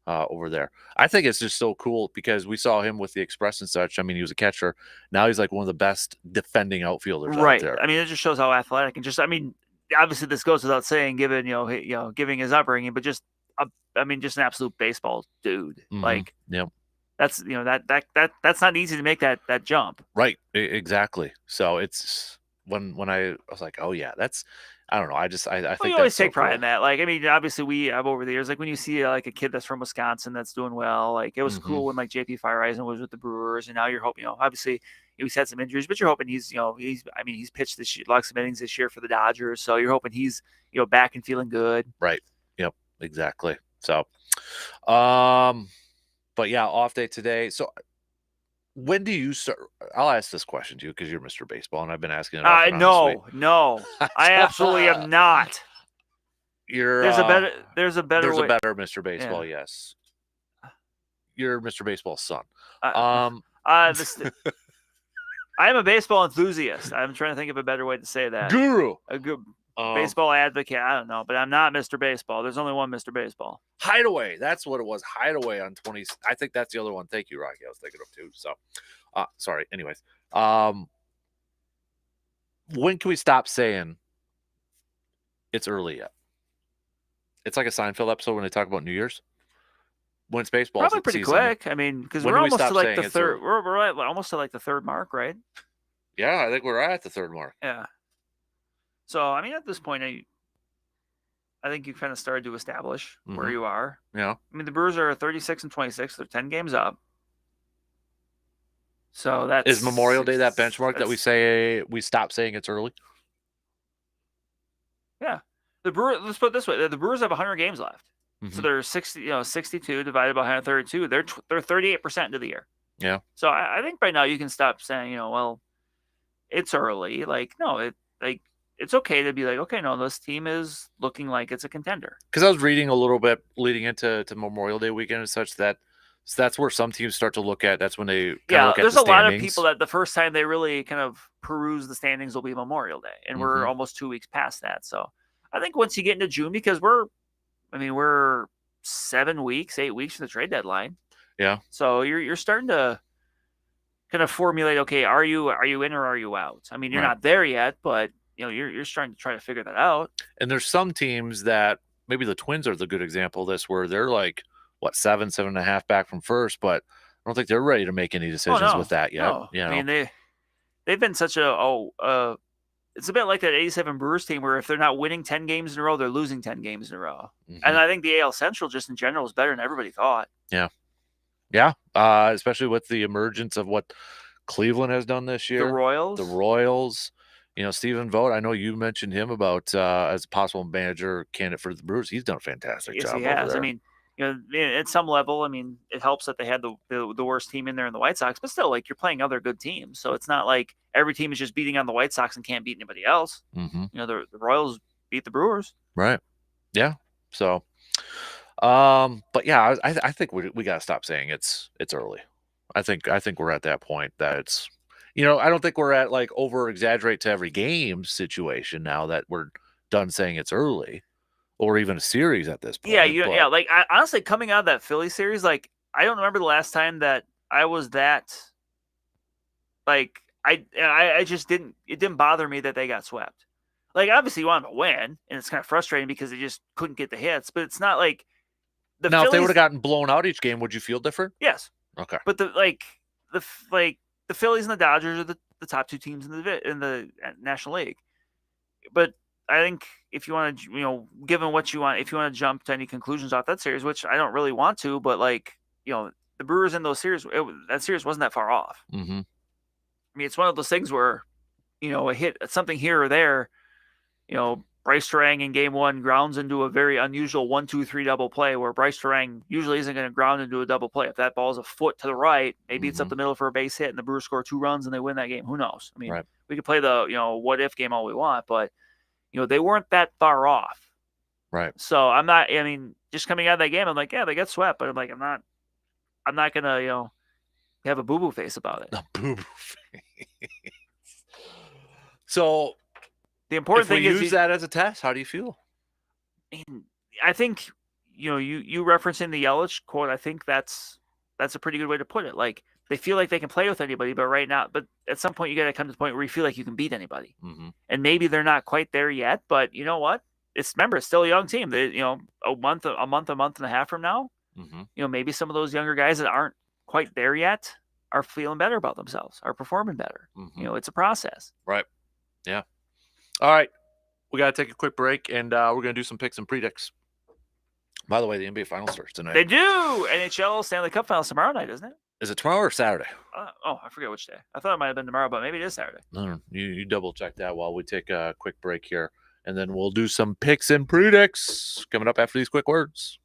Over there. I think it's just so cool because we saw him with the Express and such. I mean, he was a catcher. Now he's like one of the best defending outfielders out there. I mean, it just shows how athletic and obviously this goes without saying, given giving his upbringing, but just just an absolute baseball dude. Mm-hmm. Like, yep. That's that's not easy to make that jump. Right. Exactly. So it's when I was like, oh yeah, that's. I don't know. I think you always take pride in that. Like, I mean, obviously we have over the years, like when you see like a kid that's from Wisconsin that's doing well, like it was cool when like JP Fireeisen was with the Brewers, and now you're hoping, obviously he's had some injuries, but you're hoping he's pitched this year, lots of innings this year for the Dodgers, so you're hoping he's back and feeling good. Right. Yep. Exactly. So, but yeah, off day today. So. When do you start? I'll ask this question to you because you're Mr. Baseball, and I've been asking it. No, I absolutely am not. There's a better way. There's a better Mr. Baseball. Yeah. Yes, you're Mr. Baseball's son. I am a baseball enthusiast. I'm trying to think of a better way to say that. Guru. A good baseball advocate. I don't know, but I'm not Mr. Baseball. There's only one Mr. Baseball. Hideaway. That's what it was. Hideaway on 20. I think that's the other one. Thank you, Rocky. I was thinking of too. So, sorry. Anyways, when can we stop saying it's early yet? It's like a Seinfeld episode when they talk about New Year's. When it's baseball, probably pretty quick. I mean, because we're almost to like the third. We're almost to like the third mark, right? Yeah, I think we're at the third mark. Yeah. So, I mean, at this point, I think you kind of started to establish where you are. Yeah. I mean, the Brewers are 36-26. They're 10 games up. So that's is Memorial Day that benchmark that we say we stop saying it's early? Yeah. The Brewers. Let's put it this way: the Brewers have 100 games left. So they're 62 divided by 132. They're 38% into the year. Yeah. So I think by now you can stop saying, well, it's early. Like, no, it's okay to be like, okay, no, this team is looking like it's a contender. Because I was reading a little bit leading into Memorial Day weekend and such that So that's where some teams start to look at. That's when they kind of look at there's the a lot of standings. people that the first time they really kind of peruse the standings will be Memorial Day, and we're Mhm. almost 2 weeks past that. So I think once you get into June, because we're 7 weeks, 8 weeks from the trade deadline. Yeah. So you're starting to kind of formulate, okay, are you in or are you out? I mean, you're Right. not there yet, but you're starting to try to figure that out. And there's some teams that maybe the Twins are the good example of this, where they're like what 7.5 back from first, but I don't think they're ready to make any Oh decisions with no, that yet. no. You I know, mean they've been such it's a bit like that 87 Brewers team where if they're not winning 10 games in a row, they're losing 10 games in a row. And Mhm. I think the AL Central just in general is better than everybody thought. Yeah. Especially with the emergence of what Cleveland has done this year. The Royals. The Royals. Stephen Vogt, I know you mentioned him about as a possible manager candidate for the Brewers. He's done a fantastic Yes, he job over has. I there. mean, at some level, I mean, it helps that they had the worst team in there in the White Sox, but still, like you're playing other good teams, so it's not like every team is just beating on the White Sox and can't beat anybody else. Mm-hmm. The Royals beat the Brewers. Right. Yeah. So, but yeah, I think we got to stop saying it's early. I think we're at that point that it's, I don't think we're at like over exaggerate to every game situation now that we're done saying it's early or even a series at this Yeah, point. But like honestly, coming out of that Philly series, like I don't remember the last time that I was that like I just didn't it didn't bother me that they got swept. Like obviously you want them to win, and it's kind of frustrating because they just couldn't get the hits, but it's not like the now, if they would have Phillies. gotten blown out each game, would you feel different? Yes, Okay. but the Phillies and the Dodgers are the top two teams in the National League. But I think if you want to, given what you want, if you want to jump to any conclusions off that series, which I don't really want to, but the Brewers in those series, that series wasn't that far off. Mm-hmm. I mean, it's one of those things where a hit something here or there. Bryce Terang in game one grounds into a very unusual 1-2-3 double play where Bryce Terang usually isn't going to ground into a double play. If that ball is a foot to the right, maybe it's up the middle for a base hit and the Brewers score 2 runs and they win that game. Who knows? I mean, Right. we could play the, what if game all we want, but, they weren't that far off. Right. So just coming out of that game, I'm like, yeah, they got swept, but I'm like, I'm not going to, have a boo-boo face about it. A boo-boo face. So the important if we thing is use that as a test, how do you feel? I think you referencing the Yelich quote. I think that's a pretty good way to put it. Like they feel like they can play with anybody, but at some point you got to come to the point where you feel like you can beat anybody, and maybe they're not quite there yet. But you know what? It's still a young team. They, a month and a half from now, maybe some of those younger guys that aren't quite there yet are feeling better about themselves, are performing better. It's a process. Right. Yeah. All right. We got to take a quick break, and we're going to do some picks and predicts. By the way, the NBA Finals starts tonight. They do. NHL Stanley Cup Finals tomorrow night, isn't it? Is it tomorrow or Saturday? I forget which day. I thought it might have been tomorrow, but maybe it is Saturday. No, you double check that while we take a quick break here, and then we'll do some picks and predicts coming up after these quick words.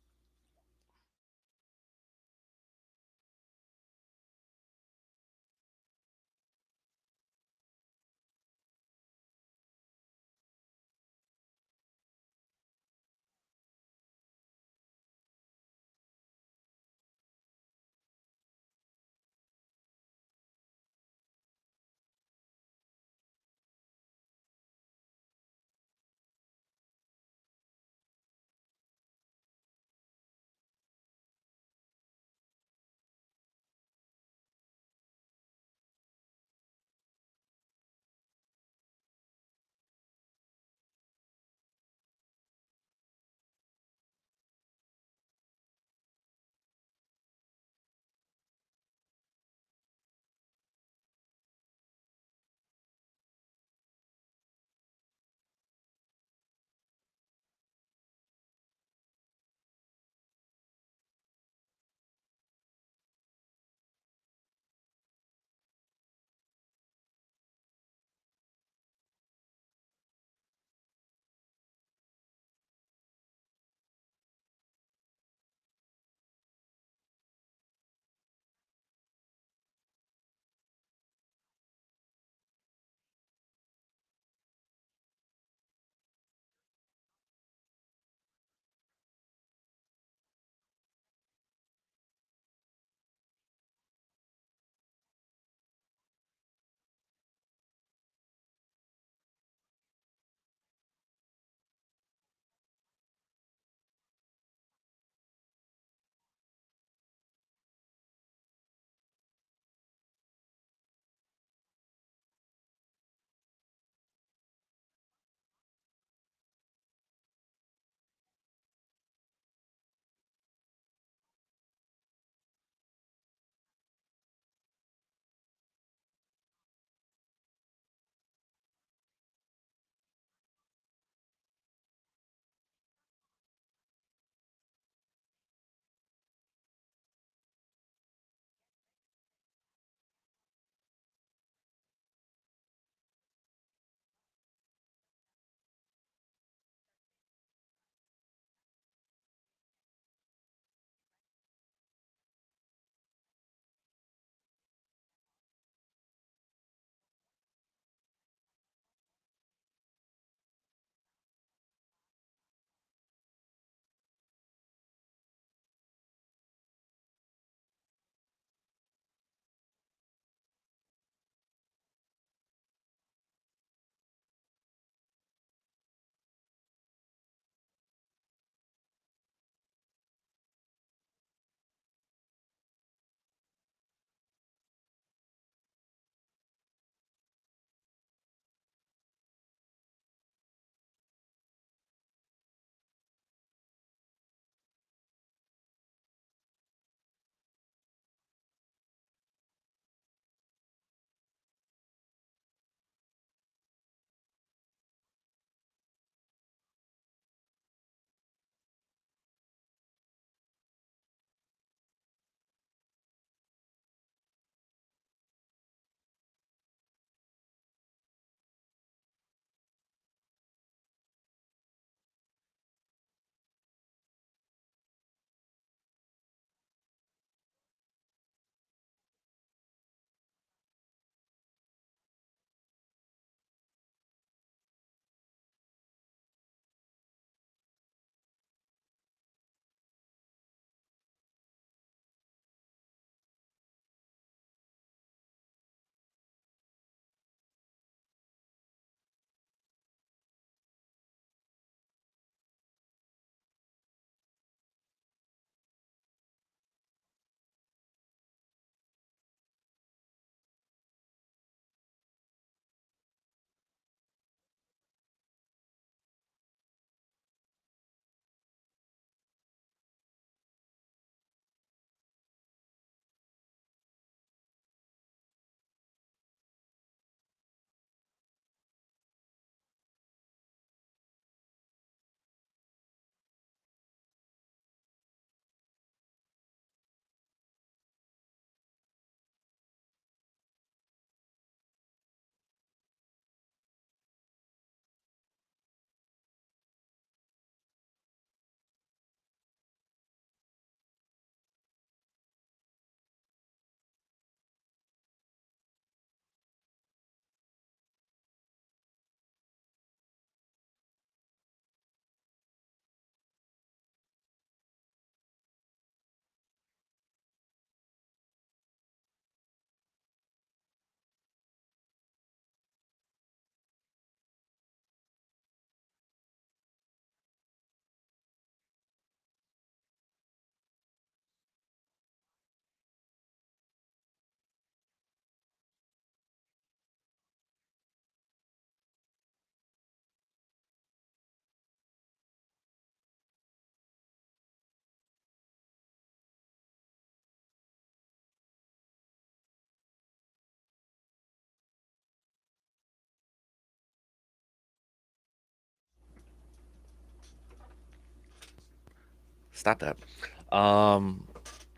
Stop that.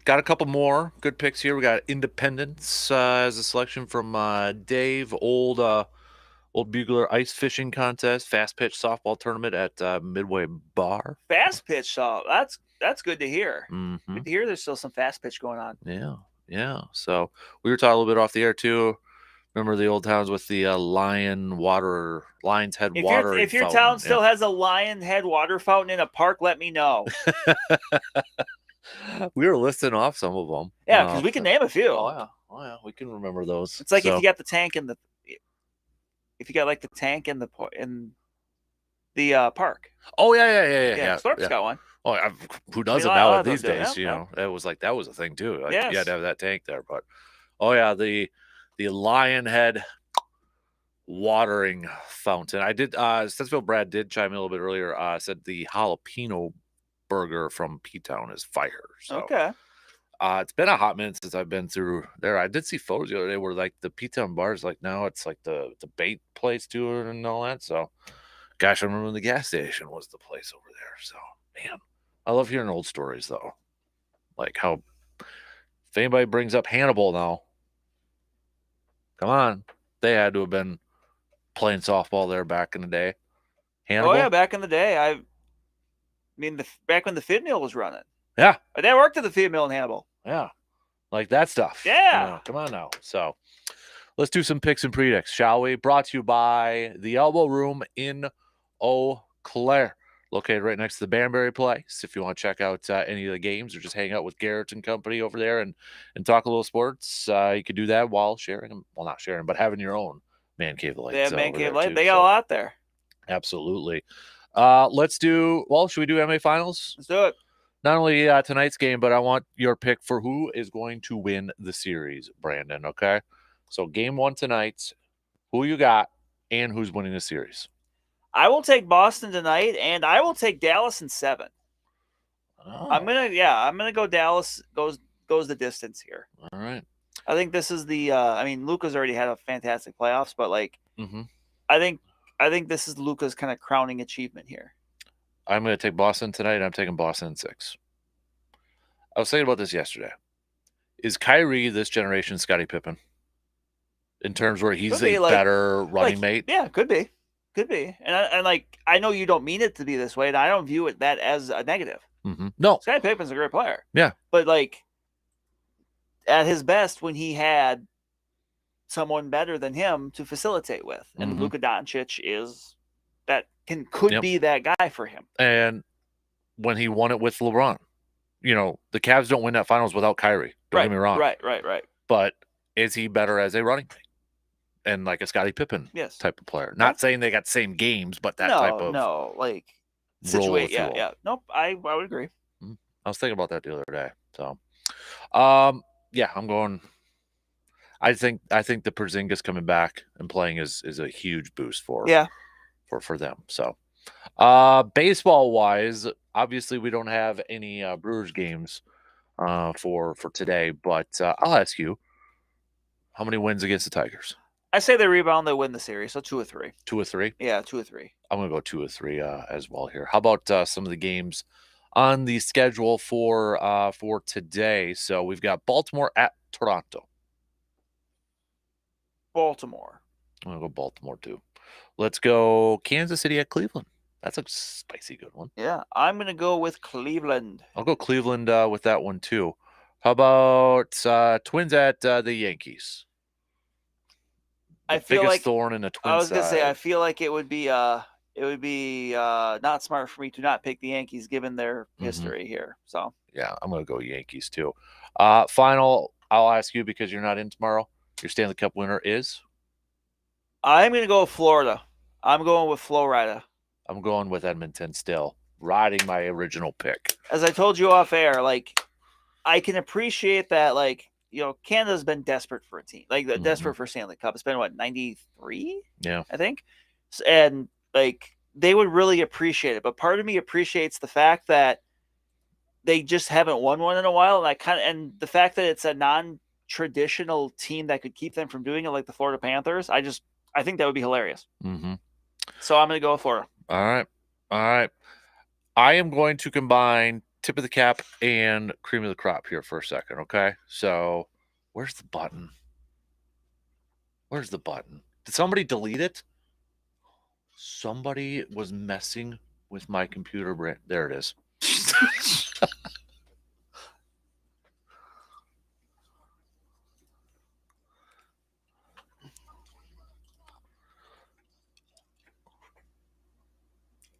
Got a couple more good picks here. We got Independence as a selection from Dave, old Bugler ice fishing contest, fast pitch softball tournament at Midway Bar. Fast pitch, so that's good to hear. Mm-hmm. Good to hear there's still some fast pitch going on. Yeah. So we were talking a little bit off the air too. Remember the old towns with the Lion's Head water. If your town still has a Lion Head water fountain in a park, let me know. We were listing off some of them. Yeah, because we can name a few. Oh yeah, we can remember those. It's like if you got the tank in the, if you got like the tank in the park. Oh yeah. Thorpe's got one. Oh, who doesn't now these days? You know, it was like that was a thing too. Like, you had to have that tank there. But oh yeah, the Lion Head watering fountain. I did. Stensville Brad did chime in a little bit earlier. Said the jalapeno burger from P-Town is fire. So, okay. It's been a hot minute since I've been through there. I did see photos the other day where like the P-Town bars, like now it's like the bait place to it and all that. So, gosh, I remember when the gas station was the place over there. So, man, I love hearing old stories though. Like how if anybody brings up Hannibal now, come on, they had to have been playing softball there back in the day. Hannibal? Oh yeah, back in the day. I mean, back when the feed mill was running. Yeah. They worked at the feed mill in Hannibal. Yeah. Like that stuff. Yeah. You know, come on now. So let's do some picks and predicts, shall we? Brought to you by the Elbow Room in Eau Claire, located right next to the Banbury Place. If you want to check out any of the games or just hang out with Garrett and company over there and talk a little sports, you could do that while sharing, well, not sharing, but having your own Man Cave Lights. They have Man Cave Lights. They got a lot there. Absolutely. Let's do, well, should we do MA Finals? Let's do it. Not only tonight's game, but I want your pick for who is going to win the series, Brandon, okay? So game one tonight, who you got and who's winning the series? I will take Boston tonight, and I will take Dallas in 7. Oh. I'm gonna go Dallas goes the distance here. All right. I think this is the I mean, Luka's already had a fantastic playoffs, but like Mm-hmm. I think this is Luka's kind of crowning achievement here. I'm going to take Boston tonight. I'm taking Boston in 6. I was thinking about this yesterday. Is Kyrie this generation Scottie Pippen? In terms where he's a better running mate? Yeah, could be. And like, I know you don't mean it to be this way, and I don't view that as a negative. Mm-hmm. No. Scottie Pippen's a great player. Yeah. But like, at his best, when he had someone better than him to facilitate with, and Luka Doncic is could be that guy for him. And when he won it with LeBron, you know, the Cavs don't win that finals without Kyrie. Don't get me wrong. Right. But is he better as a running mate? And like a Scottie Pippen type of player. Not saying they got the same games, but that type of like situation. Yeah. Nope. I would agree. I was thinking about that the other day. So yeah, I'm going. I think the Porzingis coming back and playing is a huge boost for them. So baseball wise, obviously we don't have any Brewers games for today, but I'll ask you, how many wins against the Tigers? I say they rebound, they win the series, so 2 or 3. 2 or 3? Yeah, 2 or 3. I'm gonna go 2 or 3 as well here. How about some of the games on the schedule for today? So we've got Baltimore at Toronto. Baltimore. I'm gonna go Baltimore too. Let's go Kansas City at Cleveland. That's a spicy good one. Yeah, I'm gonna go with Cleveland. I'll go Cleveland with that one too. How about Twins at the Yankees? I feel biggest like thorn in the Twins. I was gonna say I feel like it would be not smart for me to not pick the Yankees given their history here. So yeah, I'm gonna go Yankees too. Final, I'll ask you because you're not in tomorrow. Your Stanley Cup winner is? I'm gonna go with Florida. I'm going with Florida. I'm going with Edmonton still, riding my original pick. As I told you off air, like I can appreciate that, like, you know, Canada's been desperate for a team, like desperate for Stanley Cup. It's been what, 93? Yeah, I think, and like they would really appreciate it. But part of me appreciates the fact that they just haven't won one in a while, and the fact that it's a non-traditional team that could keep them from doing it, like the Florida Panthers. I think that would be hilarious. So I'm going to go with Florida. All right. I am going to combine tip of the cap and cream of the crop here for a second, okay? So, where's the button? Where's the button? Did somebody delete it? Somebody was messing with my computer brain. There it is.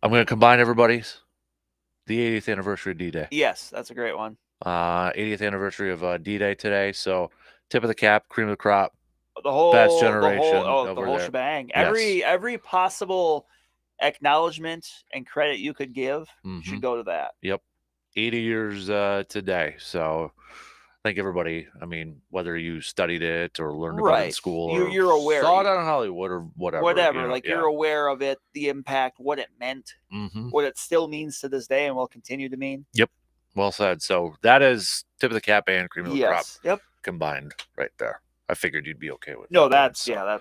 I'm going to combine everybody's. The 80th anniversary of D-Day. Yes, that's a great one. 80th anniversary of D-Day today. So, tip of the cap, cream of the crop. The whole Best generation the over whole there. shebang. Yes. Every possible acknowledgement and credit you could give should go to that. Yep. 80 years today. So I think everybody, I mean, whether you studied it or learned about it in school or you're aware. saw it on Hollywood or whatever. Whatever. You know, like you're aware of it, the impact, what it meant, what it still means to this day and will continue to mean. Yep. Well said. So that is tip of the cap and cream of the crop combined right there. I figured you'd be okay with that. That's that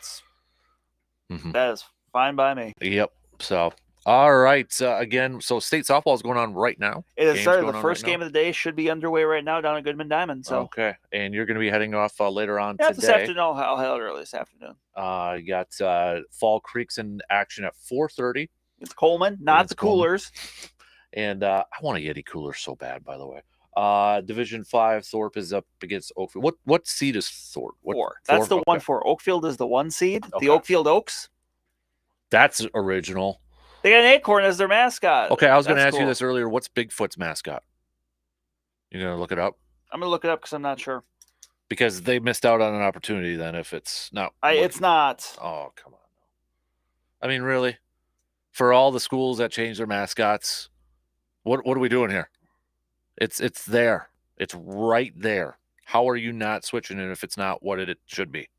is fine by me. Yep. So, all right. Again, so state softball is going on right now. It has started. The first game of the day should be underway right now down at Goodman Diamond. So okay, and you're going to be heading off later on today. This afternoon. I'll head out early this afternoon. You got Fall Creek's in action at 4:30. It's Coleman, not the Coolers. And I want a Yeti cooler so bad, by the way. Division 5, Thorpe is up against Oakfield. What seed is Thorpe? 4. That's the 1-4. Oakfield is the 1 seed. Okay. The Oakfield Oaks. That's original. They got an acorn as their mascot. Okay, I was going to ask you this earlier. What's Bigfoot's mascot? You're going to look it up? I'm going to look it up because I'm not sure. Because they missed out on an opportunity then if it's not. It's not. Oh, come on. I mean, really? For all the schools that change their mascots, what are we doing here? It's there. It's right there. How are you not switching it if it's not what it should be?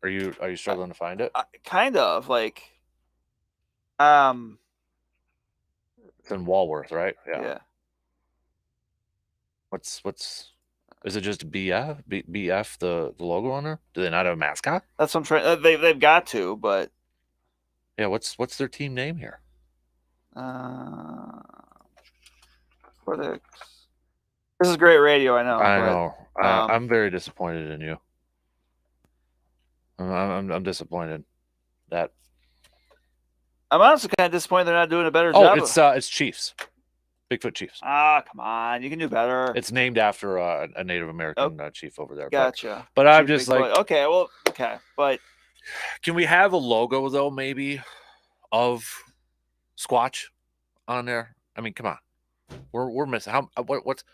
Are you struggling to find it? Kind of like. It's in Walworth, right? Yeah. What's is it just BF the logo on there? Do they not have a mascot? That's what I'm trying. They've got to, but yeah. What's their team name here? This is great radio. I know. I know. I'm very disappointed in you. I'm disappointed that. I'm honestly kind of disappointed they're not doing a better job. Oh, it's Chiefs. Bigfoot Chiefs. Come on. You can do better. It's named after a Native American chief over there. Gotcha. But I'm just Bigfoot. like... Okay. But... Can we have a logo, though, maybe, of Squatch on there? I mean, come on. We're missing... What's...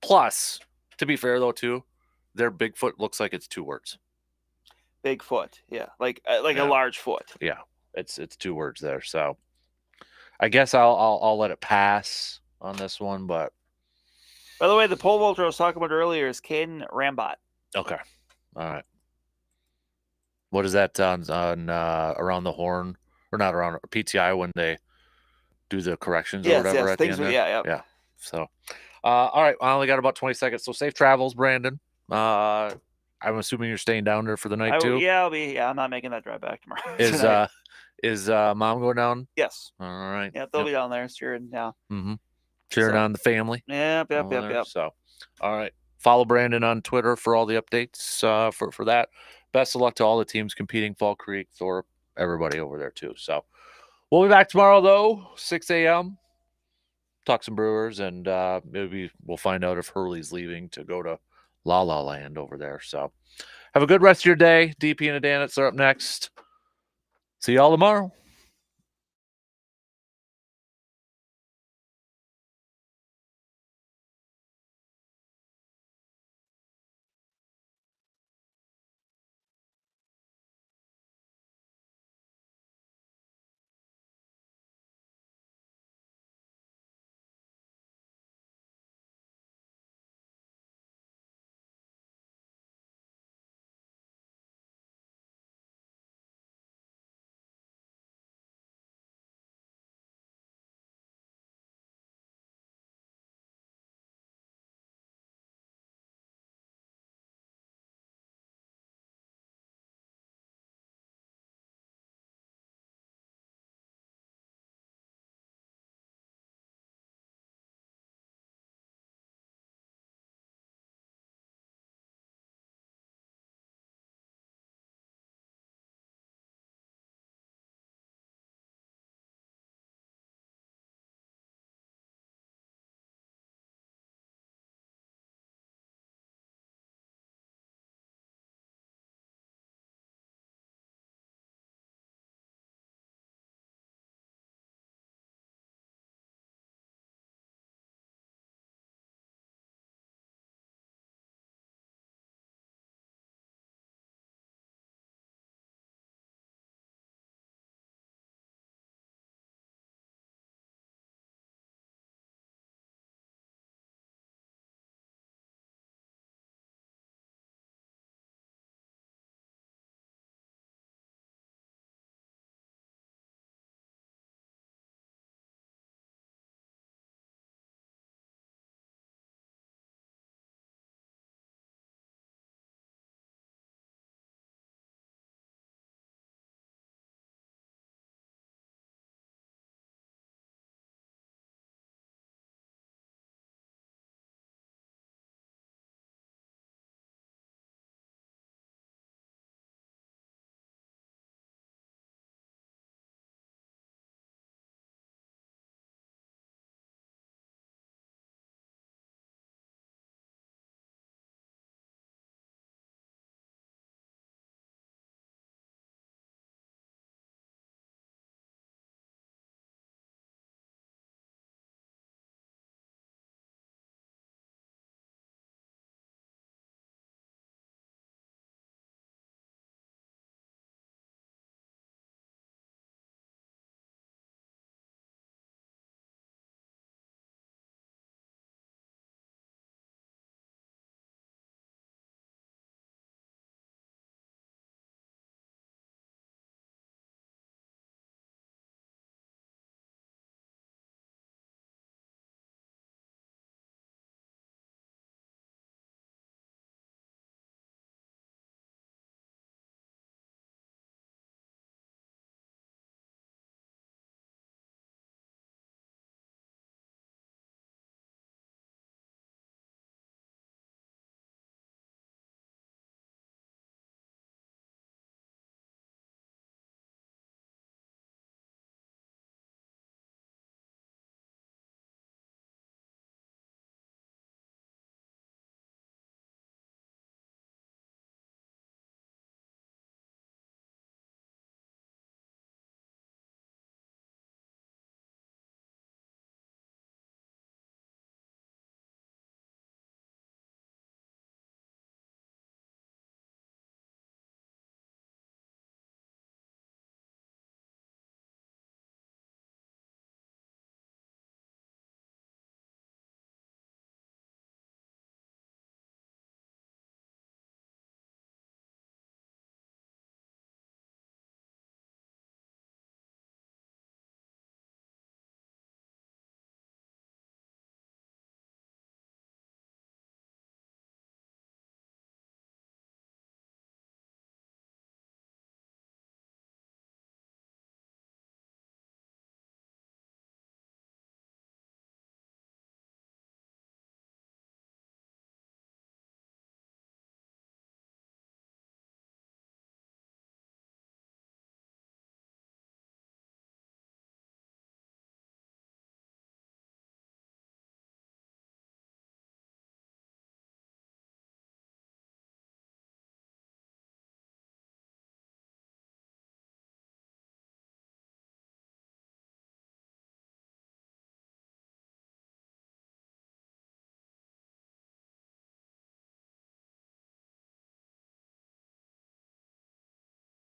Plus, to be fair, though, too, their Bigfoot looks like it's 2 words. Bigfoot, yeah. Like a large foot. Yeah. It's 2 words there, so I guess I'll let it pass on this one. But by the way, the pole vaulter I was talking about earlier is Caden Rambot. Okay, all right. What is that on around the horn or not around PTI when they do the corrections or whatever at the end? Yeah. So, all right. I only got about 20 seconds, so safe travels, Brandon. I'm assuming you're staying down there for the night too. Yeah, I'll be. Yeah, I'm not making that drive back tomorrow. Is mom going down? Yes. All right. Yeah, they'll be down there cheering. Yeah. Cheering on the family. Yep. So, all right. Follow Brandon on Twitter for all the updates for that. Best of luck to all the teams competing, Fall Creek, Thorpe, everybody over there too. So, we'll be back tomorrow though, 6 a.m. Talk some Brewers, and maybe we'll find out if Hurley's leaving to go to La La Land over there. So, have a good rest of your day. DP and Adanitz are up next. See y'all tomorrow.